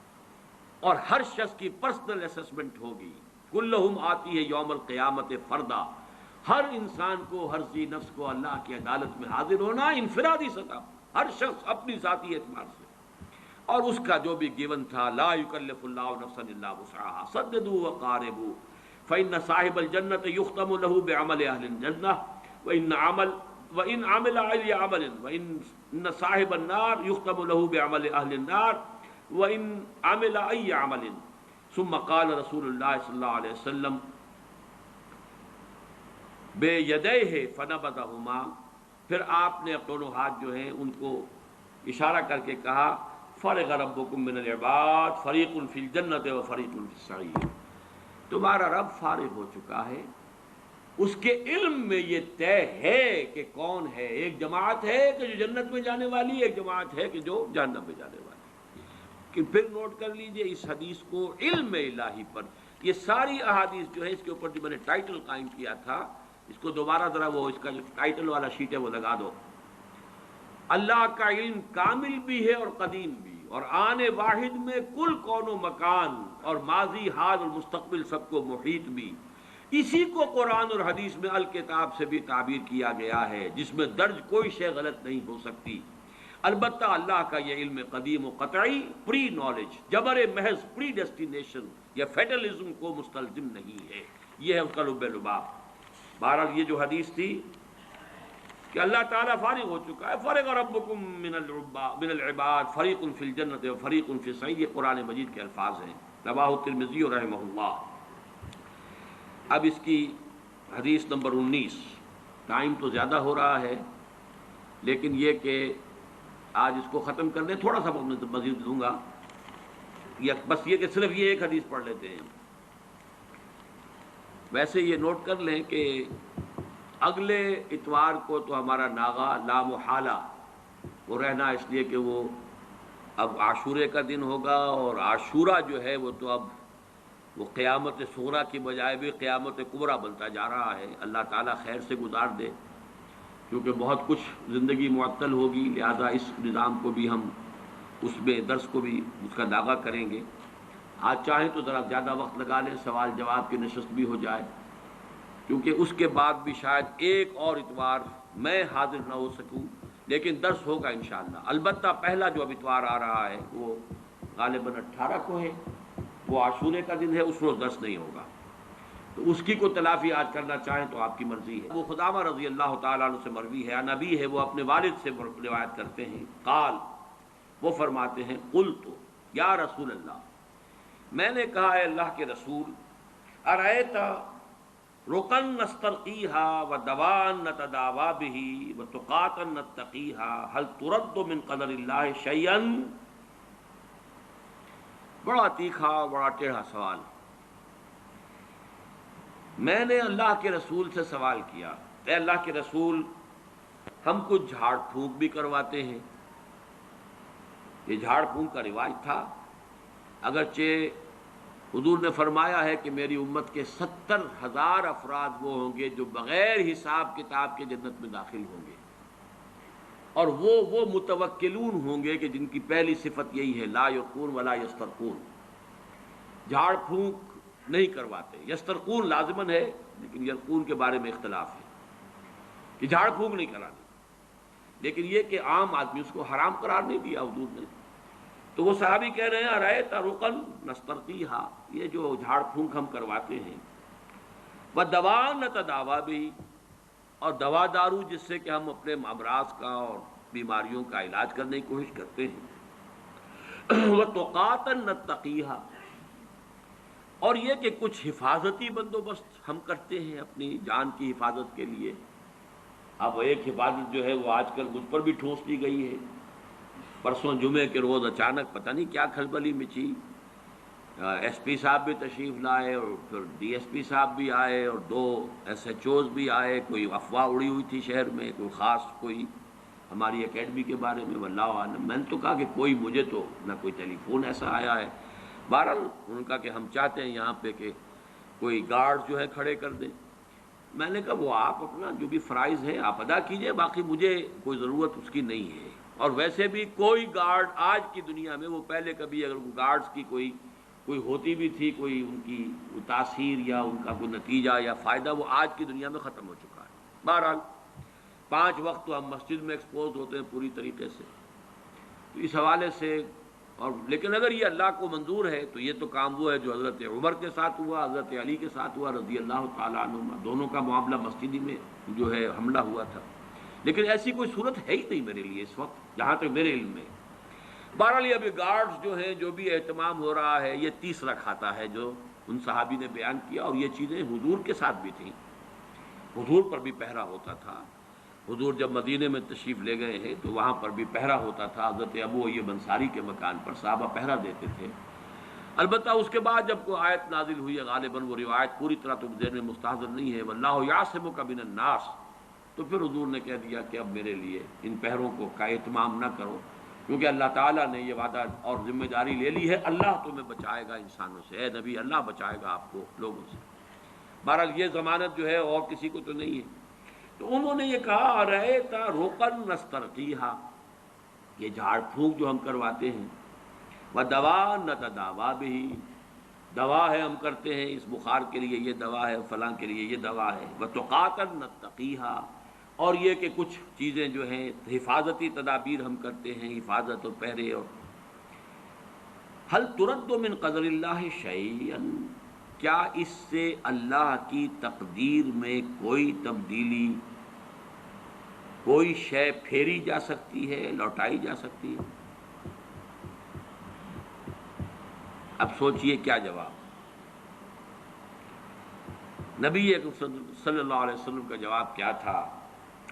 A: اور ہر شخص کی پرسنل اسسمنٹ ہوگی۔ کلہم آتی ہے یوم القیامت فردا، ہر انسان کو، ہر ذی نفس کو اللہ کی عدالت میں حاضر ہونا انفرادی سطح، ہر شخص اپنی ذاتی اعتبار سے، اور اس کا جو بھی گیون تھا، لا یکلف اللہ نفسا الا وسعها، سددوا وقاربوا، فإن صاحب الجنة يختم له بعمل أهل الجنة وإن عمل أي عمل، وإن صاحب النار يختم له بعمل أهل النار وإن عمل أي عمل۔ ثم قال رسول اللہ صلی اللہ علیہ وسلم بِيَدَيْهِ فَنَبَذَهُمَا، پھر آپ نے دونوں ہاتھ جو ہیں ان کو اشارہ کر کے کہا، فَرِغَ رَبُّكُم مِّنَ الْعِبَادِ فَرِيقٌ فِي الْجَنَّةِ وَفَرِيقٌ فِي السَّعِيرِ، تمہارا رب فارغ ہو چکا ہے، اس کے علم میں یہ طے ہے کہ کون ہے، ایک جماعت ہے کہ جو جنت میں جانے والی، ایک جماعت ہے کہ جو جہنم میں جانے والی۔ کہ پھر نوٹ کر لیجئے اس حدیث کو علم الہی پر، یہ ساری احادیث جو ہے، اس کے اوپر جو میں نے ٹائٹل قائم کیا تھا، اس کو دوبارہ ذرا وہ اس کا جو ٹائٹل والا شیٹ ہے وہ لگا دو۔ اللہ کا علم کامل بھی ہے اور قدیم بھی، اور آن واحد میں کل کون و مکان اور ماضی، حال اور مستقبل سب کو محیط بھی۔ اسی کو قرآن اور حدیث میں الکتاب سے بھی تعبیر کیا گیا ہے، جس میں درج کوئی شے غلط نہیں ہو سکتی۔ البتہ اللہ کا یہ علم قدیم و قطعی، پری نالج، جبر محض، پری ڈیسٹینیشن یا فیٹلزم کو مستلزم نہیں ہے، یہ ہے اس کا لب لباب۔ بہرحال یہ جو حدیث تھی کہ اللہ تعالیٰ فارغ ہو چکا ہے، فرغ ربکم من العباد فریق فی الجنۃ و فریق فی السعیر، یہ قرآن مجید کے الفاظ ہیں، رواہ ترمذی رحمہ اللہ۔ اب اس کی حدیث نمبر 19، ٹائم تو زیادہ ہو رہا ہے لیکن یہ کہ آج اس کو ختم کر دیں، تھوڑا سا مزید دوں گا۔ یا بس یہ کہ صرف یہ ایک حدیث پڑھ لیتے ہیں. ویسے یہ نوٹ کر لیں کہ اگلے اتوار کو تو ہمارا ناغا لا محالہ وہ رہنا، اس لیے کہ وہ اب عاشورے کا دن ہوگا، اور عاشورہ جو ہے وہ تو اب وہ قیامت صغریٰ کی بجائے بھی قیامت کبریٰ بنتا جا رہا ہے. اللہ تعالیٰ خیر سے گزار دے، کیونکہ بہت کچھ زندگی معطل ہوگی، لہذا اس نظام کو بھی ہم اس میں درس کو بھی اس کا داغا کریں گے. آج چاہیں تو ذرا زیادہ وقت لگا لیں، سوال جواب کی نشست بھی ہو جائے، کیونکہ اس کے بعد بھی شاید ایک اور اتوار میں حاضر نہ ہو سکوں، لیکن درس ہوگا انشاءاللہ. البتہ پہلا جو اب اتوار آ رہا ہے وہ غالباً 18 کو ہے، وہ عاشورے کا دن ہے، اس روز درس نہیں ہوگا، تو اس کی کو تلافی آج کرنا چاہیں تو آپ کی مرضی ہے. وہ خدامہ رضی اللہ تعالیٰ عنہ سے مروی ہے، نبی ہے، وہ اپنے والد سے روایت کرتے ہیں. قال، وہ فرماتے ہیں، قلت یا رسول اللہ، میں نے کہا اے اللہ کے رسول، ارأیت رقن نسترقیہا ودوان نتداوا بہ وتقاتا نتقیہا هل ترد من قدر اللہ شیئا. بڑا تیکھا، بڑا ٹیڑھا سوال. میں نے اللہ کے رسول سے سوال کیا، اے اللہ کے رسول، ہم کچھ جھاڑ پھونک بھی کرواتے ہیں. یہ جھاڑ پھونک کا رواج تھا، اگرچہ حضور نے فرمایا ہے کہ میری امت کے 70,000 افراد وہ ہوں گے جو بغیر حساب کتاب کے جنت میں داخل ہوں گے، اور وہ متوکلون ہوں گے کہ جن کی پہلی صفت یہی ہے، لا یرقون ولا یسترقون، جھاڑ پھونک نہیں کرواتے. یسترقون لازمن ہے، لیکن یرقون کے بارے میں اختلاف ہے کہ جھاڑ پھونک نہیں کرانی، لیکن یہ کہ عام آدمی اس کو حرام قرار نہیں دیا حضور نے. تو وہ صحابی کہہ رہے ہیں، ارأیت رقن نسترقیہا، یہ جو جھاڑ پھونک ہم کرواتے ہیں، ودوان نتداوا بہ، اور دوا دارو جس سے کہ ہم اپنے امراض کا اور بیماریوں کا علاج کرنے کی کوشش کرتے ہیں، وتقاتا نتقیہا، اور یہ کہ کچھ حفاظتی بندوبست ہم کرتے ہیں اپنی جان کی حفاظت کے لیے. اب ایک حفاظت جو ہے وہ آج کل مجھ پر بھی ٹھونس دی گئی ہے. پرسوں جمعے کے روز اچانک پتہ نہیں کیا کھلبلی مچی، ایس پی صاحب بھی تشریف لائے، اور پھر ڈی ایس پی صاحب بھی آئے، اور 2 SHOs بھی آئے. کوئی افواہ اڑی ہوئی تھی شہر میں، کوئی خاص کوئی ہماری اکیڈمی کے بارے میں، واللہ عالم. میں نے تو کہا کہ کوئی مجھے تو نہ کوئی ٹیلی فون ایسا آیا ہے. بہرحال انہوں نے کہا کہ ہم چاہتے ہیں یہاں پہ کہ کوئی گارڈ جو ہے کھڑے کر دیں. میں نے کہا وہ آپ اپنا جو بھی فرائض ہے آپ ادا کیجئے، باقی مجھے کوئی ضرورت اس کی نہیں ہے. اور ویسے بھی کوئی گارڈ آج کی دنیا میں، وہ پہلے کبھی اگر گارڈز کی کوئی ہوتی بھی تھی، کوئی ان کی تاثیر یا ان کا کوئی نتیجہ یا فائدہ، وہ آج کی دنیا میں ختم ہو چکا ہے. بہرحال 5 وقت تو ہم مسجد میں ایکسپوز ہوتے ہیں پوری طریقے سے، تو اس حوالے سے. اور لیکن اگر یہ اللہ کو منظور ہے تو یہ تو کام وہ ہے جو حضرت عمر کے ساتھ ہوا، حضرت علی کے ساتھ ہوا رضی اللہ تعالیٰ عنہما. دونوں کا معاملہ مسجد میں جو ہے حملہ ہوا تھا، لیکن ایسی کوئی صورت ہے ہی نہیں میرے لیے اس وقت جہاں تک میرے علم میں. بہرحال ابھی گارڈز جو ہیں، جو بھی اہتمام ہو رہا ہے، یہ تیسرا کھاتا ہے جو ان صحابی نے بیان کیا. اور یہ چیزیں حضور کے ساتھ بھی تھیں، حضور پر بھی پہرا ہوتا تھا. حضور جب مدینے میں تشریف لے گئے ہیں تو وہاں پر بھی پہرا ہوتا تھا. حضرت ابو ایوب انصاری کے مکان پر صحابہ پہرا دیتے تھے. البتہ اس کے بعد جب کوئی آیت نازل ہوئی ہے، غالباً وہ روایت پوری طرح تو ذہن میں مستحضر نہیں ہے، واللہ یعصمک من الناس، تو پھر حضور نے کہہ دیا کہ اب میرے لیے ان پہروں کا اہتمام نہ کرو، کیونکہ اللہ تعالیٰ نے یہ وعدہ اور ذمہ داری لے لی ہے، اللہ تمہیں بچائے گا انسانوں سے. اے نبی، اللہ بچائے گا آپ کو لوگوں سے. بہرحال یہ ضمانت جو ہے اور کسی کو تو نہیں ہے. تو انہوں نے یہ کہا، ارأیت رقن نسترقیہا، یہ جھاڑ پھونک جو ہم کرواتے ہیں، ودوان نتداوا بہ، دوا ہے ہم کرتے ہیں، اس بخار کے لیے یہ دوا ہے، فلاں کے لیے یہ دوا ہے، وتقاتا نتقیہا، اور یہ کہ کچھ چیزیں جو ہیں حفاظتی تدابیر ہم کرتے ہیں، حفاظت اور پہرے. اور هل ترد من قدر اللہ شیئا، کیا اس سے اللہ کی تقدیر میں کوئی تبدیلی، کوئی شے پھیری جا سکتی ہے، لوٹائی جا سکتی ہے؟ اب سوچئے کیا جواب. نبی اکرم صلی اللہ علیہ وسلم کا جواب کیا تھا؟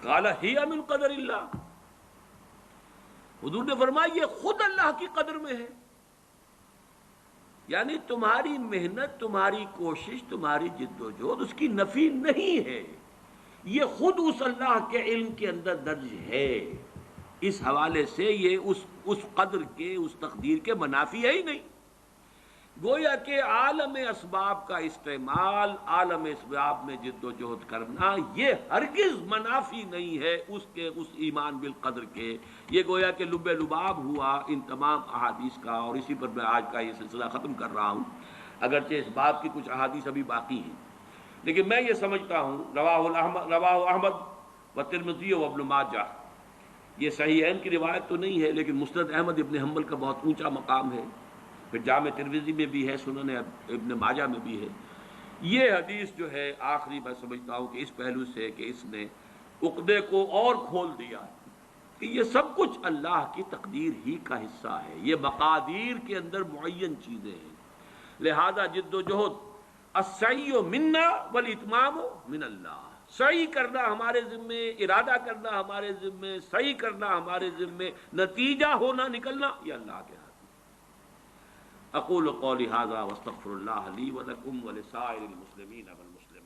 A: قال ہی من قدر اللہ، حضور نے فرمایا یہ خود اللہ کی قدر میں ہے. یعنی تمہاری محنت، تمہاری کوشش، تمہاری جد و جہد اس کی نفی نہیں ہے، یہ خود اس اللہ کے علم کے اندر درج ہے۔ اس حوالے سے یہ اس قدر کے، اس تقدیر کے منافی ہے ہی نہیں۔ گویا کہ عالم اسباب کا استعمال، عالم اسباب میں جد و جہد کرنا، یہ ہرگز منافی نہیں ہے اس ایمان بالقدر کے۔ یہ گویا کہ لب لباب ہوا ان تمام احادیث کا، اور اسی پر میں آج کا یہ سلسلہ ختم کر رہا ہوں، اگرچہ اس باب کی کچھ احادیث ابھی باقی ہیں، لیکن میں یہ سمجھتا ہوں رواہ احمد و ترمذی و ابن ماجہ، یہ صحیحین کی روایت تو نہیں ہے لیکن مسند احمد ابن حنبل کا بہت اونچا مقام ہے، پھر جامع ترمذی میں بھی ہے، سنن ابن ماجہ میں بھی ہے۔ یہ حدیث جو ہے آخری میں سمجھتا ہوں کہ اس پہلو سے کہ اس نے عقدے کو اور کھول دیا کہ یہ سب کچھ اللہ کی تقدیر ہی کا حصہ ہے، یہ مقادیر کے اندر معین چیزیں ہیں، لہذا جد و جہد السعی منا والاتمام من اللہ، سعی کرنا ہمارے ذمے، ارادہ کرنا ہمارے ذمے، سعی کرنا ہمارے ذمے، نتیجہ ہونا نکلنا یہ اللہ کے ہاتھ۔ اقول قولی ھذا واستغفر اللہ لی ولکم ولسائر المسلمین والمسلمات۔